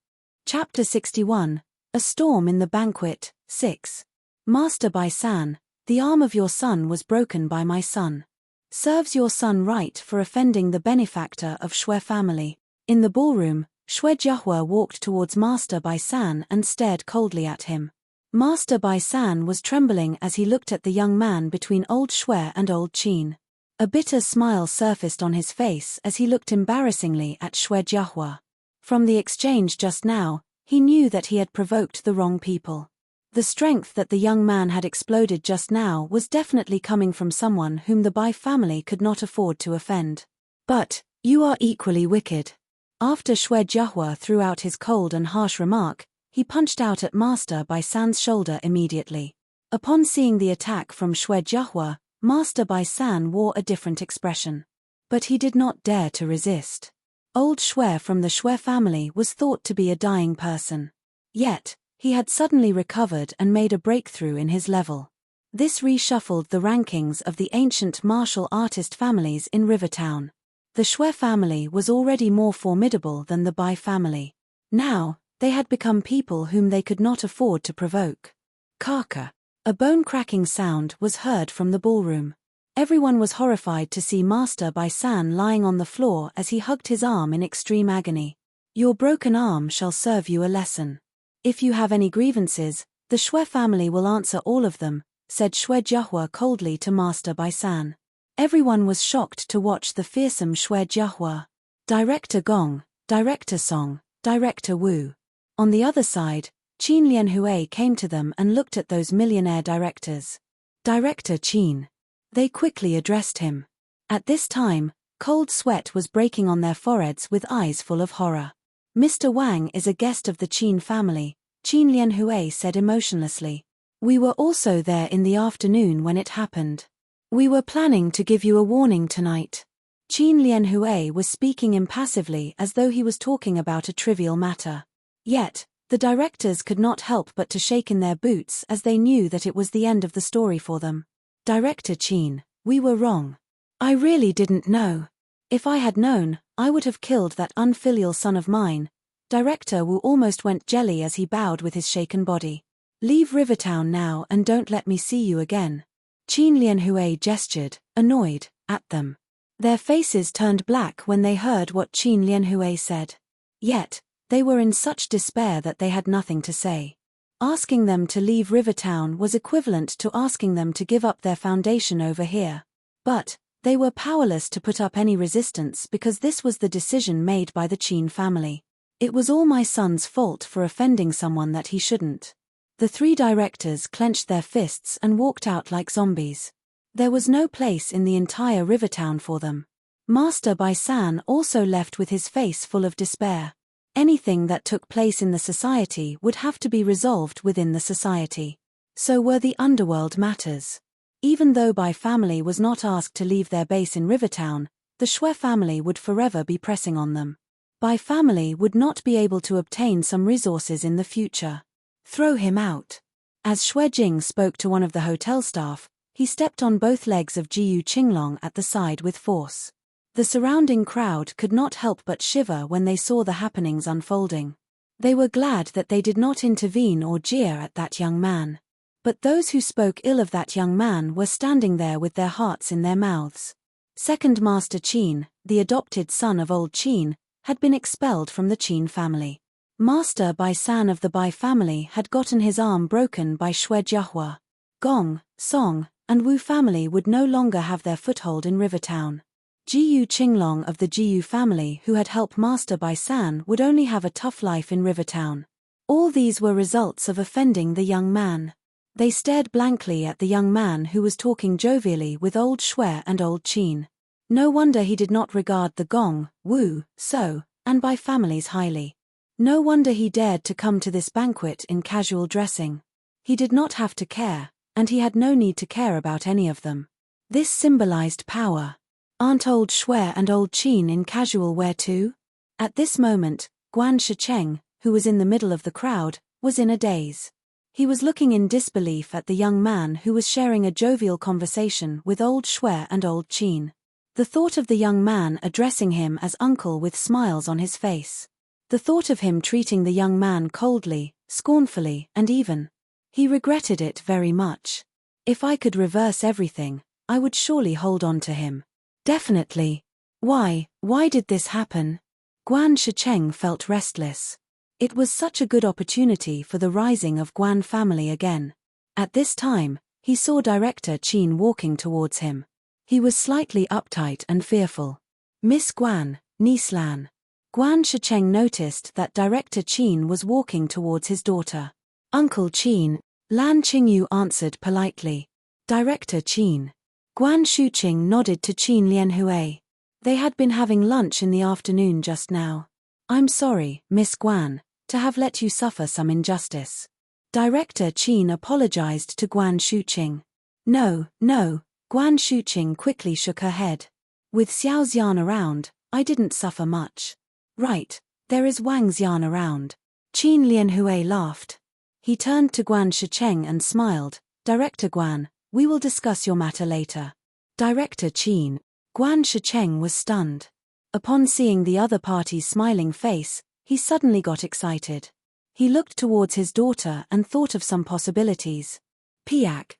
Chapter 61, A Storm in the Banquet, 6. Master Bai San, the arm of your son was broken by my son. Serves your son right for offending the benefactor of Xue family. In the ballroom, Xue Jiahua walked towards Master Bai San and stared coldly at him. Master Bai San was trembling as he looked at the young man between old Xue and old Qin. A bitter smile surfaced on his face as he looked embarrassingly at Xue Jiahua. From the exchange just now, he knew that he had provoked the wrong people. The strength that the young man had exploded just now was definitely coming from someone whom the Bai family could not afford to offend. But, you are equally wicked. After Xue Jiahua threw out his cold and harsh remark, he punched out at Master Bai San's shoulder immediately. Upon seeing the attack from Xue Jiahua, Master Bai San wore a different expression. But he did not dare to resist. Old Xue from the Xue family was thought to be a dying person. Yet, he had suddenly recovered and made a breakthrough in his level. This reshuffled the rankings of the ancient martial artist families in Rivertown. The Xue family was already more formidable than the Bai family. Now, they had become people whom they could not afford to provoke. Kaka. A bone-cracking sound was heard from the ballroom. Everyone was horrified to see Master Bai San lying on the floor as he hugged his arm in extreme agony. Your broken arm shall serve you a lesson. If you have any grievances, the Xue family will answer all of them, said Xue Jiahua coldly to Master Bai San. Everyone was shocked to watch the fearsome Xue Jiahua. Director Gong, Director Song, Director Wu. On the other side, Qin Lianhui came to them and looked at those millionaire directors. Director Qin. They quickly addressed him. At this time, cold sweat was breaking on their foreheads with eyes full of horror. Mr. Wang is a guest of the Qin family, Qin Lianhui said emotionlessly. We were also there in the afternoon when it happened. We were planning to give you a warning tonight. Qin Lianhui was speaking impassively as though he was talking about a trivial matter. Yet, the directors could not help but to shake in their boots as they knew that it was the end of the story for them. Director Qin, we were wrong. I really didn't know. If I had known, I would have killed that unfilial son of mine. Director Wu almost went jelly as he bowed with his shaken body. Leave Rivertown now and don't let me see you again. Qin Lianhui gestured, annoyed, at them. Their faces turned black when they heard what Qin Lianhui said. Yet, they were in such despair that they had nothing to say. Asking them to leave Rivertown was equivalent to asking them to give up their foundation over here. But, they were powerless to put up any resistance because this was the decision made by the Qin family. It was all my son's fault for offending someone that he shouldn't. The three directors clenched their fists and walked out like zombies. There was no place in the entire Rivertown for them. Master Bai San also left with his face full of despair. Anything that took place in the society would have to be resolved within the society. So were the underworld matters. Even though Bai family was not asked to leave their base in Rivertown, the Xue family would forever be pressing on them. Bai family would not be able to obtain some resources in the future. Throw him out. As Xue Jing spoke to one of the hotel staff, he stepped on both legs of Jiyu Qinglong at the side with force. The surrounding crowd could not help but shiver when they saw the happenings unfolding. They were glad that they did not intervene or jeer at that young man. But those who spoke ill of that young man were standing there with their hearts in their mouths. Second Master Qin, the adopted son of old Qin, had been expelled from the Qin family. Master Bai San of the Bai family had gotten his arm broken by Xue Jiahua. Gong, Song, and Wu family would no longer have their foothold in Rivertown. Jiyu Qinglong of the Jiyu family who had helped Master Bai San would only have a tough life in Rivertown. All these were results of offending the young man. They stared blankly at the young man who was talking jovially with old Shui and old Qin. No wonder he did not regard the Gong, Wu, So, and Bai families highly. No wonder he dared to come to this banquet in casual dressing. He did not have to care, and he had no need to care about any of them. This symbolized power. Aren't old Shui and old Qin in casual wear too? At this moment, Guan Shicheng, who was in the middle of the crowd, was in a daze. He was looking in disbelief at the young man who was sharing a jovial conversation with old Shui and old Qin. The thought of the young man addressing him as uncle with smiles on his face. The thought of him treating the young man coldly, scornfully, and even. He regretted it very much. If I could reverse everything, I would surely hold on to him. Definitely. Why did this happen? Guan Shicheng felt restless. It was such a good opportunity for the rising of Guan family again. At this time, he saw Director Qin walking towards him. He was slightly uptight and fearful. Miss Guan, niece Lan. Guan Shicheng noticed that Director Qin was walking towards his daughter. Uncle Qin, Lan Qingyu answered politely. Director Qin. Guan Shuqing nodded to Qin Lianhui. They had been having lunch in the afternoon just now. I'm sorry, Miss Guan, to have let you suffer some injustice. Director Qin apologized to Guan Shuqing. No, Guan Shuqing quickly shook her head. With Xiao Xian around, I didn't suffer much. Right, there is Wang Xian around. Qin Lianhui laughed. He turned to Guan Shicheng and smiled. Director Guan, we will discuss your matter later. Director Qin. Guan Shicheng was stunned. Upon seeing the other party's smiling face, he suddenly got excited. He looked towards his daughter and thought of some possibilities. Piak.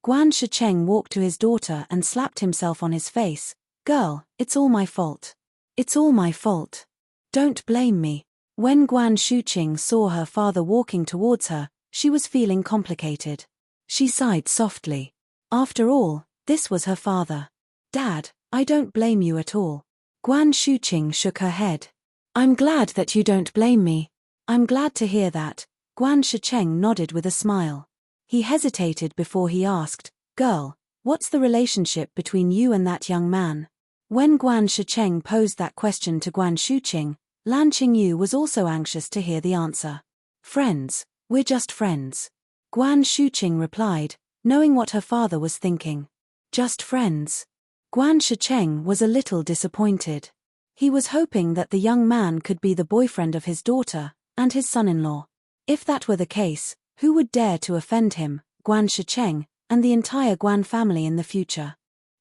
Guan Shicheng walked to his daughter and slapped himself on his face. Girl, it's all my fault. It's all my fault. Don't blame me. When Guan Shuqing saw her father walking towards her, she was feeling complicated. She sighed softly. After all, this was her father. Dad, I don't blame you at all. Guan Shuqing shook her head. I'm glad that you don't blame me. I'm glad to hear that. Guan Shicheng nodded with a smile. He hesitated before he asked, Girl, what's the relationship between you and that young man? When Guan Shicheng posed that question to Guan Shuqing, Lan Qingyu was also anxious to hear the answer. Friends, we're just friends. Guan Shuqing replied, knowing what her father was thinking. Just friends. Guan Shicheng was a little disappointed. He was hoping that the young man could be the boyfriend of his daughter, and his son-in-law. If that were the case, who would dare to offend him, Guan Shicheng, and the entire Guan family in the future?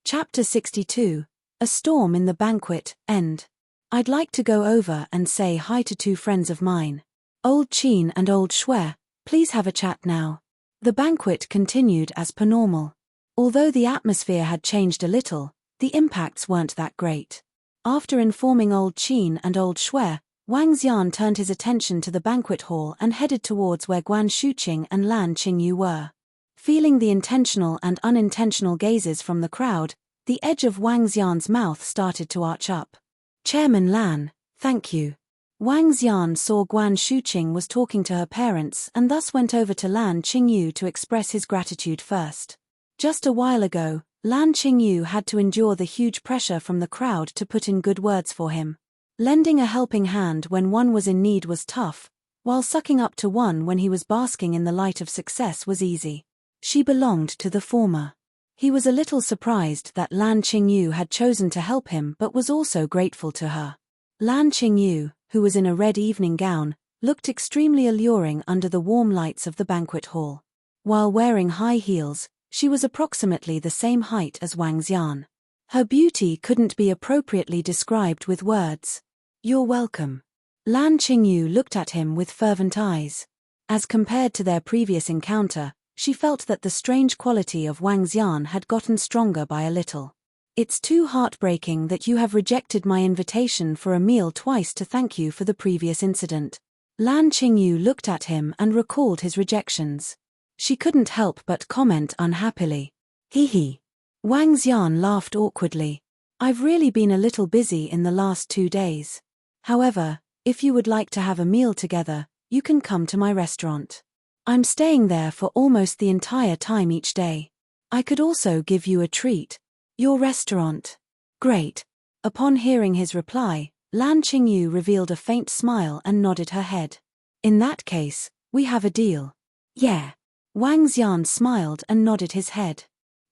Chapter 62. A Storm in the Banquet, End. I'd like to go over and say hi to two friends of mine. Old Qin and old Shui, please have a chat now. The banquet continued as per normal. Although the atmosphere had changed a little, the impacts weren't that great. After informing old Qin and old Shui, Wang Xian turned his attention to the banquet hall and headed towards where Guan Shuqing and Lan Qingyu were. Feeling the intentional and unintentional gazes from the crowd, the edge of Wang Xian's mouth started to arch up. Chairman Lan, thank you. Wang Xian saw Guan Shuqing was talking to her parents and thus went over to Lan Qingyu to express his gratitude first. Just a while ago, Lan Qingyu had to endure the huge pressure from the crowd to put in good words for him. Lending a helping hand when one was in need was tough, while sucking up to one when he was basking in the light of success was easy. She belonged to the former. He was a little surprised that Lan Qingyu had chosen to help him but was also grateful to her. Lan Qingyu, who was in a red evening gown, looked extremely alluring under the warm lights of the banquet hall. While wearing high heels, she was approximately the same height as Wang Xian. Her beauty couldn't be appropriately described with words. You're welcome. Lan Qingyu looked at him with fervent eyes. As compared to their previous encounter, she felt that the strange quality of Wang Xian had gotten stronger by a little. It's too heartbreaking that you have rejected my invitation for a meal twice to thank you for the previous incident. Lan Qingyu looked at him and recalled his rejections. She couldn't help but comment unhappily. Hee hee. Wang Xian laughed awkwardly. I've really been a little busy in the last 2 days. However, if you would like to have a meal together, you can come to my restaurant. I'm staying there for almost the entire time each day. I could also give you a treat. Your restaurant. Great. Upon hearing his reply, Lan Qingyu revealed a faint smile and nodded her head. In that case, we have a deal. Yeah. Wang Xian smiled and nodded his head.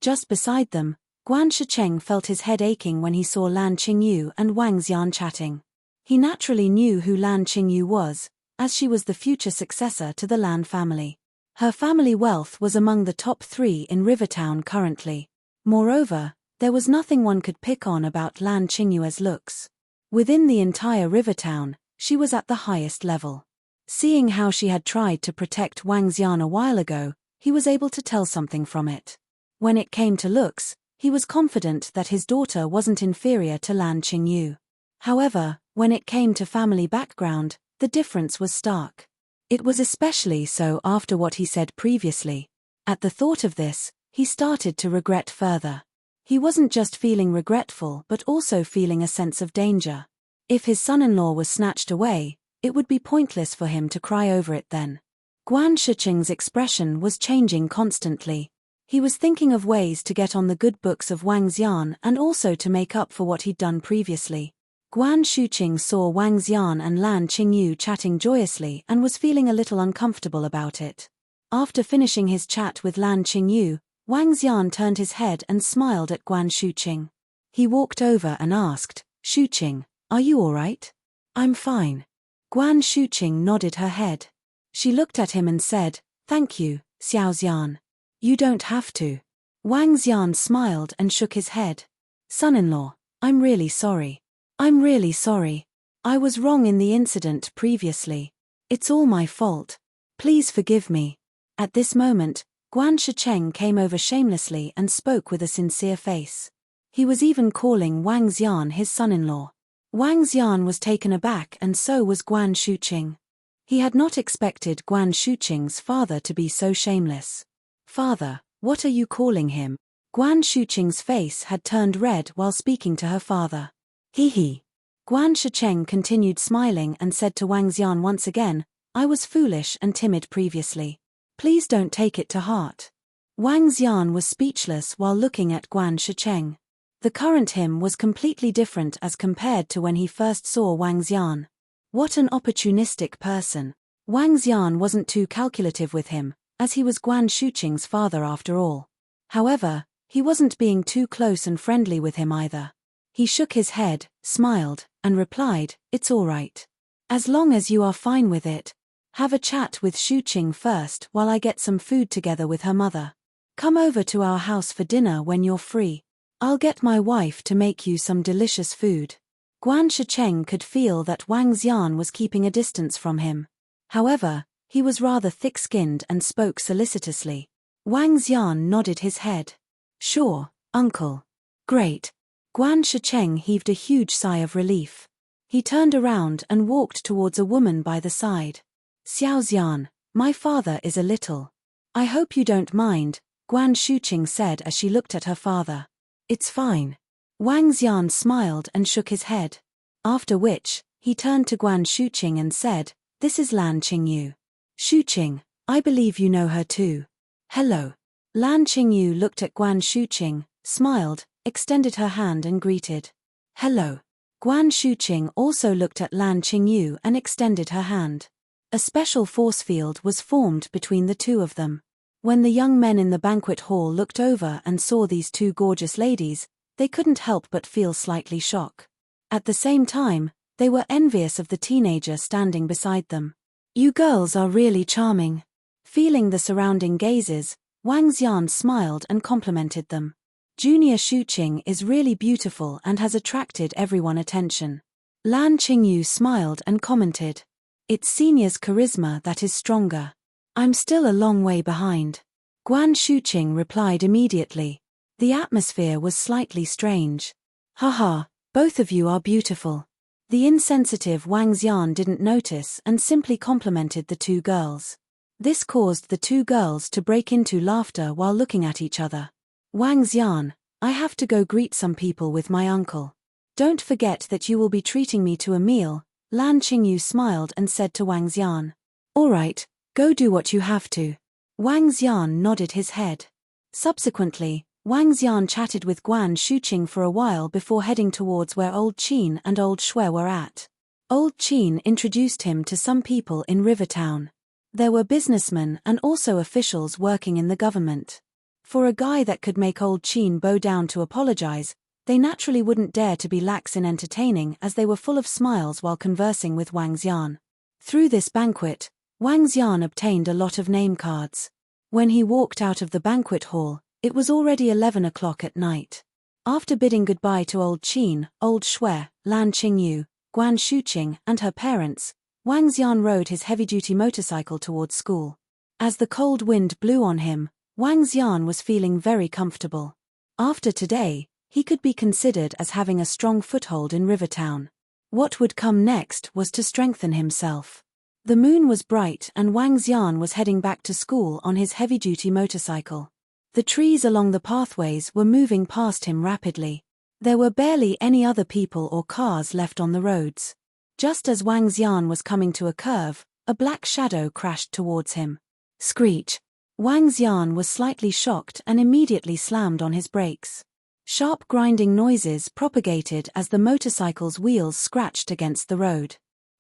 Just beside them, Guan Shicheng felt his head aching when he saw Lan Qingyu and Wang Xian chatting. He naturally knew who Lan Qingyu was, as she was the future successor to the Lan family. Her family wealth was among the top 3 in Rivertown currently. Moreover, there was nothing one could pick on about Lan Qingyu's looks. Within the entire Rivertown, she was at the highest level. Seeing how she had tried to protect Wang Xian a while ago, he was able to tell something from it. When it came to looks, he was confident that his daughter wasn't inferior to Lan Qingyu. However, when it came to family background, the difference was stark. It was especially so after what he said previously. At the thought of this, he started to regret further. He wasn't just feeling regretful but also feeling a sense of danger. If his son-in-law was snatched away, it would be pointless for him to cry over it then. Guan Shicheng's expression was changing constantly. He was thinking of ways to get on the good books of Wang Xian and also to make up for what he'd done previously. Guan Shuqing saw Wang Xian and Lan Qingyu chatting joyously and was feeling a little uncomfortable about it. After finishing his chat with Lan Qingyu, Wang Xian turned his head and smiled at Guan Shuqing. He walked over and asked, "Shuqing, are you all right?" "I'm fine." Guan Shuqing nodded her head. She looked at him and said, "Thank you, Xiao Xian." "You don't have to." Wang Xian smiled and shook his head. "Son-in-law, I'm really sorry. I'm really sorry. I was wrong in the incident previously. It's all my fault. Please forgive me." At this moment, Guan Shicheng came over shamelessly and spoke with a sincere face. He was even calling Wang Xian his son-in-law. Wang Xian was taken aback and so was Guan Shuqing. He had not expected Guan Shuqing's father to be so shameless. "Father, what are you calling him?" Guan Shuqing's face had turned red while speaking to her father. "He." Guan Shicheng continued smiling and said to Wang Xian once again, "I was foolish and timid previously. Please don't take it to heart." Wang Xian was speechless while looking at Guan Shicheng. The current him was completely different as compared to when he first saw Wang Xian. What an opportunistic person. Wang Xian wasn't too calculative with him, as he was Guan Shuqing's father after all. However, he wasn't being too close and friendly with him either. He shook his head, smiled, and replied, "It's all right. As long as you are fine with it. Have a chat with Shuqing first while I get some food together with her mother. Come over to our house for dinner when you're free. I'll get my wife to make you some delicious food." Guan Shicheng could feel that Wang Xian was keeping a distance from him. However, he was rather thick-skinned and spoke solicitously. Wang Xian nodded his head. "Sure, uncle." "Great." Guan Shicheng heaved a huge sigh of relief. He turned around and walked towards a woman by the side. "Xiao Xian, my father is a little. I hope you don't mind," Guan Shuqing said as she looked at her father. "It's fine." Wang Xian smiled and shook his head. After which, he turned to Guan Shuqing and said, "This is Lan Qingyu. Shuqing, I believe you know her too." "Hello." Lan Qingyu looked at Guan Shuqing, smiled, extended her hand and greeted. "Hello." Guan Shuqing also looked at Lan Qingyu and extended her hand. A special force field was formed between the two of them. When the young men in the banquet hall looked over and saw these two gorgeous ladies, they couldn't help but feel slightly shocked. At the same time, they were envious of the teenager standing beside them. "You girls are really charming." Feeling the surrounding gazes, Wang Xian smiled and complimented them. Junior Shuqing is really beautiful and has attracted everyone's attention. Lan Qingyu smiled and commented, "It's senior's charisma that is stronger. I'm still a long way behind." Guan Shuqing replied immediately. The atmosphere was slightly strange. "Haha, both of you are beautiful." The insensitive Wang Xian didn't notice and simply complimented the two girls. This caused the two girls to break into laughter while looking at each other. "Wang Xian, I have to go greet some people with my uncle. Don't forget that you will be treating me to a meal. Lan Qingyu smiled and said to Wang Xian. All right, go do what you have to. Wang Xian nodded his head. Subsequently, Wang Xian chatted with Guan Shuqing for a while before heading towards where Old Qin and Old Shui were at. Old Qin introduced him to some people in Rivertown. There were businessmen and also officials working in the government. For a guy that could make Old Qin bow down to apologize, they naturally wouldn't dare to be lax in entertaining, as they were full of smiles while conversing with Wang Xian. Through this banquet, Wang Xian obtained a lot of name cards. When he walked out of the banquet hall, it was already 11 o'clock at night. After bidding goodbye to Old Qin, Old Shui, Lan Qingyu, Guan Shuqing, and her parents, Wang Xian rode his heavy-duty motorcycle towards school. As the cold wind blew on him, Wang Xian was feeling very comfortable. After today, he could be considered as having a strong foothold in Rivertown. What would come next was to strengthen himself. The moon was bright and Wang Xian was heading back to school on his heavy-duty motorcycle. The trees along the pathways were moving past him rapidly. There were barely any other people or cars left on the roads. Just as Wang Xian was coming to a curve, a black shadow crashed towards him. Screech! Wang Xian was slightly shocked and immediately slammed on his brakes. Sharp grinding noises propagated as the motorcycle's wheels scratched against the road.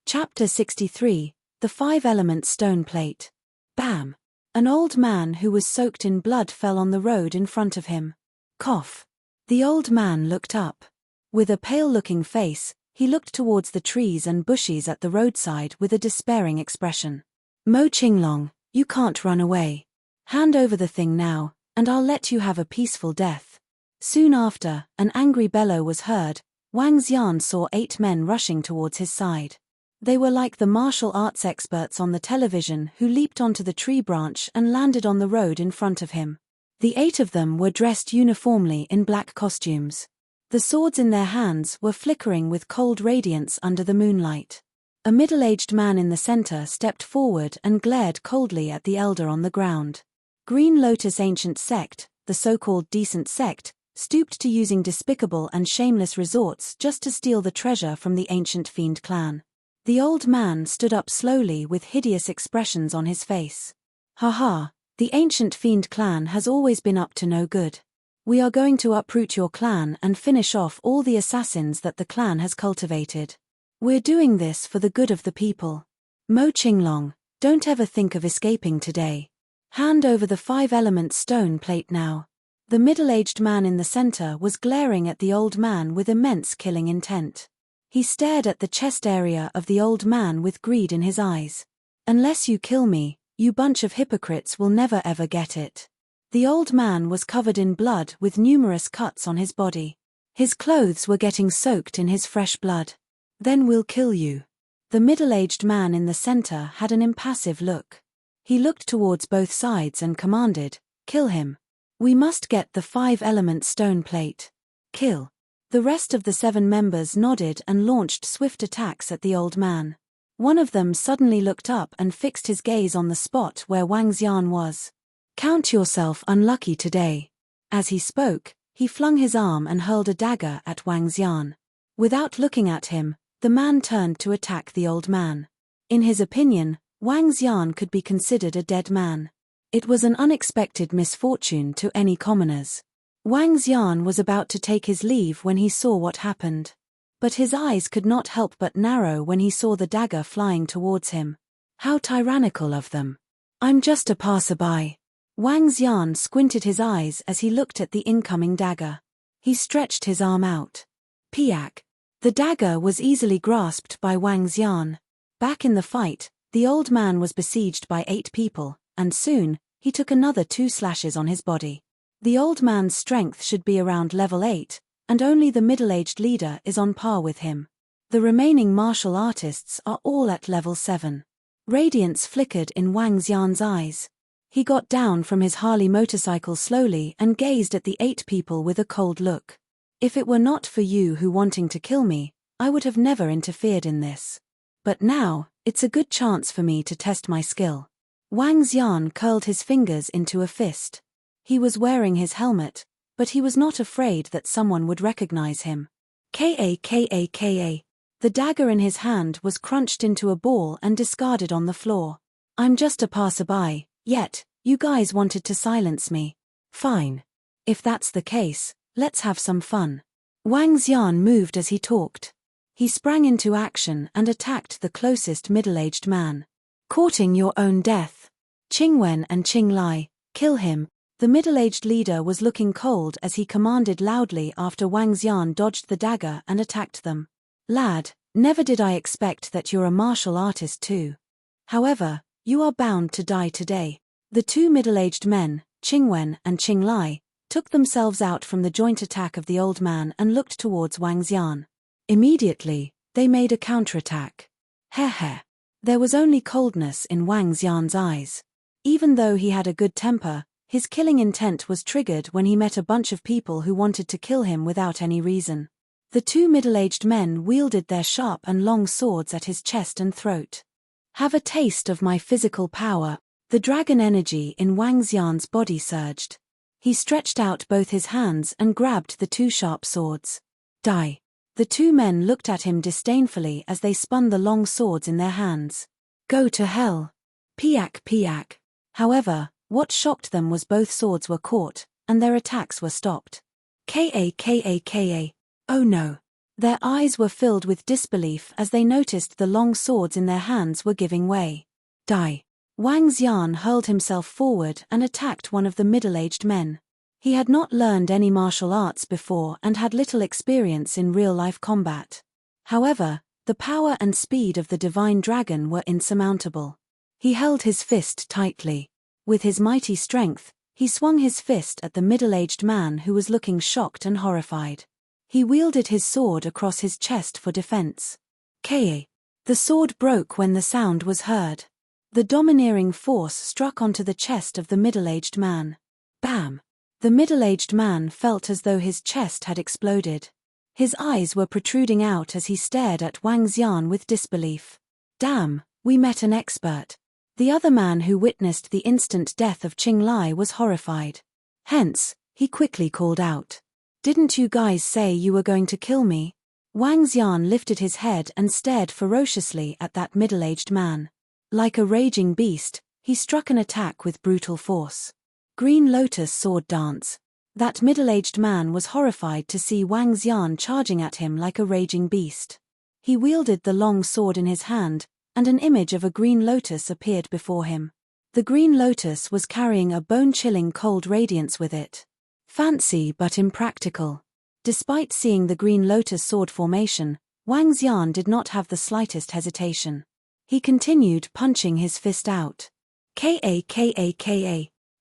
Chapter 63, The Five-Element Stone Plate. Bam! An old man who was soaked in blood fell on the road in front of him. Cough! The old man looked up. With a pale-looking face, he looked towards the trees and bushes at the roadside with a despairing expression. Mo Qinglong, you can't run away. Hand over the thing now, and I'll let you have a peaceful death. Soon after, an angry bellow was heard. Wang Xian saw 8 men rushing towards his side. They were like the martial arts experts on the television who leaped onto the tree branch and landed on the road in front of him. The 8 of them were dressed uniformly in black costumes. The swords in their hands were flickering with cold radiance under the moonlight. A middle-aged man in the center stepped forward and glared coldly at the elder on the ground. Green Lotus Ancient Sect, the so-called decent sect, stooped to using despicable and shameless resorts just to steal the treasure from the ancient fiend clan. The old man stood up slowly with hideous expressions on his face. Haha, the ancient fiend clan has always been up to no good. We are going to uproot your clan and finish off all the assassins that the clan has cultivated. We're doing this for the good of the people. Mo Qinglong, don't ever think of escaping today. Hand over the 5-element stone plate now. The middle-aged man in the center was glaring at the old man with immense killing intent. He stared at the chest area of the old man with greed in his eyes. Unless you kill me, you bunch of hypocrites will never ever get it. The old man was covered in blood with numerous cuts on his body. His clothes were getting soaked in his fresh blood. Then we'll kill you. The middle-aged man in the center had an impassive look. He looked towards both sides and commanded, kill him. We must get the 5-element stone plate. Kill. The rest of the 7 members nodded and launched swift attacks at the old man. One of them suddenly looked up and fixed his gaze on the spot where Wang Xian was. Count yourself unlucky today. As he spoke, he flung his arm and hurled a dagger at Wang Xian. Without looking at him, the man turned to attack the old man. In his opinion, Wang Xian could be considered a dead man. It was an unexpected misfortune to any commoners. Wang Xian was about to take his leave when he saw what happened. But his eyes could not help but narrow when he saw the dagger flying towards him. How tyrannical of them. I'm just a passerby. Wang Xian squinted his eyes as he looked at the incoming dagger. He stretched his arm out. Piak. The dagger was easily grasped by Wang Xian. Back in the fight, the old man was besieged by 8 people, and soon, he took another 2 slashes on his body. The old man's strength should be around level 8, and only the middle-aged leader is on par with him. The remaining martial artists are all at level 7. Radiance flickered in Wang Xian's eyes. He got down from his Harley motorcycle slowly and gazed at the 8 people with a cold look. If it were not for you who wanting to kill me, I would have never interfered in this. But now, it's a good chance for me to test my skill. Wang Xian curled his fingers into a fist. He was wearing his helmet, but he was not afraid that someone would recognize him. Ka. The dagger in his hand was crunched into a ball and discarded on the floor. I'm just a passerby, yet, you guys wanted to silence me. Fine. If that's the case, let's have some fun. Wang Xian moved as he talked. He sprang into action and attacked the closest middle-aged man. Courting your own death. Qingwen and Qinglai, kill him. The middle-aged leader was looking cold as he commanded loudly after Wang Xian dodged the dagger and attacked them. Lad, never did I expect that you're a martial artist too. However, you are bound to die today. The two middle-aged men, Qingwen and Qinglai, took themselves out from the joint attack of the old man and looked towards Wang Xian. Immediately, they made a counterattack. Heh. There was only coldness in Wang Xian's eyes. Even though he had a good temper, his killing intent was triggered when he met a bunch of people who wanted to kill him without any reason. The two middle-aged men wielded their sharp and long swords at his chest and throat. Have a taste of my physical power. The dragon energy in Wang Xian's body surged. He stretched out both his hands and grabbed the two sharp swords. Die. The two men looked at him disdainfully as they spun the long swords in their hands. Go to hell. Piak. However, what shocked them was both swords were caught, and their attacks were stopped. Ka. Oh no. Their eyes were filled with disbelief as they noticed the long swords in their hands were giving way. Die. Wang Xian hurled himself forward and attacked one of the middle-aged men. He had not learned any martial arts before and had little experience in real-life combat. However, the power and speed of the divine dragon were insurmountable. He held his fist tightly. With his mighty strength, he swung his fist at the middle-aged man who was looking shocked and horrified. He wielded his sword across his chest for defense. Ka. The sword broke when the sound was heard. The domineering force struck onto the chest of the middle-aged man. Bam! The middle-aged man felt as though his chest had exploded. His eyes were protruding out as he stared at Wang Xian with disbelief. Damn, we met an expert. The other man who witnessed the instant death of Qinglai was horrified. Hence, he quickly called out. Didn't you guys say you were going to kill me? Wang Xian lifted his head and stared ferociously at that middle-aged man. Like a raging beast, he struck an attack with brutal force. Green Lotus sword dance. That middle-aged man was horrified to see Wang Xian charging at him like a raging beast. He wielded the long sword in his hand, and an image of a green lotus appeared before him. The green lotus was carrying a bone-chilling cold radiance with it. Fancy but impractical. Despite seeing the green lotus sword formation, Wang Xian did not have the slightest hesitation. He continued punching his fist out. Ka.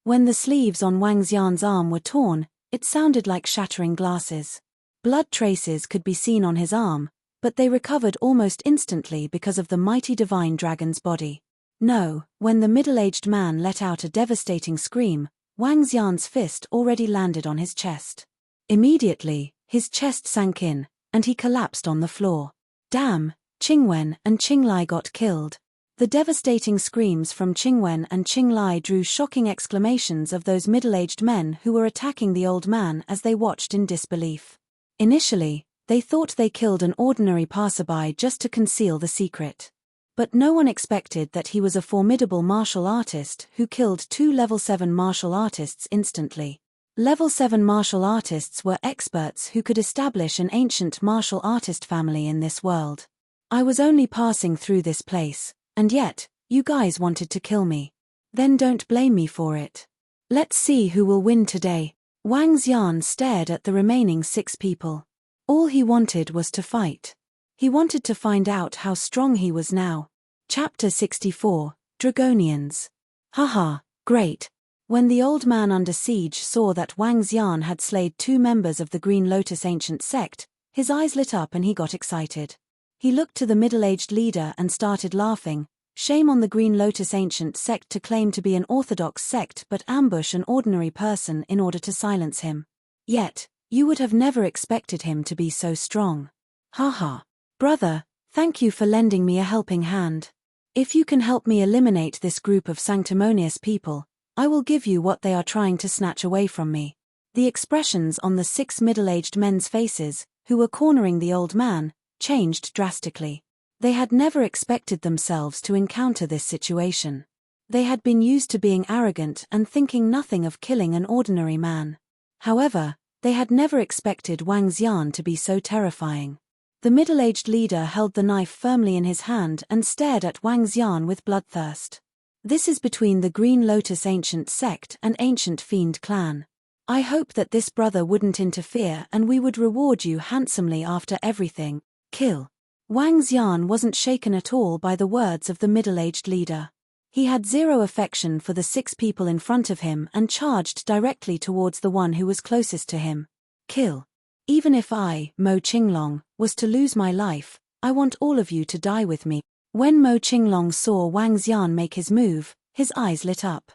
When the sleeves on Wang Xian's arm were torn, it sounded like shattering glasses. Blood traces could be seen on his arm, but they recovered almost instantly because of the mighty divine dragon's body. No, when the middle-aged man let out a devastating scream, Wang Xian's fist already landed on his chest. Immediately, his chest sank in, and he collapsed on the floor. Damn, Qingwen and Qinglai got killed. The devastating screams from Qingwen and Qinglai drew shocking exclamations of those middle-aged men who were attacking the old man as they watched in disbelief. Initially, they thought they killed an ordinary passerby just to conceal the secret. But no one expected that he was a formidable martial artist who killed two level 7 martial artists instantly. Level 7 martial artists were experts who could establish an ancient martial artist family in this world. I was only passing through this place, and yet, you guys wanted to kill me. Then don't blame me for it. Let's see who will win today. Wang Xian stared at the remaining 6 people. All he wanted was to fight. He wanted to find out how strong he was now. Chapter 64, Dragonians. Haha, great. When the old man under siege saw that Wang Xian had slayed 2 members of the Green Lotus ancient sect, his eyes lit up and he got excited. He looked to the middle-aged leader and started laughing. Shame on the Green Lotus ancient sect to claim to be an orthodox sect but ambush an ordinary person in order to silence him. Yet, you would have never expected him to be so strong. Haha. Brother, thank you for lending me a helping hand. If you can help me eliminate this group of sanctimonious people, I will give you what they are trying to snatch away from me. The expressions on the 6 middle-aged men's faces, who were cornering the old man, changed drastically. They had never expected themselves to encounter this situation. They had been used to being arrogant and thinking nothing of killing an ordinary man. However, they had never expected Wang Xian to be so terrifying. The middle-aged leader held the knife firmly in his hand and stared at Wang Xian with bloodthirst. This is between the Green Lotus Ancient Sect and Ancient Fiend Clan. I hope that this brother wouldn't interfere and we would reward you handsomely after everything. Kill. Wang Xian wasn't shaken at all by the words of the middle-aged leader. He had zero affection for the 6 people in front of him and charged directly towards the one who was closest to him. Kill. Even if I, Mo Qinglong, was to lose my life, I want all of you to die with me. When Mo Qinglong saw Wang Xian make his move, his eyes lit up.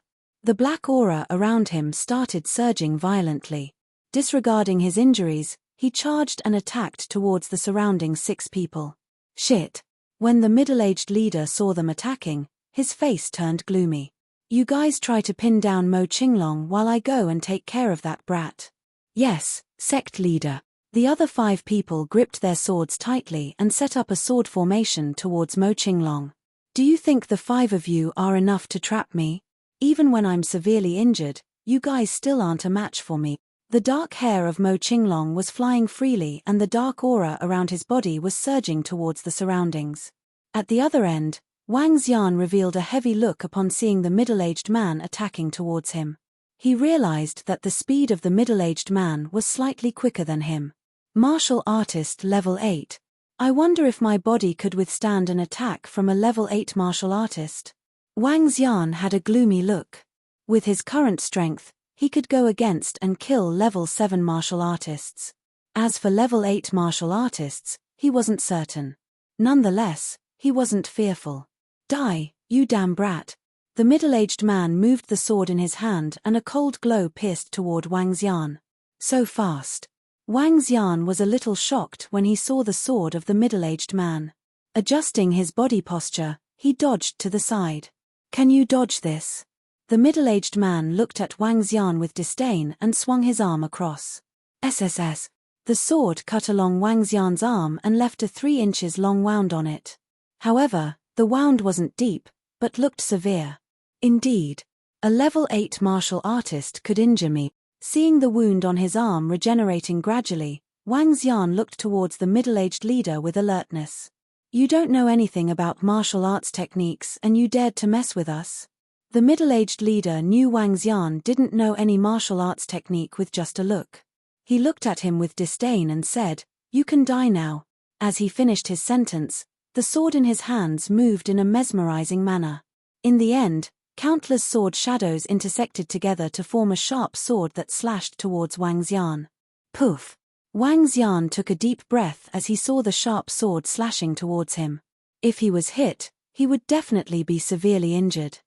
The black aura around him started surging violently. Disregarding his injuries, he charged and attacked towards the surrounding 6 people. Shit. When the middle-aged leader saw them attacking, his face turned gloomy. You guys try to pin down Mo Qinglong while I go and take care of that brat. Yes, sect leader. The other 5 people gripped their swords tightly and set up a sword formation towards Mo Qinglong. Do you think the 5 of you are enough to trap me? Even when I'm severely injured, you guys still aren't a match for me. The dark hair of Mo Qinglong was flying freely and the dark aura around his body was surging towards the surroundings. At the other end, Wang Xian revealed a heavy look upon seeing the middle-aged man attacking towards him. He realized that the speed of the middle-aged man was slightly quicker than him. Martial Artist Level 8. I wonder if my body could withstand an attack from a Level 8 martial artist. Wang Xian had a gloomy look. With his current strength, he could go against and kill Level 7 martial artists. As for Level 8 martial artists, he wasn't certain. Nonetheless, he wasn't fearful. Die, you damn brat. The middle-aged man moved the sword in his hand and a cold glow pierced toward Wang Xian. So fast. Wang Xian was a little shocked when he saw the sword of the middle-aged man. Adjusting his body posture, he dodged to the side. Can you dodge this? The middle-aged man looked at Wang Xian with disdain and swung his arm across. SSS. The sword cut along Wang Xian's arm and left a 3 inches long wound on it. However, the wound wasn't deep, but looked severe. Indeed. A Level 8 martial artist could injure me. Seeing the wound on his arm regenerating gradually, Wang Xian looked towards the middle-aged leader with alertness. You don't know anything about martial arts techniques and you dared to mess with us? The middle-aged leader knew Wang Xian didn't know any martial arts technique with just a look. He looked at him with disdain and said, "You can die now." As he finished his sentence, the sword in his hands moved in a mesmerizing manner. In the end, countless sword shadows intersected together to form a sharp sword that slashed towards Wang Xian. Poof! Wang Xian took a deep breath as he saw the sharp sword slashing towards him. If he was hit, he would definitely be severely injured.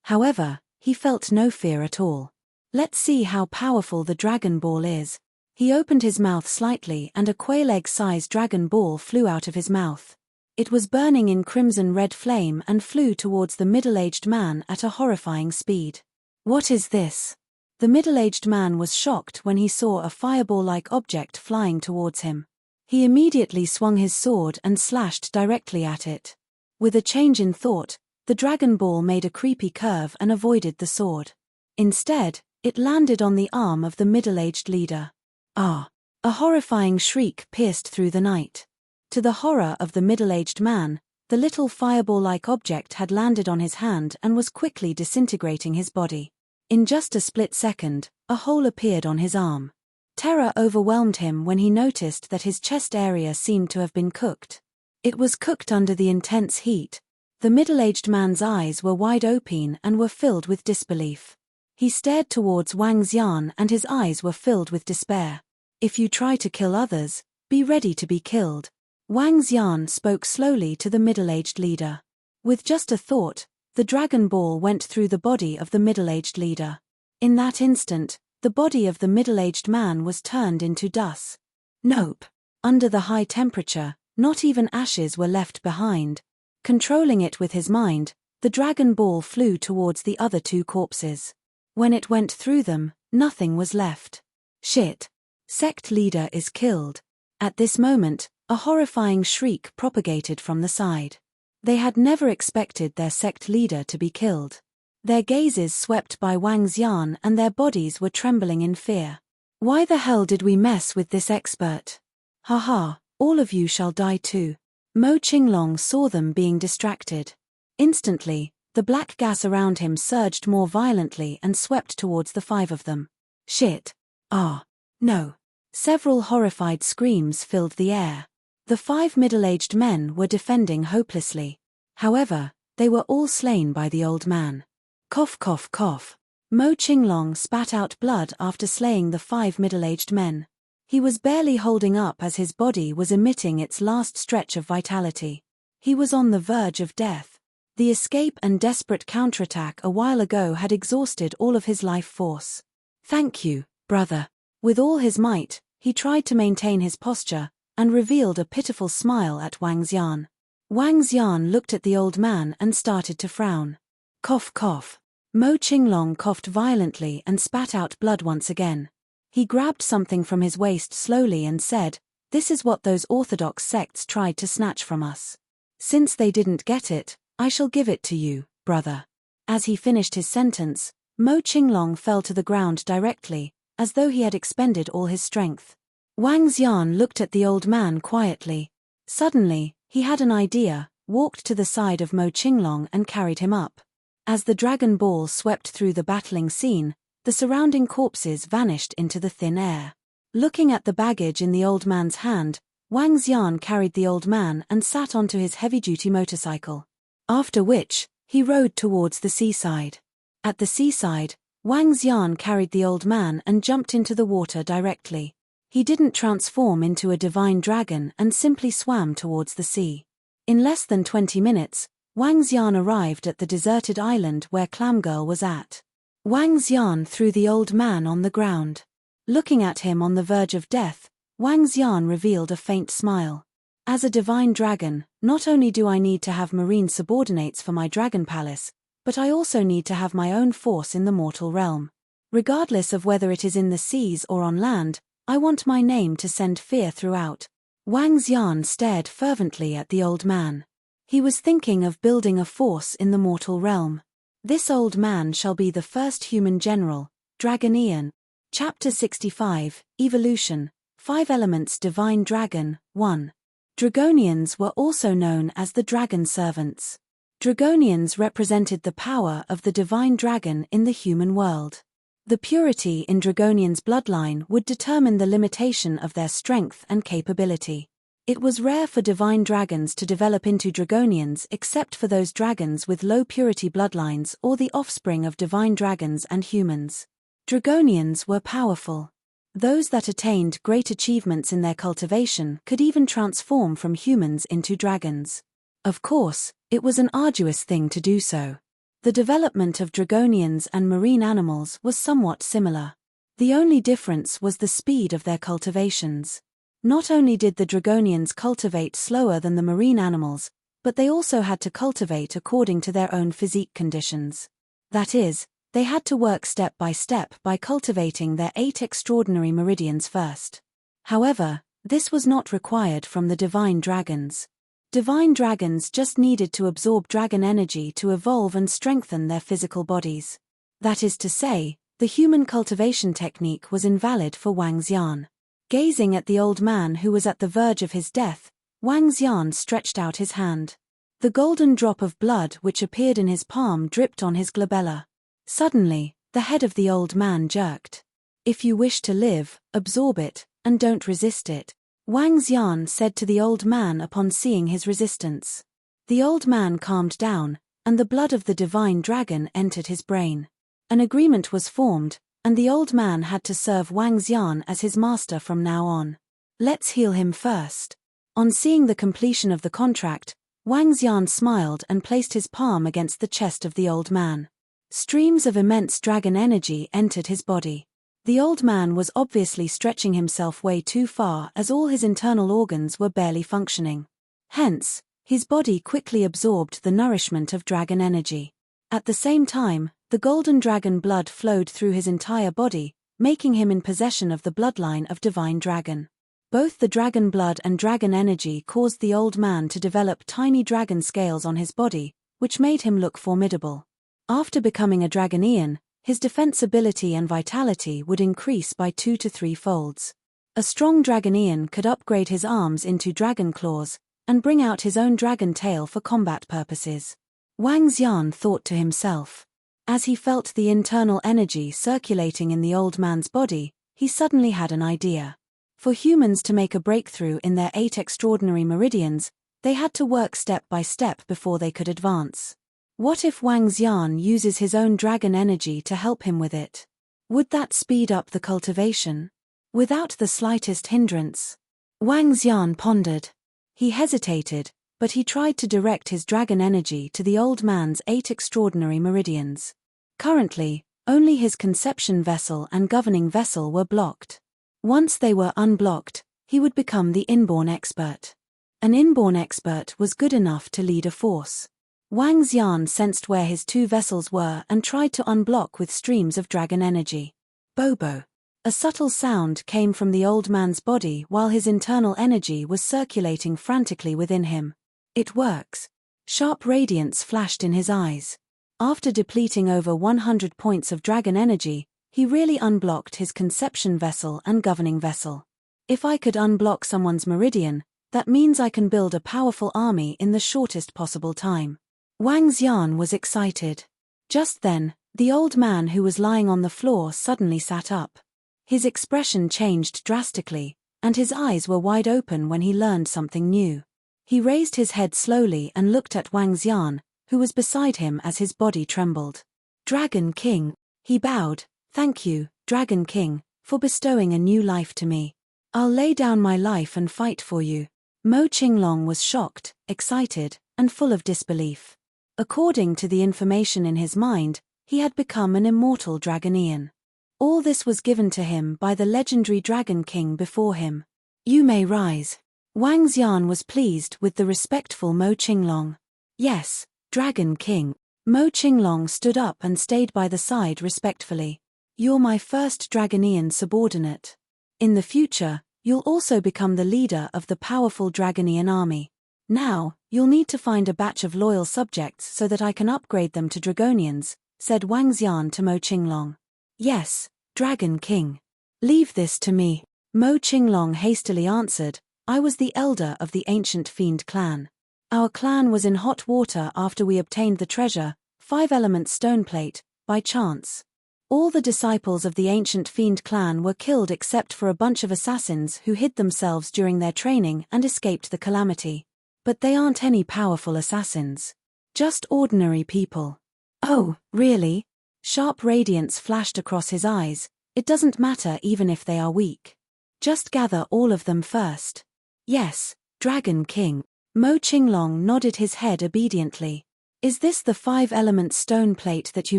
However, he felt no fear at all. Let's see how powerful the Dragon Ball is. He opened his mouth slightly and a quail egg-sized Dragon Ball flew out of his mouth. It was burning in crimson-red flame and flew towards the middle-aged man at a horrifying speed. What is this? The middle-aged man was shocked when he saw a fireball-like object flying towards him. He immediately swung his sword and slashed directly at it. With a change in thought, the Dragon Ball made a creepy curve and avoided the sword. Instead, it landed on the arm of the middle-aged leader. Ah! A horrifying shriek pierced through the night. To the horror of the middle-aged man, the little fireball-like object had landed on his hand and was quickly disintegrating his body. In just a split second, a hole appeared on his arm. Terror overwhelmed him when he noticed that his chest area seemed to have been cooked. It was cooked under the intense heat. The middle-aged man's eyes were wide open and were filled with disbelief. He stared towards Wang Xian and his eyes were filled with despair. If you try to kill others, be ready to be killed. Wang Xian spoke slowly to the middle-aged leader. With just a thought, the Dragon Ball went through the body of the middle-aged leader. In that instant, the body of the middle-aged man was turned into dust. Nope. Under the high temperature, not even ashes were left behind. Controlling it with his mind, the Dragon Ball flew towards the other 2 corpses. When it went through them, nothing was left. Shit. Sect leader is killed. At this moment, a horrifying shriek propagated from the side. They had never expected their sect leader to be killed. Their gazes swept by Wang Xian and their bodies were trembling in fear. Why the hell did we mess with this expert? Haha, all of you shall die too. Mo Qinglong saw them being distracted. Instantly, the black gas around him surged more violently and swept towards the 5 of them. Shit. Ah. No. Several horrified screams filled the air. The 5 middle-aged men were defending hopelessly. However, they were all slain by the old man. Cough cough cough. Mo Qinglong spat out blood after slaying the 5 middle-aged men. He was barely holding up as his body was emitting its last stretch of vitality. He was on the verge of death. The escape and desperate counterattack a while ago had exhausted all of his life force. Thank you, brother. With all his might, he tried to maintain his posture, and revealed a pitiful smile at Wang Xian. Wang Xian looked at the old man and started to frown. Cough cough. Mo Qinglong coughed violently and spat out blood once again. He grabbed something from his waist slowly and said, "This is what those orthodox sects tried to snatch from us. Since they didn't get it, I shall give it to you, brother." As he finished his sentence, Mo Qinglong fell to the ground directly, as though he had expended all his strength. Wang Xian looked at the old man quietly. Suddenly, he had an idea, walked to the side of Mo Qinglong and carried him up. As the Dragon Ball swept through the battling scene, the surrounding corpses vanished into the thin air. Looking at the baggage in the old man's hand, Wang Xian carried the old man and sat onto his heavy-duty motorcycle. After which, he rode towards the seaside. At the seaside, Wang Xian carried the old man and jumped into the water directly. He didn't transform into a divine dragon and simply swam towards the sea. In less than 20 minutes, Wang Xian arrived at the deserted island where Clamgirl was at. Wang Xian threw the old man on the ground. Looking at him on the verge of death, Wang Xian revealed a faint smile. As a divine dragon, not only do I need to have marine subordinates for my dragon palace, but I also need to have my own force in the mortal realm. Regardless of whether it is in the seas or on land, I want my name to send fear throughout. Wang Xian stared fervently at the old man. He was thinking of building a force in the mortal realm. This old man shall be the first human general, Dragonian. Chapter 65, Evolution, 5 Elements Divine Dragon, 1. Dragonians were also known as the Dragon Servants. Dragonians represented the power of the divine dragon in the human world. The purity in Dragonians' bloodline would determine the limitation of their strength and capability. It was rare for divine dragons to develop into Dragonians except for those dragons with low purity bloodlines or the offspring of divine dragons and humans. Dragonians were powerful. Those that attained great achievements in their cultivation could even transform from humans into dragons. Of course, it was an arduous thing to do so. The development of Dragonians and marine animals was somewhat similar. The only difference was the speed of their cultivations. Not only did the Dragonians cultivate slower than the marine animals, but they also had to cultivate according to their own physique conditions. That is, they had to work step by cultivating their 8 extraordinary meridians first. However, this was not required from the divine dragons. Divine dragons just needed to absorb dragon energy to evolve and strengthen their physical bodies. That is to say, the human cultivation technique was invalid for Wang Xian. Gazing at the old man who was at the verge of his death, Wang Xian stretched out his hand. The golden drop of blood which appeared in his palm dripped on his glabella. Suddenly, the head of the old man jerked. "If you wish to live, absorb it, and don't resist it," Wang Xian said to the old man upon seeing his resistance. The old man calmed down, and the blood of the divine dragon entered his brain. An agreement was formed, and the old man had to serve Wang Xian as his master from now on. "Let's heal him first." On seeing the completion of the contract, Wang Xian smiled and placed his palm against the chest of the old man. Streams of immense dragon energy entered his body. The old man was obviously stretching himself way too far as all his internal organs were barely functioning. Hence, his body quickly absorbed the nourishment of dragon energy. At the same time, the golden dragon blood flowed through his entire body, making him in possession of the bloodline of divine dragon. Both the dragon blood and dragon energy caused the old man to develop tiny dragon scales on his body, which made him look formidable. After becoming a Dragonian, his defense ability and vitality would increase by 2 to 3 folds. A strong Dragonian could upgrade his arms into dragon claws, and bring out his own dragon tail for combat purposes. Wang Xian thought to himself. As he felt the internal energy circulating in the old man's body, he suddenly had an idea. For humans to make a breakthrough in their 8 extraordinary meridians, they had to work step by step before they could advance. What if Wang Xian uses his own dragon energy to help him with it? Would that speed up the cultivation? Without the slightest hindrance? Wang Xian pondered. He hesitated, but he tried to direct his dragon energy to the old man's 8 extraordinary meridians. Currently, only his conception vessel and governing vessel were blocked. Once they were unblocked, he would become the inborn expert. An inborn expert was good enough to lead a force. Wang Xian sensed where his 2 vessels were and tried to unblock with streams of dragon energy. Bobo. A subtle sound came from the old man's body while his internal energy was circulating frantically within him. It works. Sharp radiance flashed in his eyes. After depleting over 100 points of dragon energy, he really unblocked his conception vessel and governing vessel. If I could unblock someone's meridian, that means I can build a powerful army in the shortest possible time. Wang Xian was excited. Just then, the old man who was lying on the floor suddenly sat up. His expression changed drastically, and his eyes were wide open when he learned something new. He raised his head slowly and looked at Wang Xian, who was beside him as his body trembled. Dragon King, he bowed. Thank you, Dragon King, for bestowing a new life to me. I'll lay down my life and fight for you. Mo Qinglong was shocked, excited, and full of disbelief. According to the information in his mind, he had become an immortal Dragonian. All this was given to him by the legendary Dragon King before him. You may rise. Wang Xian was pleased with the respectful Mo Qinglong. Yes, Dragon King. Mo Qinglong stood up and stayed by the side respectfully. You're my first Dragonian subordinate. In the future, you'll also become the leader of the powerful Dragonian army. Now, you'll need to find a batch of loyal subjects so that I can upgrade them to Dragonians, said Wang Xian to Mo Qinglong. Yes, Dragon King. Leave this to me. Mo Qinglong hastily answered, I was the elder of the ancient fiend clan. Our clan was in hot water after we obtained the treasure, 5-element stone plate, by chance. All the disciples of the ancient fiend clan were killed except for a bunch of assassins who hid themselves during their training and escaped the calamity. But they aren't any powerful assassins. Just ordinary people. Oh, really? Sharp radiance flashed across his eyes. It doesn't matter even if they are weak. Just gather all of them first. Yes, Dragon King. Mo Qinglong nodded his head obediently. Is this the 5-element stone plate that you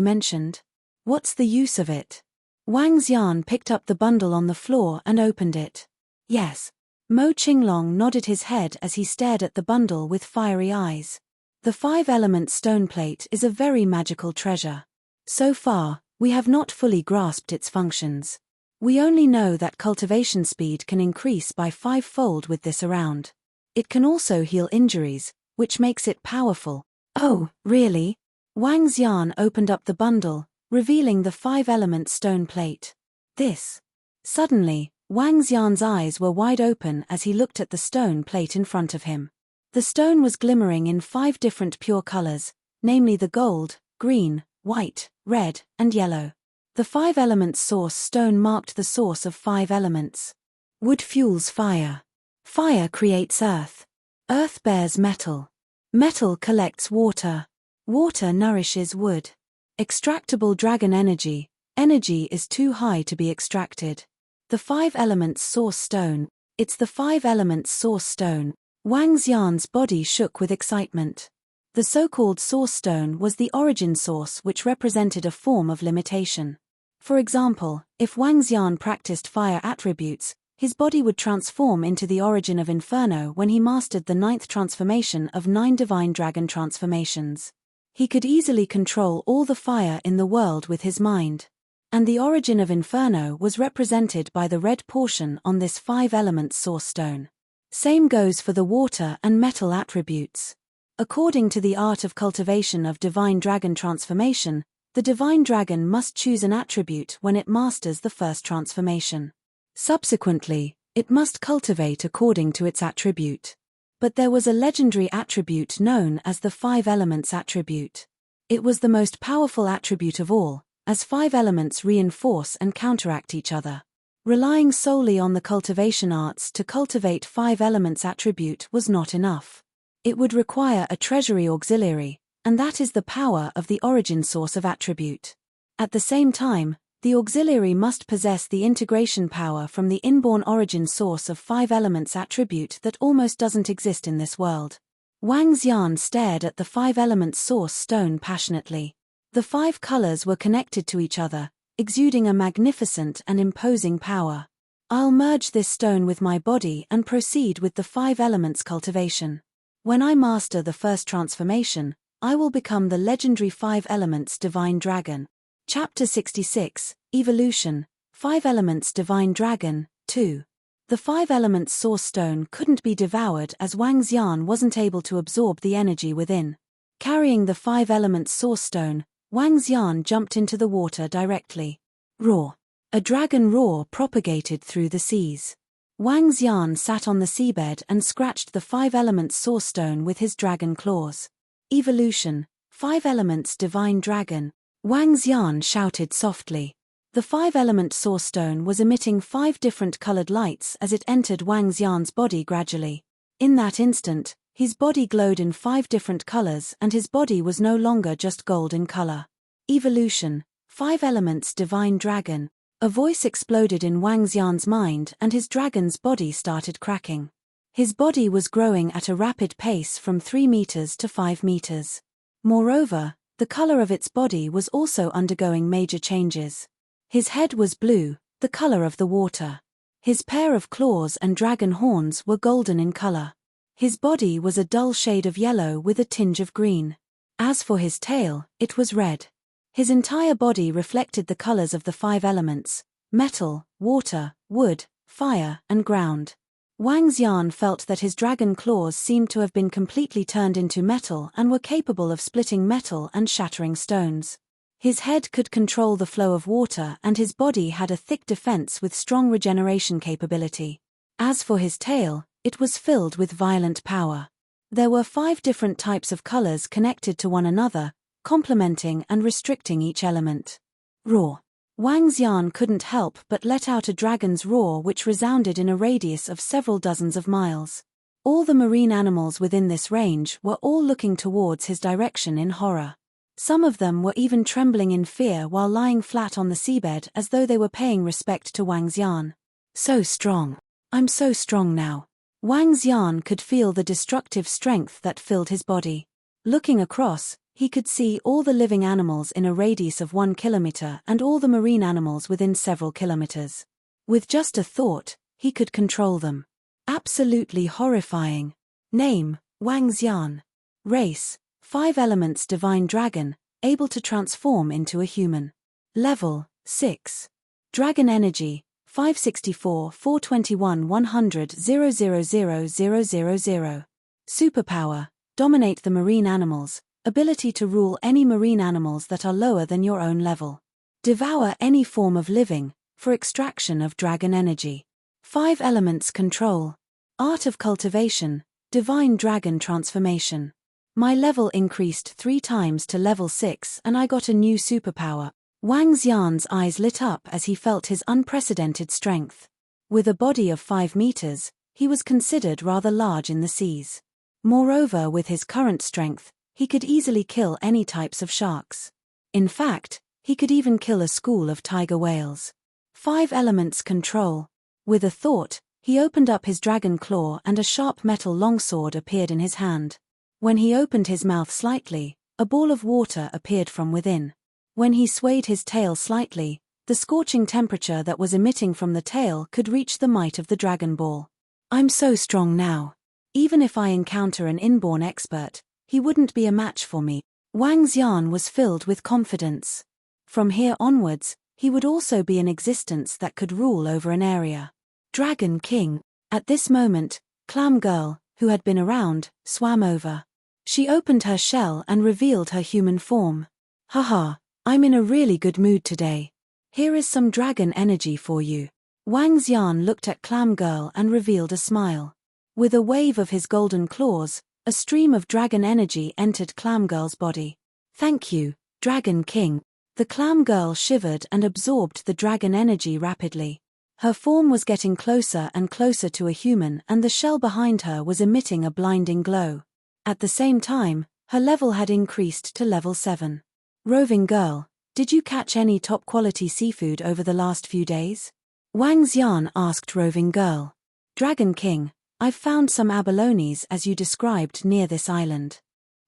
mentioned? What's the use of it? Wang Xian picked up the bundle on the floor and opened it. Yes. Mo Qinglong nodded his head as he stared at the bundle with fiery eyes. The 5-element stone plate is a very magical treasure. So far, we have not fully grasped its functions. We only know that cultivation speed can increase by 5-fold with this around. It can also heal injuries, which makes it powerful. Oh, really? Wang Xian opened up the bundle, revealing the 5-element stone plate. This. Suddenly, Wang Xian's eyes were wide open as he looked at the stone plate in front of him. The stone was glimmering in 5 different pure colors, namely the gold, green, white, red, and yellow. The 5-element source stone marked the source of 5 elements. Wood fuels fire. Fire creates earth. Earth bears metal. Metal collects water. Water nourishes wood. Extractable dragon energy. Energy is too high to be extracted. The 5-element source stone. It's the 5-element source stone. Wang Xian's body shook with excitement. The so-called source stone was the origin source which represented a form of limitation. For example, if Wang Xian practiced fire attributes, his body would transform into the origin of Inferno when he mastered the 9th transformation of 9 divine dragon transformations. He could easily control all the fire in the world with his mind. And the origin of Inferno was represented by the red portion on this 5-element source stone. Same goes for the water and metal attributes. According to the art of cultivation of Divine Dragon transformation, the Divine Dragon must choose an attribute when it masters the first transformation. Subsequently, it must cultivate according to its attribute. But there was a legendary attribute known as the 5 elements attribute. It was the most powerful attribute of all, as 5 elements reinforce and counteract each other. Relying solely on the cultivation arts to cultivate 5 elements attribute was not enough. It would require a treasury auxiliary, and that is the power of the origin source of attribute. At the same time, the auxiliary must possess the integration power from the inborn origin source of 5 elements attribute that almost doesn't exist in this world. Wang Xian stared at the 5 elements source stone passionately. The 5 colors were connected to each other, exuding a magnificent and imposing power. I'll merge this stone with my body and proceed with the 5 elements cultivation. When I master the first transformation, I will become the legendary 5 elements Divine Dragon. Chapter 66, Evolution, 5 elements Divine Dragon, 2. The 5 elements source stone couldn't be devoured as Wang Xian wasn't able to absorb the energy within. Carrying the 5 elements source stone, Wang Xian jumped into the water directly. Roar. A dragon roar propagated through the seas. Wang Xian sat on the seabed and scratched the 5 elements source stone with his dragon claws. Evolution, 5 elements Divine Dragon. Wang Xian shouted softly. The 5-element source stone was emitting 5 different colored lights as it entered Wang Xian's body gradually. In that instant, his body glowed in 5 different colors and his body was no longer just gold in color. Evolution, 5 elements Divine Dragon. A voice exploded in Wang Xian's mind and his dragon's body started cracking. His body was growing at a rapid pace from 3 meters to 5 meters. Moreover, the color of its body was also undergoing major changes. His head was blue, the color of the water. His pair of claws and dragon horns were golden in color. His body was a dull shade of yellow with a tinge of green. As for his tail, it was red. His entire body reflected the colors of the 5 elements: metal, water, wood, fire, and ground. Wang Xian felt that his dragon claws seemed to have been completely turned into metal and were capable of splitting metal and shattering stones. His head could control the flow of water and his body had a thick defense with strong regeneration capability. As for his tail, it was filled with violent power. There were 5 different types of colors connected to one another, complementing and restricting each element. Roar. Wang Xian couldn't help but let out a dragon's roar which resounded in a radius of several dozens of miles. All the marine animals within this range were all looking towards his direction in horror. Some of them were even trembling in fear while lying flat on the seabed as though they were paying respect to Wang Xian. So strong. I'm so strong now. Wang Xian could feel the destructive strength that filled his body. Looking across, he could see all the living animals in a radius of 1 kilometer and all the marine animals within several kilometers. With just a thought, he could control them. Absolutely horrifying. Name, Wang Xian. Race, 5 elements Divine Dragon, able to transform into a human. Level, 6. Dragon Energy, 564 421 100 000000. Superpower, dominate the marine animals, ability to rule any marine animals that are lower than your own level. Devour any form of living, for extraction of dragon energy. 5 elements control. Art of cultivation, Divine Dragon transformation. My level increased 3 times to level 6 and I got a new superpower. Wang Xian's eyes lit up as he felt his unprecedented strength. With a body of 5 meters, he was considered rather large in the seas. Moreover, with his current strength, he could easily kill any types of sharks. In fact, he could even kill a school of tiger whales. 5 elements control. With a thought, he opened up his dragon claw and a sharp metal longsword appeared in his hand. When he opened his mouth slightly, a ball of water appeared from within. When he swayed his tail slightly, the scorching temperature that was emitting from the tail could reach the might of the Dragon Ball. I'm so strong now. Even if I encounter an inborn expert, he wouldn't be a match for me. Wang Xian was filled with confidence. From here onwards, he would also be an existence that could rule over an area. Dragon King. At this moment, Clam Girl, who had been around, swam over. She opened her shell and revealed her human form. Haha, I'm in a really good mood today. Here is some dragon energy for you. Wang Xian looked at Clam Girl and revealed a smile. With a wave of his golden claws, a stream of dragon energy entered Clam Girl's body. Thank you, Dragon King. The Clam Girl shivered and absorbed the dragon energy rapidly. Her form was getting closer and closer to a human, and the shell behind her was emitting a blinding glow. At the same time, her level had increased to level 7. Roving Girl, did you catch any top-quality seafood over the last few days? Wang Xian asked Roving Girl. Dragon King, I've found some abalones as you described near this island.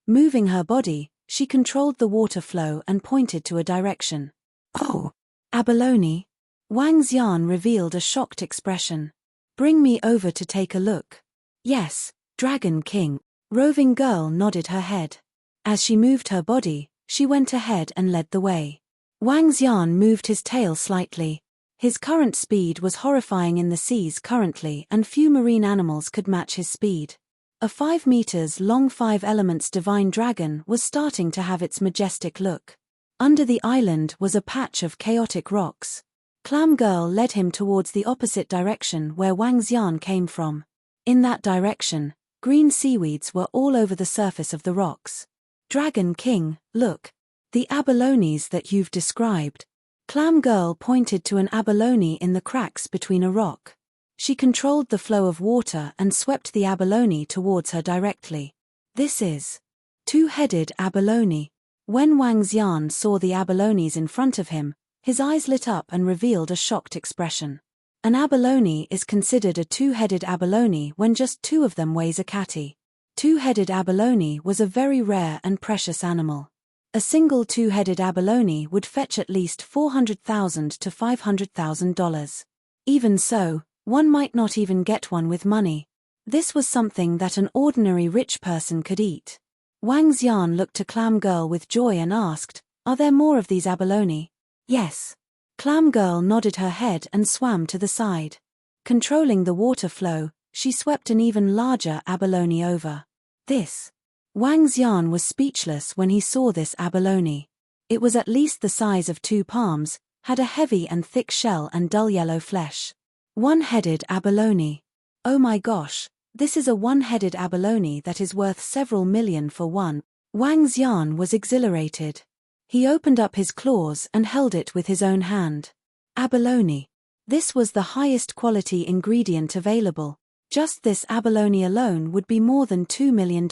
Moving her body, she controlled the water flow and pointed to a direction. Oh, abalone? Wang Xian revealed a shocked expression. Bring me over to take a look. Yes, Dragon King. Roving Girl nodded her head. As she moved her body, she went ahead and led the way. Wang Xian moved his tail slightly. His current speed was horrifying in the seas currently, and few marine animals could match his speed. A 5 meters long 5 elements divine dragon was starting to have its majestic look. Under the island was a patch of chaotic rocks. Clam Girl led him towards the opposite direction where Wang Xian came from. In that direction, green seaweeds were all over the surface of the rocks. Dragon King, look. The abalones that you've described. Clam Girl pointed to an abalone in the cracks between a rock. She controlled the flow of water and swept the abalone towards her directly. This is two-headed abalone. When Wang Xian saw the abalones in front of him, his eyes lit up and revealed a shocked expression. An abalone is considered a two-headed abalone when just 2 of them weighs a catty. Two-headed abalone was a very rare and precious animal. A single two-headed abalone would fetch at least $400,000 to $500,000. Even so, one might not even get one with money. This was something that an ordinary rich person could eat. Wang Xian looked to Clam Girl with joy and asked, "Are there more of these abalone?" "Yes." Clam Girl nodded her head and swam to the side. Controlling the water flow, she swept an even larger abalone over. This. Wang Xian was speechless when he saw this abalone. It was at least the size of 2 palms, had a heavy and thick shell and dull yellow flesh. One-headed abalone. Oh my gosh, this is a one-headed abalone that is worth several million for one. Wang Xian was exhilarated. He opened up his claws and held it with his own hand. Abalone. This was the highest quality ingredient available. Just this abalone alone would be more than $2 million.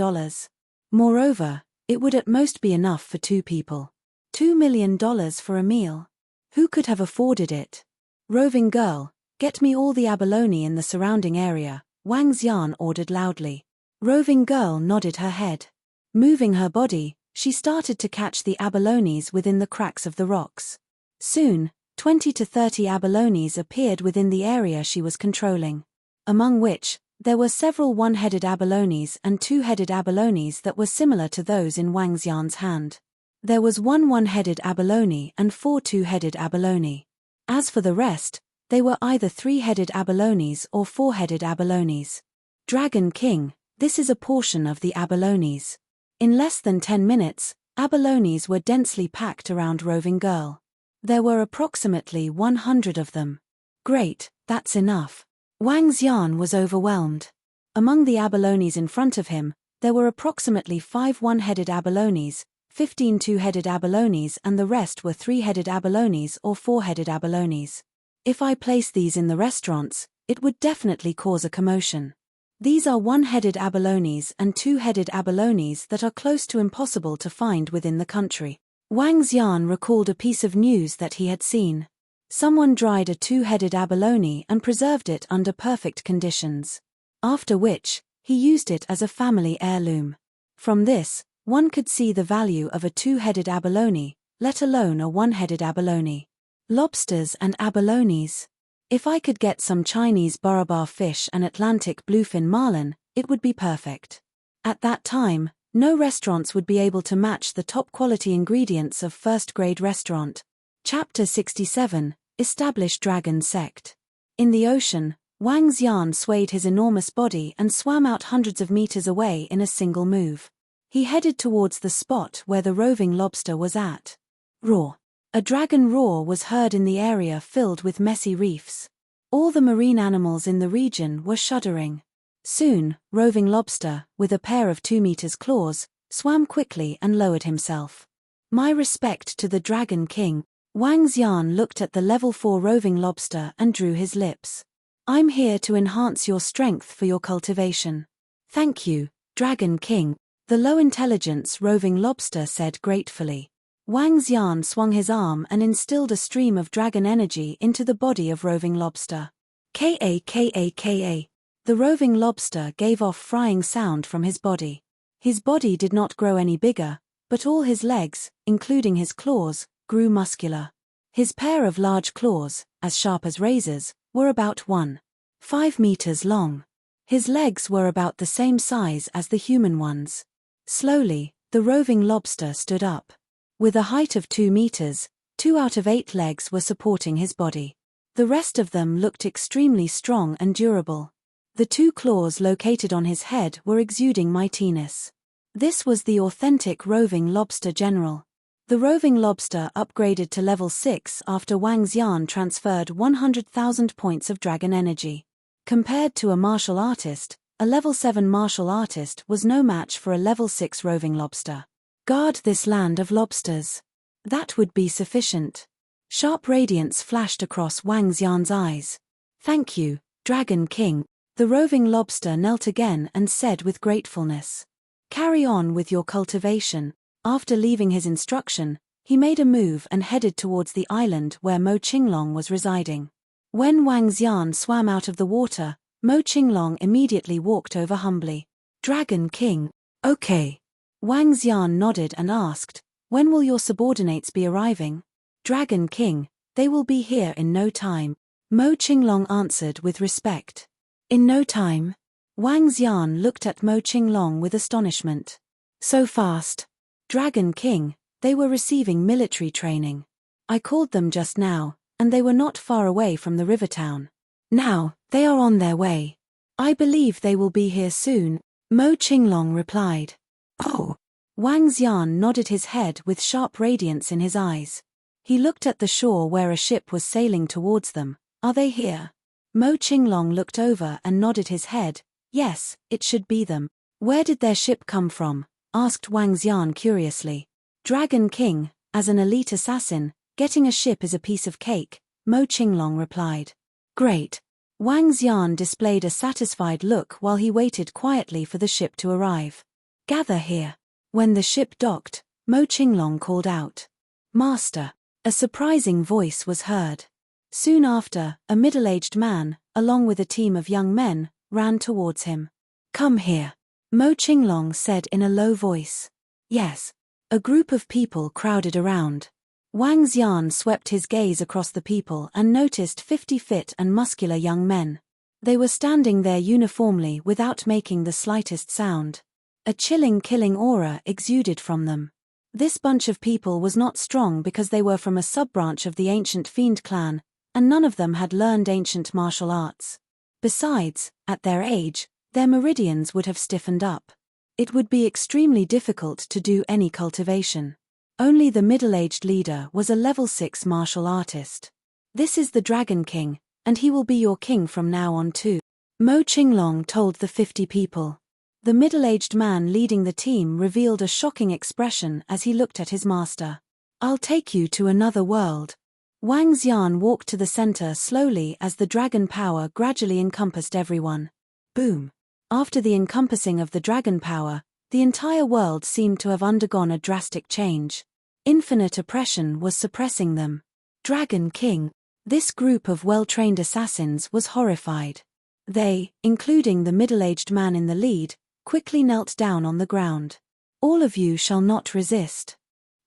Moreover, it would at most be enough for 2 people. $2 million for a meal. Who could have afforded it? Roving Girl, get me all the abalone in the surrounding area, Wang Xian ordered loudly. Roving Girl nodded her head. Moving her body, she started to catch the abalones within the cracks of the rocks. Soon, 20 to 30 abalones appeared within the area she was controlling. Among which, there were several one-headed abalones and two-headed abalones that were similar to those in Wang Xian's hand. There was one one-headed abalone and 4 two-headed abalone. As for the rest, they were either 3-headed abalones or 4-headed abalones. Dragon King, this is a portion of the abalones. In less than 10 minutes, abalones were densely packed around Roving Girl. There were approximately 100 of them. Great, that's enough. Wang Xian was overwhelmed. Among the abalones in front of him, there were approximately 5 one-headed abalones, 15 two-headed abalones, and the rest were 3-headed abalones or 4-headed abalones. If I place these in the restaurants, it would definitely cause a commotion. These are one-headed abalones and two-headed abalones that are close to impossible to find within the country. Wang Xian recalled a piece of news that he had seen. Someone dried a two-headed abalone and preserved it under perfect conditions. After which, he used it as a family heirloom. From this, one could see the value of a two-headed abalone, let alone a one-headed abalone. Lobsters and abalones. If I could get some Chinese barabar fish and Atlantic bluefin marlin, it would be perfect. At that time, no restaurants would be able to match the top quality ingredients of first-grade restaurant. Chapter 67, Established Dragon Sect. In the ocean, Wang Xian swayed his enormous body and swam out hundreds of meters away in a single move. He headed towards the spot where the roving lobster was at. Roar. A dragon roar was heard in the area filled with messy reefs. All the marine animals in the region were shuddering. Soon, roving lobster, with a pair of 2 meters claws, swam quickly and lowered himself. My respect to the Dragon King. Wang Xian looked at the level 4 roving lobster and drew his lips. I'm here to enhance your strength for your cultivation. Thank you, Dragon King, the low-intelligence roving lobster said gratefully. Wang Xian swung his arm and instilled a stream of dragon energy into the body of roving lobster. Ka. The roving lobster gave off frying sound from his body. His body did not grow any bigger, but all his legs, including his claws, grew muscular. His pair of large claws, as sharp as razors, were about 1.5 meters long. His legs were about the same size as the human ones. Slowly, the roving lobster stood up. With a height of 2 meters, 2 out of 8 legs were supporting his body. The rest of them looked extremely strong and durable. The 2 claws located on his head were exuding mightiness. This was the authentic roving lobster general. The roving lobster upgraded to level 6 after Wang Xian transferred 100,000 points of dragon energy. Compared to a martial artist, a level 7 martial artist was no match for a level 6 roving lobster. Guard this land of lobsters. That would be sufficient. Sharp radiance flashed across Wang Xian's eyes. Thank you, Dragon King. The roving lobster knelt again and said with gratefulness. Carry on with your cultivation. After leaving his instruction, he made a move and headed towards the island where Mo Qinglong was residing. When Wang Xian swam out of the water, Mo Qinglong immediately walked over humbly. Dragon King. Okay. Wang Xian nodded and asked, when will your subordinates be arriving? Dragon King, they will be here in no time. Mo Qinglong answered with respect. In no time? Wang Xian looked at Mo Qinglong with astonishment. So fast. Dragon King, they were receiving military training. I called them just now, and they were not far away from the river town. Now, they are on their way. I believe they will be here soon, Mo Qinglong replied. Oh. Wang Xian nodded his head with sharp radiance in his eyes. He looked at the shore where a ship was sailing towards them. Are they here? Mo Qinglong looked over and nodded his head. Yes, it should be them. Where did their ship come from? Asked Wang Xian curiously. Dragon King, as an elite assassin, getting a ship is a piece of cake, Mo Qinglong replied. Great. Wang Xian displayed a satisfied look while he waited quietly for the ship to arrive. Gather here. When the ship docked, Mo Qinglong called out. Master. A surprising voice was heard. Soon after, a middle-aged man, along with a team of young men, ran towards him. Come here. Mo Qinglong said in a low voice. Yes. A group of people crowded around. Wang Xian swept his gaze across the people and noticed 50 fit and muscular young men. They were standing there uniformly without making the slightest sound. A chilling killing aura exuded from them. This bunch of people was not strong because they were from a sub-branch of the ancient fiend clan, and none of them had learned ancient martial arts. Besides, at their age, their meridians would have stiffened up. It would be extremely difficult to do any cultivation. Only the middle-aged leader was a level 6 martial artist. This is the Dragon King, and he will be your king from now on too. Mo Qinglong told the 50 people. The middle-aged man leading the team revealed a shocking expression as he looked at his master. I'll take you to another world. Wang Xian walked to the center slowly as the dragon power gradually encompassed everyone. Boom. After the encompassing of the dragon power, the entire world seemed to have undergone a drastic change. Infinite oppression was suppressing them. Dragon King. This group of well-trained assassins was horrified. They, including the middle-aged man in the lead, quickly knelt down on the ground. All of you shall not resist.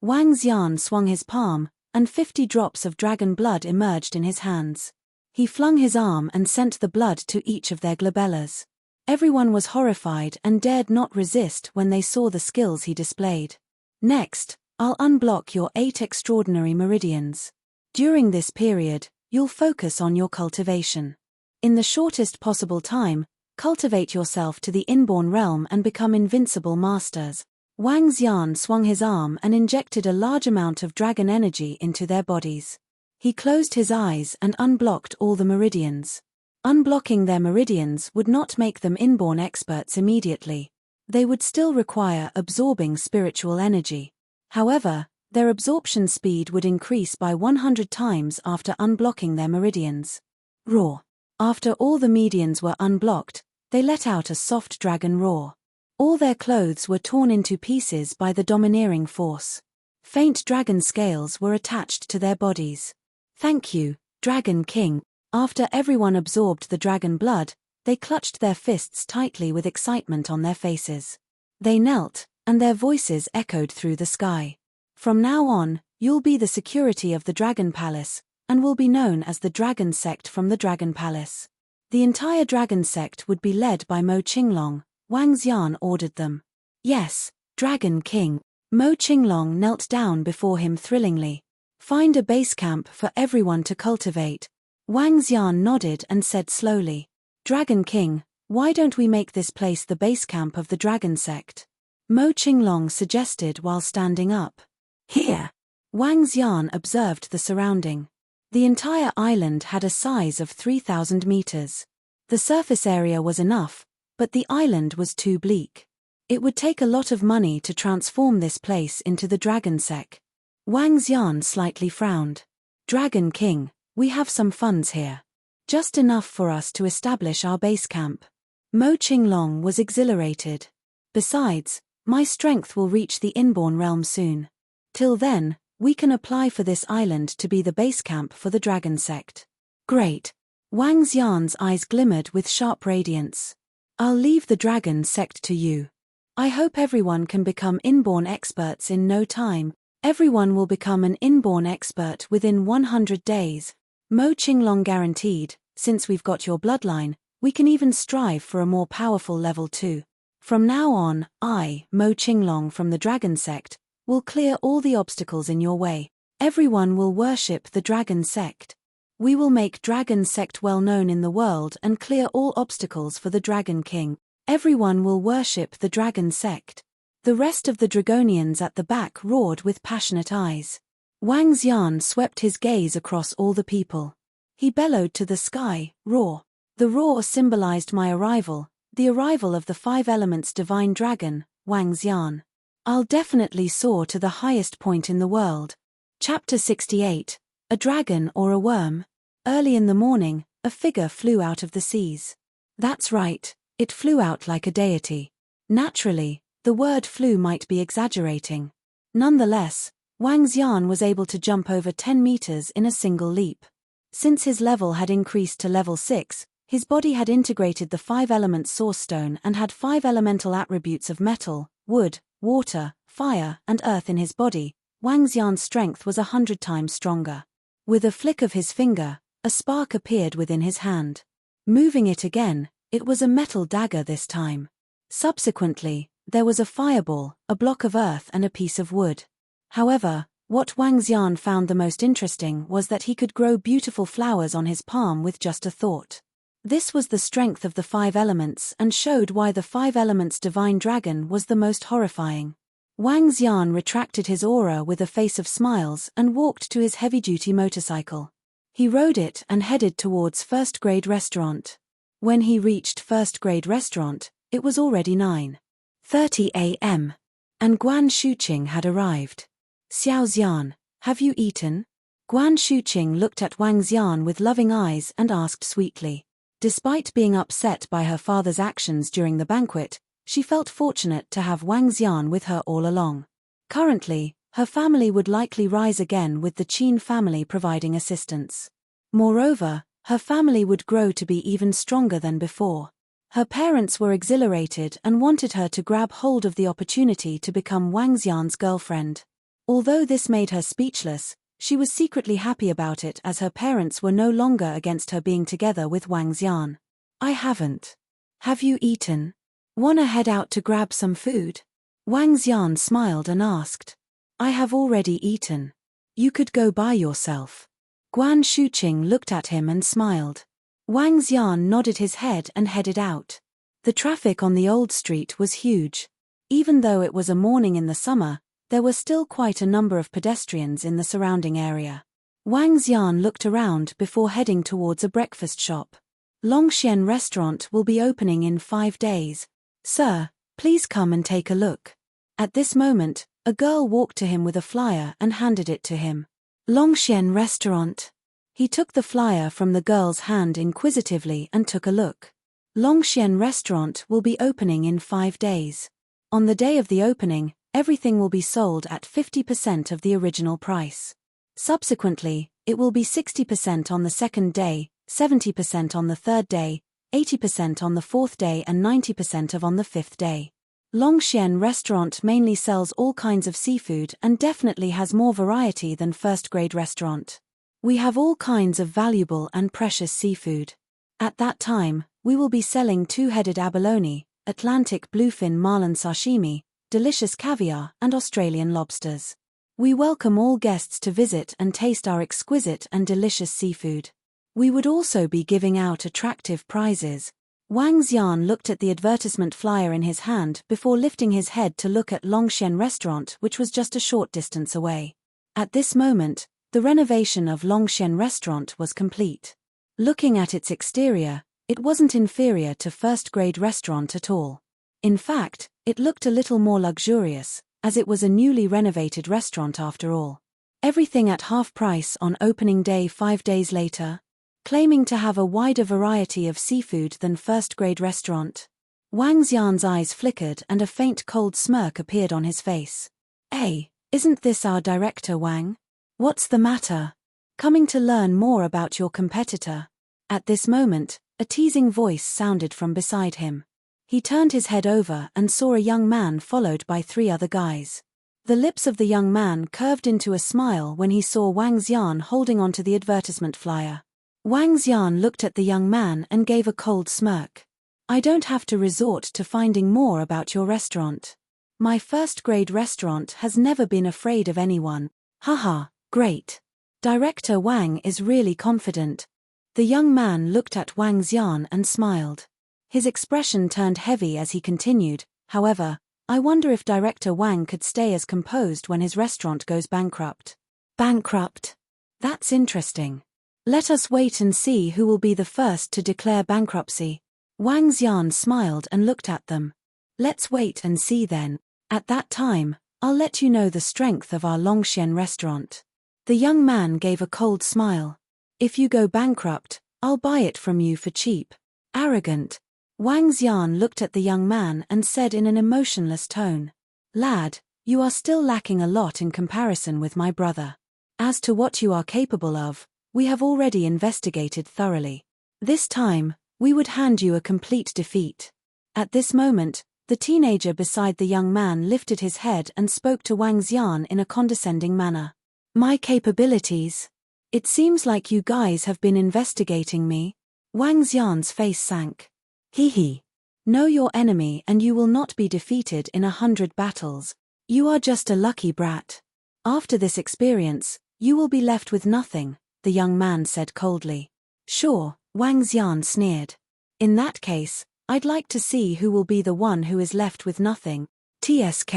Wang Xian swung his palm, and 50 drops of dragon blood emerged in his hands. He flung his arm and sent the blood to each of their glabellas. Everyone was horrified and dared not resist when they saw the skills he displayed. Next, I'll unblock your 8 extraordinary meridians. During this period, you'll focus on your cultivation. In the shortest possible time, cultivate yourself to the inborn realm and become invincible masters. Wang Xian swung his arm and injected a large amount of dragon energy into their bodies. He closed his eyes and unblocked all the meridians. Unblocking their meridians would not make them inborn experts immediately. They would still require absorbing spiritual energy. However, their absorption speed would increase by 100 times after unblocking their meridians. Roar. After all the meridians were unblocked, they let out a soft dragon roar. All their clothes were torn into pieces by the domineering force. Faint dragon scales were attached to their bodies. Thank you, Dragon King. After everyone absorbed the dragon blood, they clutched their fists tightly with excitement on their faces. They knelt, and their voices echoed through the sky. From now on, you'll be the security of the Dragon Palace, and will be known as the Dragon Sect from the Dragon Palace. The entire Dragon Sect would be led by Mo Qinglong. Wang Xian ordered them. Yes, Dragon King. Mo Qinglong knelt down before him thrillingly. Find a base camp for everyone to cultivate. Wang Xian nodded and said slowly. Dragon King, why don't we make this place the base camp of the Dragon Sect? Mo Qinglong suggested while standing up. Here. Wang Xian observed the surrounding. The entire island had a size of 3,000 meters. The surface area was enough, but the island was too bleak. It would take a lot of money to transform this place into the Dragon Sect. Wang Xian slightly frowned. Dragon King, we have some funds here. Just enough for us to establish our base camp. Mo Qinglong was exhilarated. Besides, my strength will reach the inborn realm soon. Till then, we can apply for this island to be the base camp for the Dragon Sect. Great. Wang Xian's eyes glimmered with sharp radiance. I'll leave the Dragon Sect to you. I hope everyone can become inborn experts in no time. Everyone will become an inborn expert within 100 days. Mo Qinglong guaranteed, since we've got your bloodline, we can even strive for a more powerful level too. From now on, I, Mo Qinglong from the Dragon Sect, will clear all the obstacles in your way. Everyone will worship the Dragon Sect. We will make Dragon Sect well known in the world and clear all obstacles for the Dragon King. Everyone will worship the Dragon Sect. The rest of the Dragonians at the back roared with passionate eyes. Wang Xian swept his gaze across all the people. He bellowed to the sky, roar. The roar symbolized my arrival, the arrival of the 5 elements divine dragon, Wang Xian. I'll definitely soar to the highest point in the world. Chapter 68. A Dragon or a Worm? Early in the morning, a figure flew out of the seas. That's right, it flew out like a deity. Naturally, the word flew might be exaggerating. Nonetheless, Wang Xian was able to jump over 10 meters in a single leap. Since his level had increased to level 6, his body had integrated the 5-element source stone and had 5 elemental attributes of metal, wood, water, fire, and earth in his body. Wang Xian's strength was 100 times stronger. With a flick of his finger, a spark appeared within his hand. Moving it again, it was a metal dagger this time. Subsequently, there was a fireball, a block of earth and a piece of wood. However, what Wang Xian found the most interesting was that he could grow beautiful flowers on his palm with just a thought. This was the strength of the 5 elements and showed why the 5 elements divine dragon was the most horrifying. Wang Xian retracted his aura with a face of smiles and walked to his heavy-duty motorcycle. He rode it and headed towards first-grade restaurant. When he reached first-grade restaurant, it was already 9:30 a.m. and Guan Shuqing had arrived. Xiao Xian, have you eaten? Guan Shuqing looked at Wang Xian with loving eyes and asked sweetly. Despite being upset by her father's actions during the banquet, she felt fortunate to have Wang Xian with her all along. Currently, her family would likely rise again with the Qin family providing assistance. Moreover, her family would grow to be even stronger than before. Her parents were exhilarated and wanted her to grab hold of the opportunity to become Wang Xian's girlfriend. Although this made her speechless, she was secretly happy about it as her parents were no longer against her being together with Wang Xian. I haven't. Have you eaten? Wanna head out to grab some food? Wang Xian smiled and asked. I have already eaten. You could go by yourself. Guan Shuqing looked at him and smiled. Wang Xian nodded his head and headed out. The traffic on the old street was huge. Even though it was a morning in the summer, there were still quite a number of pedestrians in the surrounding area. Wang Xian looked around before heading towards a breakfast shop. Longxian Restaurant will be opening in 5 days. Sir, please come and take a look. At this moment, a girl walked to him with a flyer and handed it to him. Longxian Restaurant. He took the flyer from the girl's hand inquisitively and took a look. Longxian Restaurant will be opening in 5 days. On the day of the opening, everything will be sold at 50% of the original price. Subsequently, it will be 60% on the second day, 70% on the third day, 80% on the fourth day and 90% on the fifth day. Longxian Restaurant mainly sells all kinds of seafood and definitely has more variety than first-grade restaurant. We have all kinds of valuable and precious seafood. At that time, we will be selling two-headed abalone, Atlantic bluefin marlin sashimi, delicious caviar and Australian lobsters. We welcome all guests to visit and taste our exquisite and delicious seafood. We would also be giving out attractive prizes. Wang Xian looked at the advertisement flyer in his hand before lifting his head to look at Longxian Restaurant, which was just a short distance away. At this moment, the renovation of Longxian Restaurant was complete. Looking at its exterior, it wasn't inferior to first-grade restaurant at all. In fact, it looked a little more luxurious, as it was a newly renovated restaurant after all. Everything at half price on opening day 5 days later. Claiming to have a wider variety of seafood than first-grade restaurant. Wang Xian's eyes flickered and a faint cold smirk appeared on his face. Hey, isn't this our director Wang? What's the matter? Coming to learn more about your competitor. At this moment, a teasing voice sounded from beside him. He turned his head over and saw a young man followed by 3 other guys. The lips of the young man curved into a smile when he saw Wang Xian holding onto the advertisement flyer. Wang Xian looked at the young man and gave a cold smirk. I don't have to resort to finding more about your restaurant. My first-grade restaurant has never been afraid of anyone. Haha, great. Director Wang is really confident. The young man looked at Wang Xian and smiled. His expression turned heavy as he continued, however, I wonder if Director Wang could stay as composed when his restaurant goes bankrupt. Bankrupt? That's interesting. Let us wait and see who will be the first to declare bankruptcy. Wang Xian smiled and looked at them. Let's wait and see then. At that time, I'll let you know the strength of our Longxian Restaurant. The young man gave a cold smile. If you go bankrupt, I'll buy it from you for cheap. Arrogant. Wang Xian looked at the young man and said in an emotionless tone. Lad, you are still lacking a lot in comparison with my brother. As to what you are capable of, we have already investigated thoroughly. This time, we would hand you a complete defeat. At this moment, the teenager beside the young man lifted his head and spoke to Wang Xian in a condescending manner. My capabilities? It seems like you guys have been investigating me. Wang Xian's face sank. Hee. Know your enemy and you will not be defeated in 100 battles. You are just a lucky brat. After this experience, you will be left with nothing, the young man said coldly. Sure, Wang Xian sneered. In that case, I'd like to see who will be the one who is left with nothing. TSK.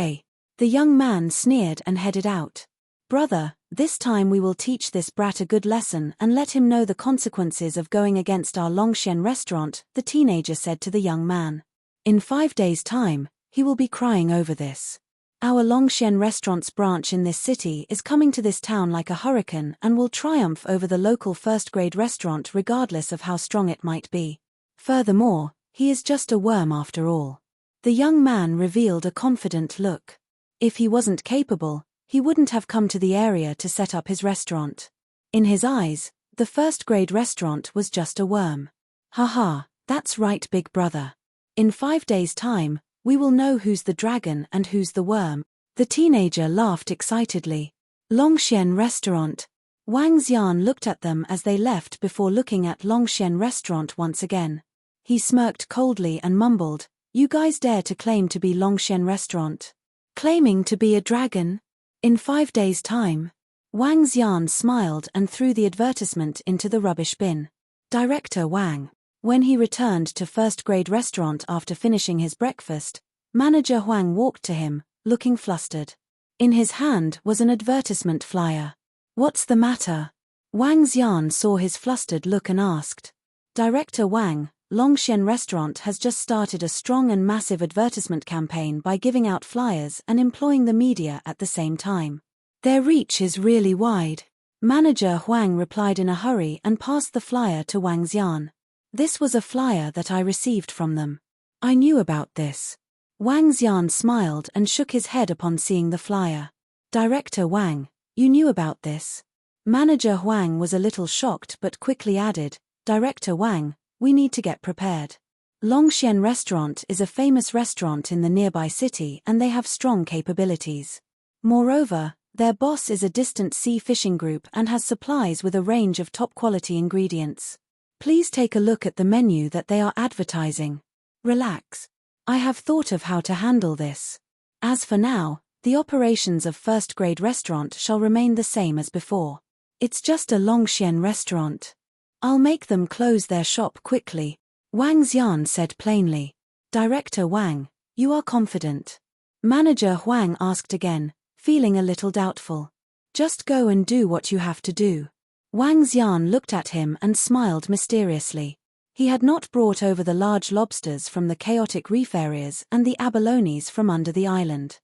The young man sneered and headed out. Brother, this time we will teach this brat a good lesson and let him know the consequences of going against our Longxian Restaurant, the teenager said to the young man. In 5 days' time, he will be crying over this. Our Longxian Restaurant's branch in this city is coming to this town like a hurricane and will triumph over the local first-grade restaurant regardless of how strong it might be. Furthermore, he is just a worm after all. The young man revealed a confident look. If he wasn't capable, he wouldn't have come to the area to set up his restaurant. In his eyes, the first-grade restaurant was just a worm. Haha, that's right, big brother. In 5 days' time, we will know who's the dragon and who's the worm. The teenager laughed excitedly. Longxian Restaurant. Wang Xian looked at them as they left before looking at Longxian Restaurant once again. He smirked coldly and mumbled, You guys dare to claim to be Longxian Restaurant? Claiming to be a dragon? In 5 days' time? Wang Xian smiled and threw the advertisement into the rubbish bin. Director Wang. When he returned to first-grade restaurant after finishing his breakfast, Manager Huang walked to him, looking flustered. In his hand was an advertisement flyer. What's the matter? Wang Xian saw his flustered look and asked. Director Wang, Longxian Restaurant has just started a strong and massive advertisement campaign by giving out flyers and employing the media at the same time. Their reach is really wide. Manager Huang replied in a hurry and passed the flyer to Wang Xian. This was a flyer that I received from them. I knew about this. Wang Xian smiled and shook his head upon seeing the flyer. Director Wang, you knew about this? Manager Huang was a little shocked but quickly added, Director Wang, we need to get prepared. Longxian Restaurant is a famous restaurant in the nearby city and they have strong capabilities. Moreover, their boss is a distant sea fishing group and has supplies with a range of top-quality ingredients. Please take a look at the menu that they are advertising. Relax. I have thought of how to handle this. As for now, the operations of first-grade restaurant shall remain the same as before. It's just a Longxian restaurant. I'll make them close their shop quickly, Wang Xian said plainly. Director Wang, you are confident? Manager Huang asked again, feeling a little doubtful. Just go and do what you have to do. Wang Xian looked at him and smiled mysteriously. He had not brought over the large lobsters from the chaotic reef areas and the abalones from under the island.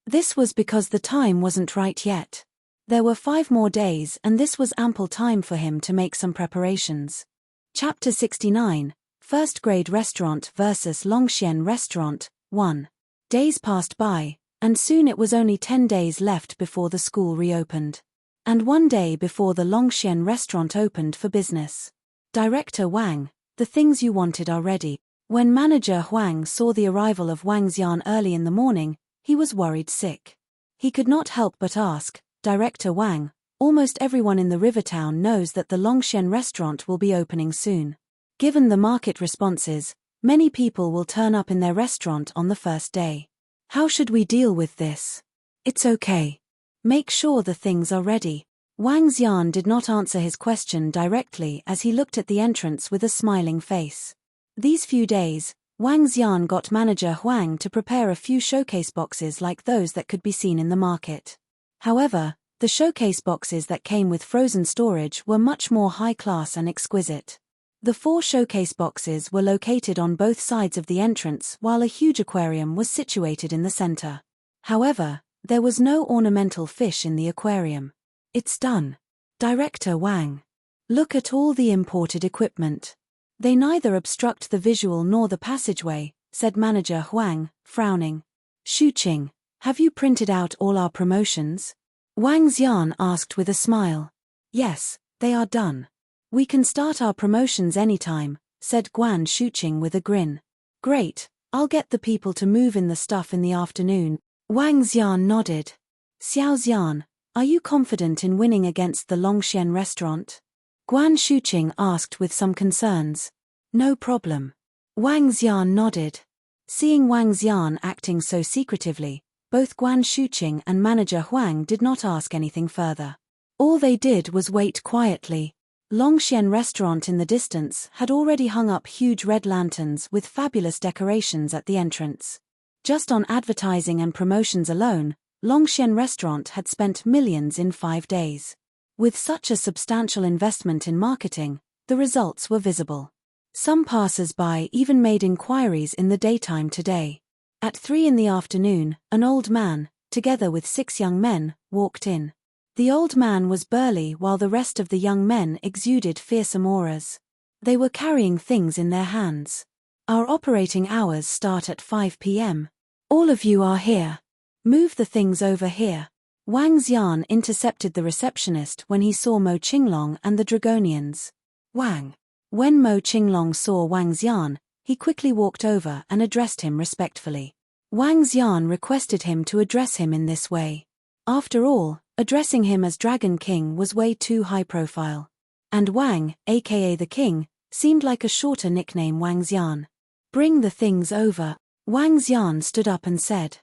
This was because the time wasn't right yet. There were 5 more days and this was ample time for him to make some preparations. Chapter 69, First Grade Restaurant vs. Longxian Restaurant, 1. Days passed by, and soon it was only 10 days left before the school reopened. And 1 day before the Longxian Restaurant opened for business. Director Wang, the things you wanted are ready. When Manager Huang saw the arrival of Wang Xian early in the morning, he was worried sick. He could not help but ask, Director Wang, almost everyone in the river town knows that the Longxian Restaurant will be opening soon. Given the market responses, many people will turn up in their restaurant on the first day. How should we deal with this? It's okay. Make sure the things are ready. Wang Xian did not answer his question directly as he looked at the entrance with a smiling face. These few days, Wang Xian got Manager Huang to prepare a few showcase boxes like those that could be seen in the market. However, the showcase boxes that came with frozen storage were much more high-class and exquisite. The 4 showcase boxes were located on both sides of the entrance while a huge aquarium was situated in the center. However, there was no ornamental fish in the aquarium. It's done. Director Wang. Look at all the imported equipment. They neither obstruct the visual nor the passageway, said Manager Huang, frowning. Shuqing, have you printed out all our promotions? Wang Xian asked with a smile. Yes, they are done. We can start our promotions anytime, said Guan Shuqing with a grin. Great, I'll get the people to move in the stuff in the afternoon. Wang Xian nodded. Xiao Xian, are you confident in winning against the Longxian Restaurant? Guan Shuqing asked with some concerns. No problem. Wang Xian nodded. Seeing Wang Xian acting so secretively, both Guan Shuqing and Manager Huang did not ask anything further. All they did was wait quietly. Longxian Restaurant in the distance had already hung up huge red lanterns with fabulous decorations at the entrance. Just on advertising and promotions alone, Longxian Restaurant had spent millions in 5 days. With such a substantial investment in marketing, the results were visible. Some passers-by even made inquiries in the daytime today. At 3 in the afternoon, an old man, together with 6 young men, walked in. The old man was burly while the rest of the young men exuded fearsome auras. They were carrying things in their hands. Our operating hours start at 5 p.m. All of you are here. Move the things over here. Wang Xian intercepted the receptionist when he saw Mo Qinglong and the Dragonians. Wang. When Mo Qinglong saw Wang Xian, he quickly walked over and addressed him respectfully. Wang Xian requested him to address him in this way. After all, addressing him as Dragon King was way too high profile. And Wang, aka the King, seemed like a shorter nickname Wang Xian. Bring the things over. Wang Xian stood up and said.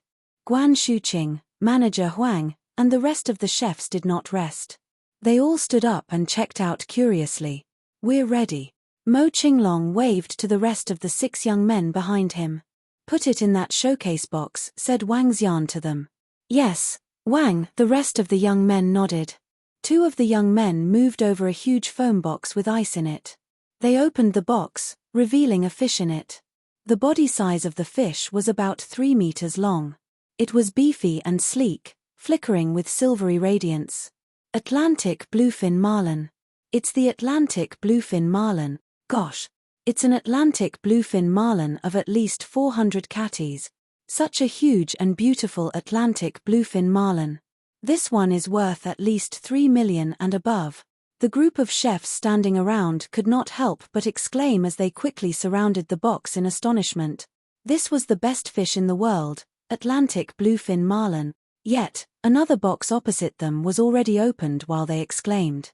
Guan Shuqing, Manager Huang, and the rest of the chefs did not rest. They all stood up and checked out curiously. "We're ready." Mo Qinglong waved to the rest of the 6 young men behind him. "Put it in that showcase box," said Wang Xian to them. "Yes, Wang," the rest of the young men nodded. 2 of the young men moved over a huge foam box with ice in it. They opened the box, revealing a fish in it. The body size of the fish was about 3 meters long. It was beefy and sleek, flickering with silvery radiance. Atlantic bluefin marlin. It's the Atlantic bluefin marlin. Gosh, it's an Atlantic bluefin marlin of at least 400 catties. Such a huge and beautiful Atlantic bluefin marlin. This one is worth at least 3 million and above. The group of chefs standing around could not help but exclaim as they quickly surrounded the box in astonishment. This was the best fish in the world, Atlantic bluefin marlin. Yet, another box opposite them was already opened while they exclaimed.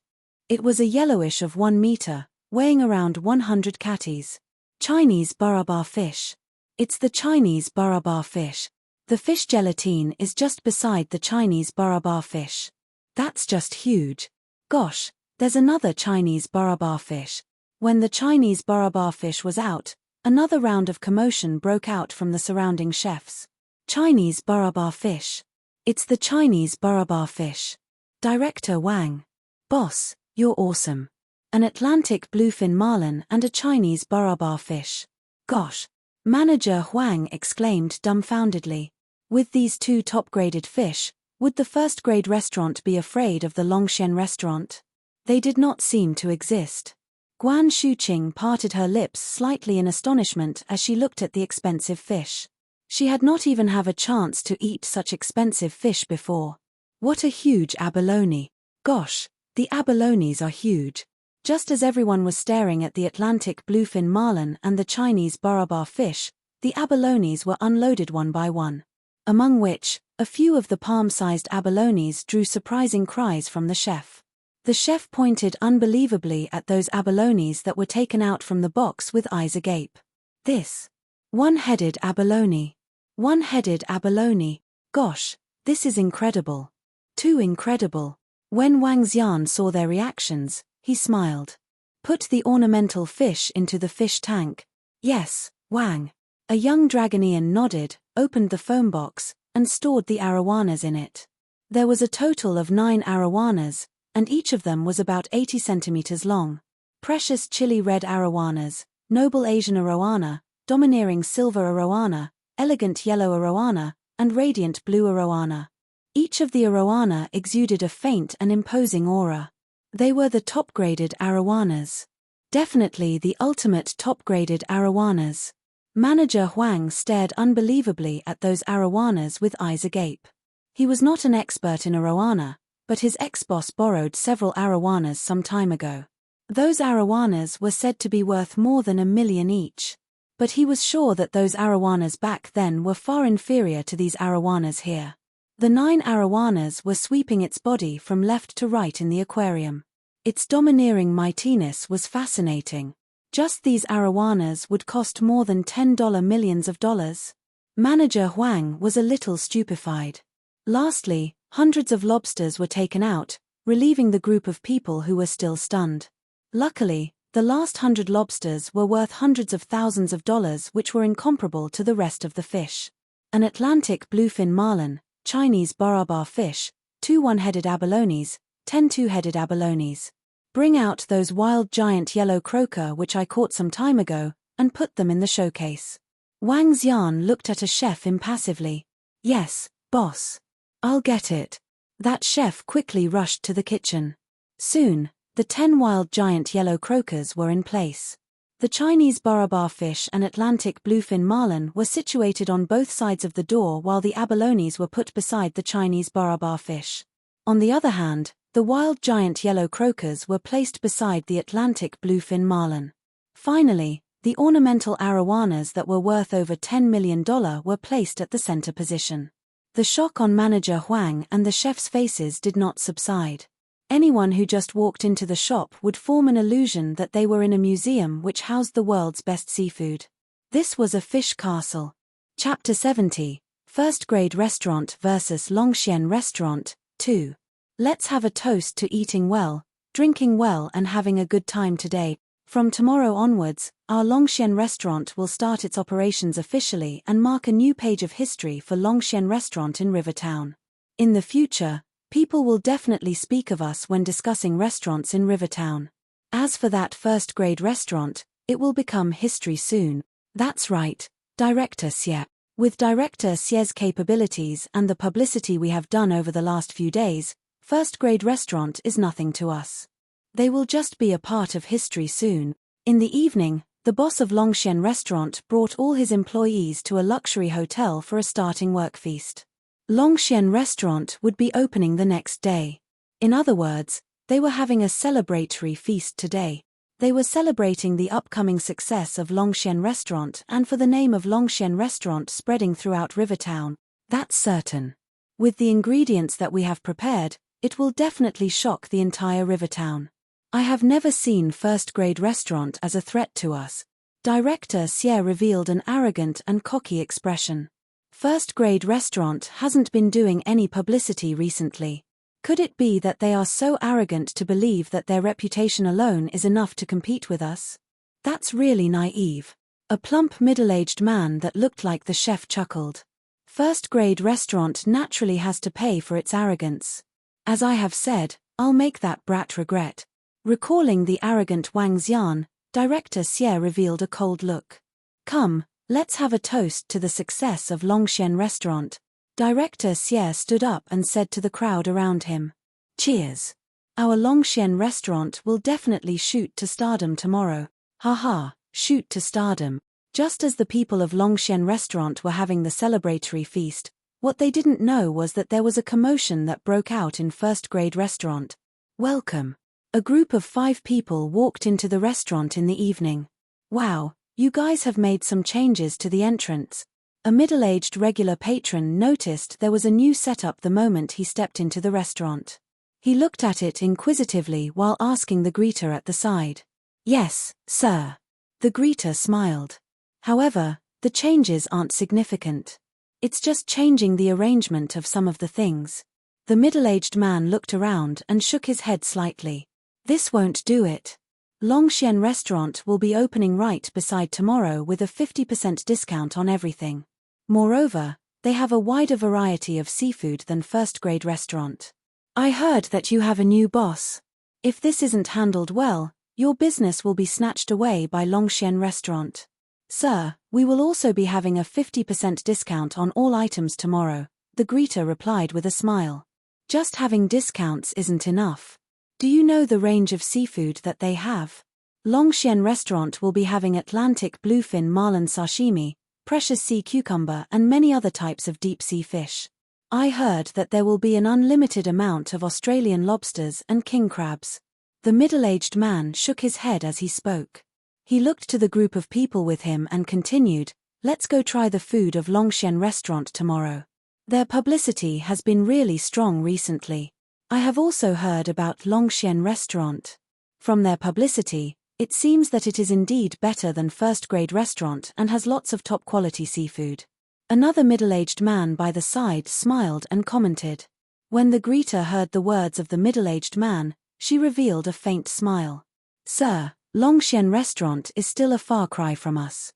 It was a yellowish of 1 meter, weighing around 100 catties. Chinese barabar fish. It's the Chinese barabar fish. The fish gelatine is just beside the Chinese barabar fish. That's just huge. Gosh, there's another Chinese barabar fish. When the Chinese barabar fish was out, another round of commotion broke out from the surrounding chefs. Chinese barabar fish. It's the Chinese barabar fish. Director Wang. Boss, you're awesome. An Atlantic bluefin marlin and a Chinese barabar fish. Gosh. Manager Huang exclaimed dumbfoundedly. With these 2 top-graded fish, would the first-grade restaurant be afraid of the Longxian restaurant? They did not seem to exist. Guan Shuqing parted her lips slightly in astonishment as she looked at the expensive fish. She had not even had a chance to eat such expensive fish before. What a huge abalone. Gosh, the abalones are huge. Just as everyone was staring at the Atlantic bluefin marlin and the Chinese barabar fish, the abalones were unloaded one by one. Among which, a few of the palm-sized abalones drew surprising cries from the chef. The chef pointed unbelievably at those abalones that were taken out from the box with eyes agape. This. One-headed abalone. One-headed abalone. Gosh, this is incredible. Too incredible. When Wang Xian saw their reactions, he smiled. Put the ornamental fish into the fish tank. Yes, Wang. A young Dragonian nodded, opened the foam box, and stored the arowanas in it. There was a total of 9 arowanas, and each of them was about 80 centimeters long. Precious chili red arowanas, noble Asian arowana, domineering silver arowana, elegant yellow arowana, and radiant blue arowana. Each of the arowana exuded a faint and imposing aura. They were the top-graded arowanas. Definitely the ultimate top-graded arowanas. Manager Huang stared unbelievably at those arowanas with eyes agape. He was not an expert in arowana, but his ex-boss borrowed several arowanas some time ago. Those arowanas were said to be worth more than $1 million each. But he was sure that those arowanas back then were far inferior to these arowanas here. The 9 arowanas were sweeping its body from left to right in the aquarium. Its domineering mightiness was fascinating. Just these arowanas would cost more than $10 millions of dollars. Manager Huang was a little stupefied. Lastly, hundreds of lobsters were taken out, relieving the group of people who were still stunned. Luckily, the last 100 lobsters were worth hundreds of thousands of dollars, which were incomparable to the rest of the fish. An Atlantic bluefin marlin, Chinese barabar fish, 2 one-headed abalones, 10 two-headed abalones. Bring out those wild giant yellow croaker which I caught some time ago, and put them in the showcase. Wang Xian looked at a chef impassively. Yes, boss. I'll get it. That chef quickly rushed to the kitchen. Soon, the 10 wild giant yellow croakers were in place. The Chinese barabar fish and Atlantic bluefin marlin were situated on both sides of the door while the abalones were put beside the Chinese barabar fish. On the other hand, the wild giant yellow croakers were placed beside the Atlantic bluefin marlin. Finally, the ornamental arowanas that were worth over $10 million were placed at the center position. The shock on Manager Huang and the chef's faces did not subside. Anyone who just walked into the shop would form an illusion that they were in a museum which housed the world's best seafood. This was a fish castle. Chapter 70, First Grade Restaurant versus Longxian Restaurant, 2. Let's have a toast to eating well, drinking well and having a good time today. From tomorrow onwards, our Longxian restaurant will start its operations officially and mark a new page of history for Longxian Restaurant in Rivertown. In the future, people will definitely speak of us when discussing restaurants in Rivertown. As for that first-grade restaurant, it will become history soon. That's right, Director Xie. With Director Xie's capabilities and the publicity we have done over the last few days, first-grade restaurant is nothing to us. They will just be a part of history soon. In the evening, the boss of Longxian Restaurant brought all his employees to a luxury hotel for a starting work feast. Longxian Restaurant would be opening the next day. In other words, they were having a celebratory feast today. They were celebrating the upcoming success of Longxian Restaurant and for the name of Longxian Restaurant spreading throughout Rivertown. That's certain. With the ingredients that we have prepared, it will definitely shock the entire Rivertown. I have never seen first-grade restaurant as a threat to us. Director Xie revealed an arrogant and cocky expression. First-grade restaurant hasn't been doing any publicity recently. Could it be that they are so arrogant to believe that their reputation alone is enough to compete with us? That's really naive. A plump middle-aged man that looked like the chef chuckled. First-grade restaurant naturally has to pay for its arrogance. As I have said, I'll make that brat regret. Recalling the arrogant Wang Xian, Director Xie revealed a cold look. Come, let's have a toast to the success of Longxian Restaurant. Director Xie stood up and said to the crowd around him. Cheers. Our Longxian Restaurant will definitely shoot to stardom tomorrow. Haha, shoot to stardom. Just as the people of Longxian Restaurant were having the celebratory feast, what they didn't know was that there was a commotion that broke out in first-grade restaurant. Welcome. A group of 5 people walked into the restaurant in the evening. Wow, you guys have made some changes to the entrance. A middle-aged regular patron noticed there was a new setup the moment he stepped into the restaurant. He looked at it inquisitively while asking the greeter at the side. Yes, sir. The greeter smiled. However, the changes aren't significant. It's just changing the arrangement of some of the things. The middle-aged man looked around and shook his head slightly. This won't do it. Longxian Restaurant will be opening right beside tomorrow with a 50% discount on everything. Moreover, they have a wider variety of seafood than first-grade restaurant. I heard that you have a new boss. If this isn't handled well, your business will be snatched away by Longxian Restaurant. Sir, we will also be having a 50% discount on all items tomorrow, the greeter replied with a smile. Just having discounts isn't enough. Do you know the range of seafood that they have? Longxian Restaurant will be having Atlantic bluefin marlin sashimi, precious sea cucumber and many other types of deep-sea fish. I heard that there will be an unlimited amount of Australian lobsters and king crabs. The middle-aged man shook his head as he spoke. He looked to the group of people with him and continued, let's go try the food of Longxian Restaurant tomorrow. Their publicity has been really strong recently. I have also heard about Longxian Restaurant. From their publicity, it seems that it is indeed better than first-grade restaurant and has lots of top-quality seafood. Another middle-aged man by the side smiled and commented. When the greeter heard the words of the middle-aged man, she revealed a faint smile. Sir, Longxian Restaurant is still a far cry from us.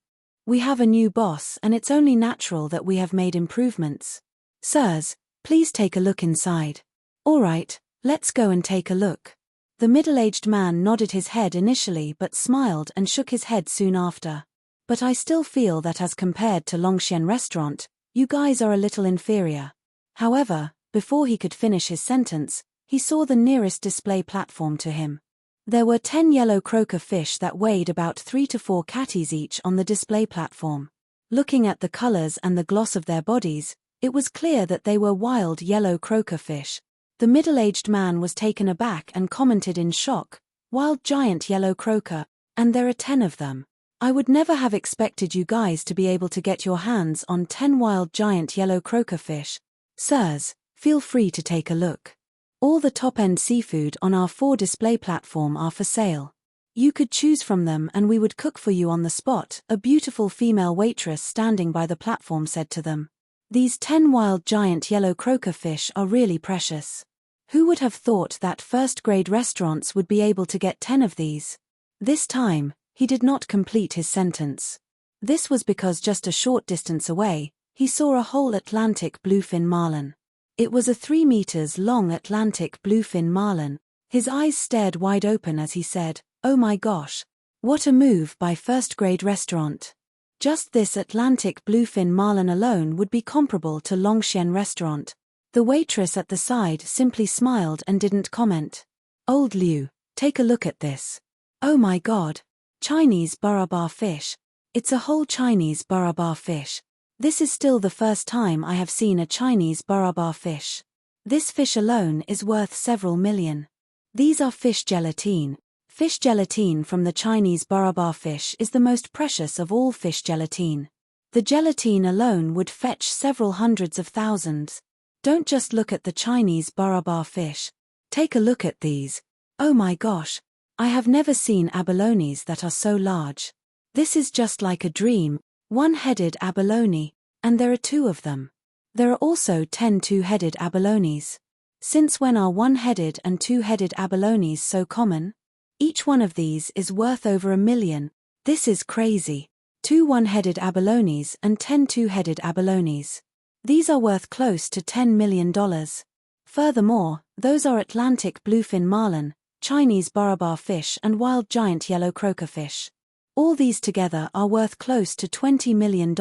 We have a new boss and it's only natural that we have made improvements. Sirs, please take a look inside. All right, let's go and take a look. The middle-aged man nodded his head initially but smiled and shook his head soon after. But I still feel that as compared to Longxian Restaurant, you guys are a little inferior. However, before he could finish his sentence, he saw the nearest display platform to him. There were 10 yellow croaker fish that weighed about 3 to 4 catties each on the display platform. Looking at the colors and the gloss of their bodies, it was clear that they were wild yellow croaker fish. The middle-aged man was taken aback and commented in shock, wild giant yellow croaker, and there are 10 of them. I would never have expected you guys to be able to get your hands on 10 wild giant yellow croaker fish. Sirs, feel free to take a look. All the top-end seafood on our 4 display platform are for sale. You could choose from them and we would cook for you on the spot, a beautiful female waitress standing by the platform said to them. These 10 wild giant yellow croaker fish are really precious. Who would have thought that first-grade restaurants would be able to get 10 of these? This time, he did not complete his sentence. This was because just a short distance away, he saw a whole Atlantic bluefin marlin. It was a 3 meters long Atlantic bluefin marlin. His eyes stared wide open as he said, "Oh my gosh. What a move by first-grade restaurant." Just this Atlantic bluefin marlin alone would be comparable to Longxian restaurant. The waitress at the side simply smiled and didn't comment. "Old Liu, take a look at this. Oh my god. Chinese barabar fish. It's a whole Chinese barabar fish. This is still the first time I have seen a Chinese barabar fish. This fish alone is worth several million. These are fish gelatine. Fish gelatine from the Chinese barabar fish is the most precious of all fish gelatine. The gelatine alone would fetch several hundreds of thousands. Don't just look at the Chinese barabar fish. Take a look at these. Oh my gosh. I have never seen abalones that are so large. This is just like a dream. One-headed abalone, and there are 2 of them. There are also 10 two-headed abalones. Since when are one-headed and two-headed abalones so common? Each one of these is worth over $1 million. This is crazy. 2 one-headed abalones and 10 two-headed abalones. These are worth close to $10 million. Furthermore, those are Atlantic bluefin marlin, Chinese barabar fish and wild giant yellow croaker fish. All these together are worth close to $20 million.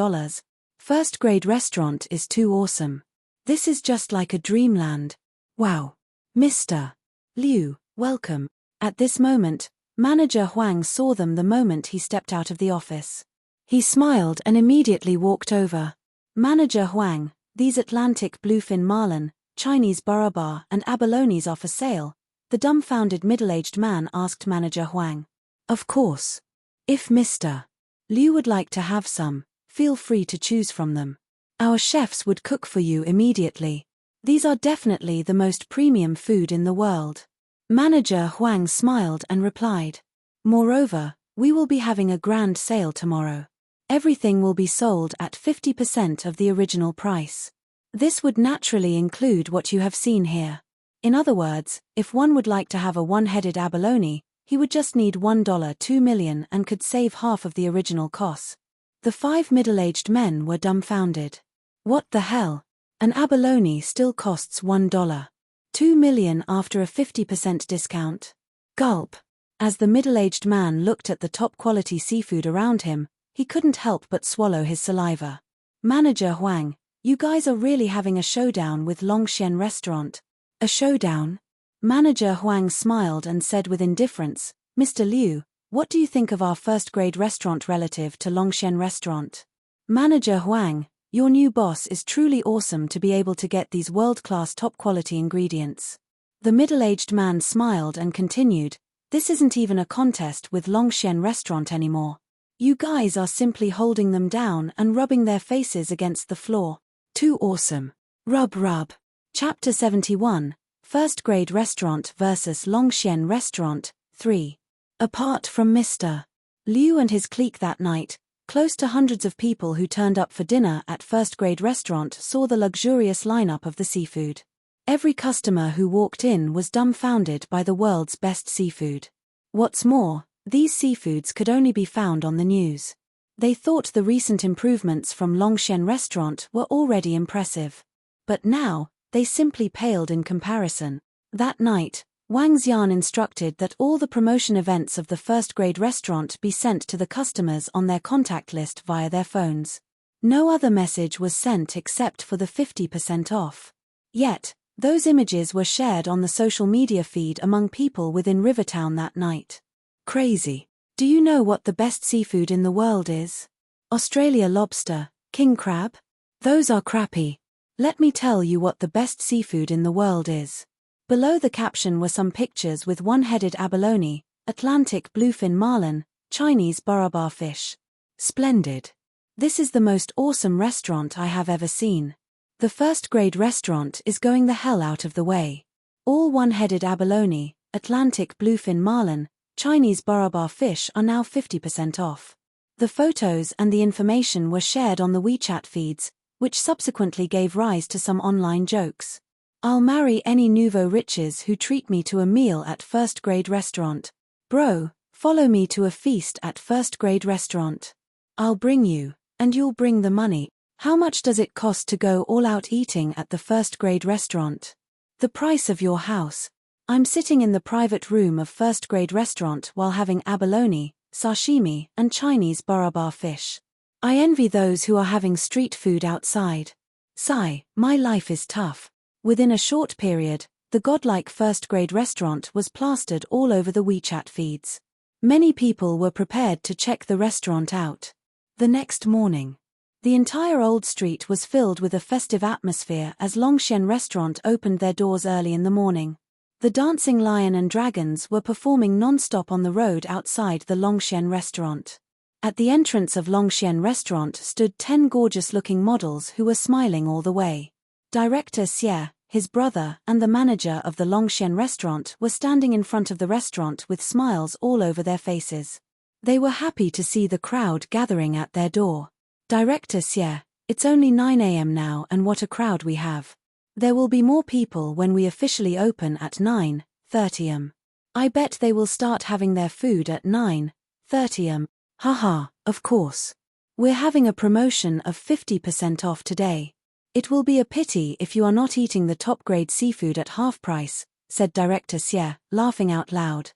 First-grade restaurant is too awesome. This is just like a dreamland. Wow. Mr. Liu, welcome. At this moment, Manager Huang saw them the moment he stepped out of the office. He smiled and immediately walked over. "Manager Huang, these Atlantic bluefin marlin, Chinese barabar and abalones are for sale," the dumbfounded middle-aged man asked Manager Huang. "Of course. If Mr. Liu would like to have some, feel free to choose from them. Our chefs would cook for you immediately. These are definitely the most premium food in the world." Manager Huang smiled and replied, "Moreover, we will be having a grand sale tomorrow. Everything will be sold at 50% of the original price. This would naturally include what you have seen here. In other words, if one would like to have a one-headed abalone, he would just need $2 million and could save half of the original cost." The 5 middle-aged men were dumbfounded. What the hell? An abalone still costs $1.2 million after a 50% discount? Gulp. As the middle-aged man looked at the top-quality seafood around him, he couldn't help but swallow his saliva. "Manager Huang, you guys are really having a showdown with Longxian restaurant." "A showdown?" Manager Huang smiled and said with indifference, "Mr. Liu, what do you think of our first-grade restaurant relative to Longxian restaurant?" "Manager Huang, your new boss is truly awesome to be able to get these world-class top-quality ingredients." The middle-aged man smiled and continued, "This isn't even a contest with Longxian restaurant anymore. You guys are simply holding them down and rubbing their faces against the floor. Too awesome. Rub rub." Chapter 71. First-grade restaurant versus Longxian restaurant, 3. Apart from Mr. Liu and his clique that night, close to hundreds of people who turned up for dinner at first-grade restaurant saw the luxurious lineup of the seafood. Every customer who walked in was dumbfounded by the world's best seafood. What's more, these seafoods could only be found on the news. They thought the recent improvements from Longxian restaurant were already impressive. But now, they simply paled in comparison. That night, Wang Xian instructed that all the promotion events of the first-grade restaurant be sent to the customers on their contact list via their phones. No other message was sent except for the 50% off. Yet, those images were shared on the social media feed among people within Rivertown that night. Crazy. Do you know what the best seafood in the world is? Australia lobster, king crab? Those are crappy. Let me tell you what the best seafood in the world is. Below the caption were some pictures with one-headed abalone, Atlantic bluefin marlin, Chinese barabar fish. Splendid. This is the most awesome restaurant I have ever seen. The first-grade restaurant is going the hell out of the way. All one-headed abalone, Atlantic bluefin marlin, Chinese barabar fish are now 50% off. The photos and the information were shared on the WeChat feeds, which subsequently gave rise to some online jokes. I'll marry any nouveau riches who treat me to a meal at first-grade restaurant. Bro, follow me to a feast at first-grade restaurant. I'll bring you, and you'll bring the money. How much does it cost to go all out eating at the first-grade restaurant? The price of your house. I'm sitting in the private room of first-grade restaurant while having abalone, sashimi, and Chinese barabar fish. I envy those who are having street food outside. Sigh, my life is tough. Within a short period, the godlike first-grade restaurant was plastered all over the WeChat feeds. Many people were prepared to check the restaurant out. The next morning, the entire old street was filled with a festive atmosphere as Longxian Restaurant opened their doors early in the morning. The dancing lion and dragons were performing non-stop on the road outside the Longxian Restaurant. At the entrance of Longxian Restaurant stood 10 gorgeous-looking models who were smiling all the way. Director Xie, his brother, and the manager of the Longxian Restaurant were standing in front of the restaurant with smiles all over their faces. They were happy to see the crowd gathering at their door. Director Xie, it's only 9 a.m. now and what a crowd we have. There will be more people when we officially open at 9:30 am. I bet they will start having their food at 9:30 am. Haha, of course. We're having a promotion of 50% off today. It will be a pity if you are not eating the top-grade seafood at half price, said Director Xie, laughing out loud.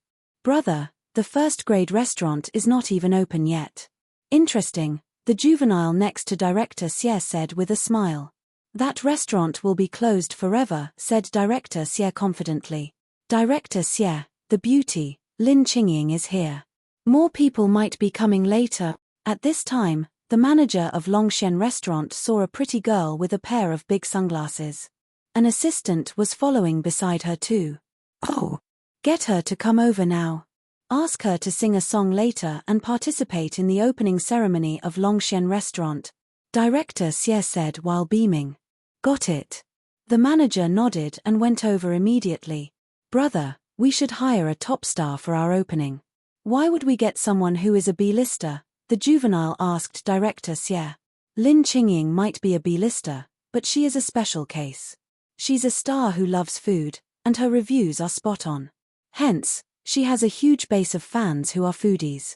Brother, the first-grade restaurant is not even open yet. Interesting, the juvenile next to Director Xie said with a smile. That restaurant will be closed forever, said Director Xie confidently. Director Xie, the beauty, Lin Qingying is here. More people might be coming later. At this time, the manager of Longxian Restaurant saw a pretty girl with a pair of big sunglasses. An assistant was following beside her too. Oh, get her to come over now. Ask her to sing a song later and participate in the opening ceremony of Longxian Restaurant. Director Xie said while beaming. Got it. The manager nodded and went over immediately. Brother, we should hire a top star for our opening. Why would we get someone who is a B-lister? The juvenile asked Director Xie. Lin Qingying might be a B-lister, but she is a special case. She's a star who loves food, and her reviews are spot on. Hence, she has a huge base of fans who are foodies.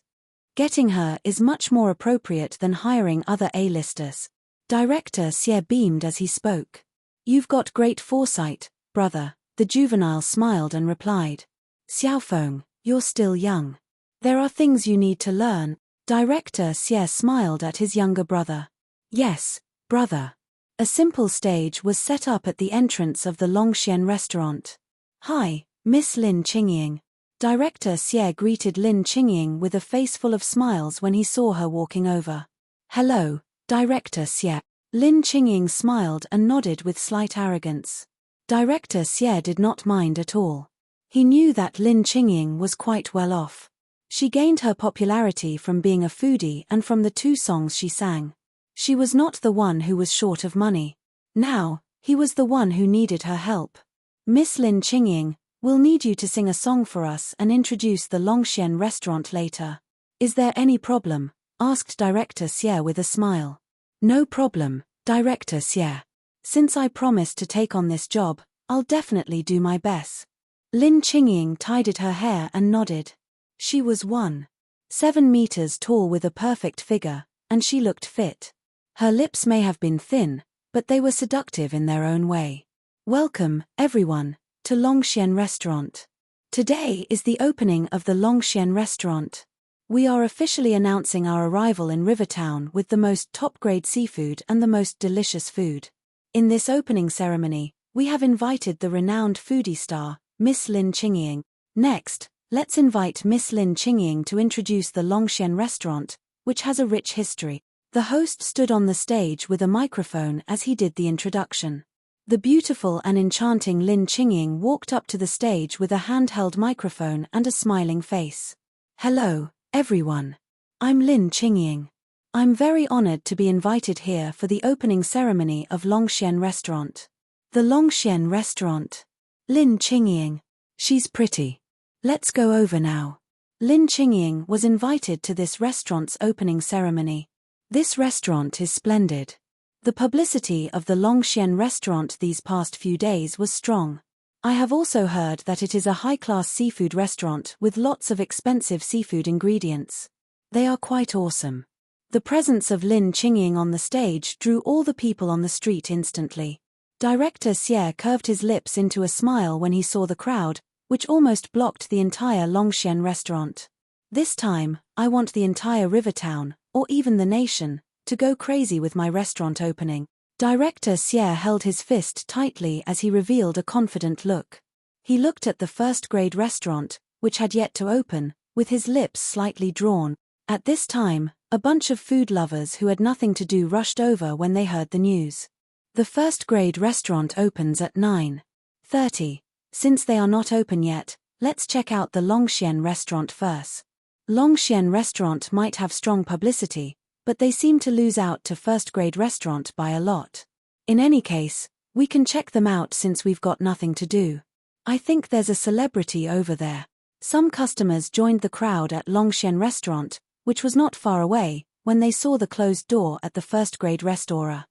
Getting her is much more appropriate than hiring other A-listers. Director Xie beamed as he spoke. You've got great foresight, brother, the juvenile smiled and replied. Xiaofeng, you're still young. There are things you need to learn. Director Xie smiled at his younger brother. Yes, brother. A simple stage was set up at the entrance of the Longxian Restaurant. Hi, Miss Lin Qingying. Director Xie greeted Lin Qingying with a face full of smiles when he saw her walking over. Hello, Director Xie. Lin Qingying smiled and nodded with slight arrogance. Director Xie did not mind at all. He knew that Lin Qingying was quite well off. She gained her popularity from being a foodie and from the 2 songs she sang. She was not the one who was short of money. Now, he was the one who needed her help. Miss Lin Qingying, we'll need you to sing a song for us and introduce the Longxian Restaurant later. Is there any problem? Asked Director Xie with a smile. No problem, Director Xie. Since I promised to take on this job, I'll definitely do my best. Lin Qingying tidied her hair and nodded. She was 1.7 meters tall with a perfect figure, and she looked fit. Her lips may have been thin, but they were seductive in their own way. Welcome, everyone, to Longxian Restaurant. Today is the opening of the Longxian Restaurant. We are officially announcing our arrival in Rivertown with the most top-grade seafood and the most delicious food. In this opening ceremony, we have invited the renowned foodie star, Miss Lin Qingying. Next, let's invite Miss Lin Qingying to introduce the Longxian Restaurant, which has a rich history. The host stood on the stage with a microphone as he did the introduction. The beautiful and enchanting Lin Qingying walked up to the stage with a handheld microphone and a smiling face. Hello, everyone. I'm Lin Qingying. I'm very honored to be invited here for the opening ceremony of Longxian Restaurant. The Longxian Restaurant. Lin Qingying. She's pretty. Let's go over now. Lin Qingying was invited to this restaurant's opening ceremony. This restaurant is splendid. The publicity of the Longxian restaurant these past few days was strong. I have also heard that it is a high-class seafood restaurant with lots of expensive seafood ingredients. They are quite awesome. The presence of Lin Qingying on the stage drew all the people on the street instantly. Director Xie curved his lips into a smile when he saw the crowd, which almost blocked the entire Longxian restaurant. This time, I want the entire river town, or even the nation, to go crazy with my restaurant opening. Director Xie held his fist tightly as he revealed a confident look. He looked at the first-grade restaurant, which had yet to open, with his lips slightly drawn. At this time, a bunch of food lovers who had nothing to do rushed over when they heard the news. The first-grade restaurant opens at 9:30. Since they are not open yet, let's check out the Longxian restaurant first. Longxian restaurant might have strong publicity, but they seem to lose out to first-grade restaurant by a lot. In any case, we can check them out since we've got nothing to do. I think there's a celebrity over there. Some customers joined the crowd at Longxian restaurant, which was not far away, when they saw the closed door at the first-grade restaurant.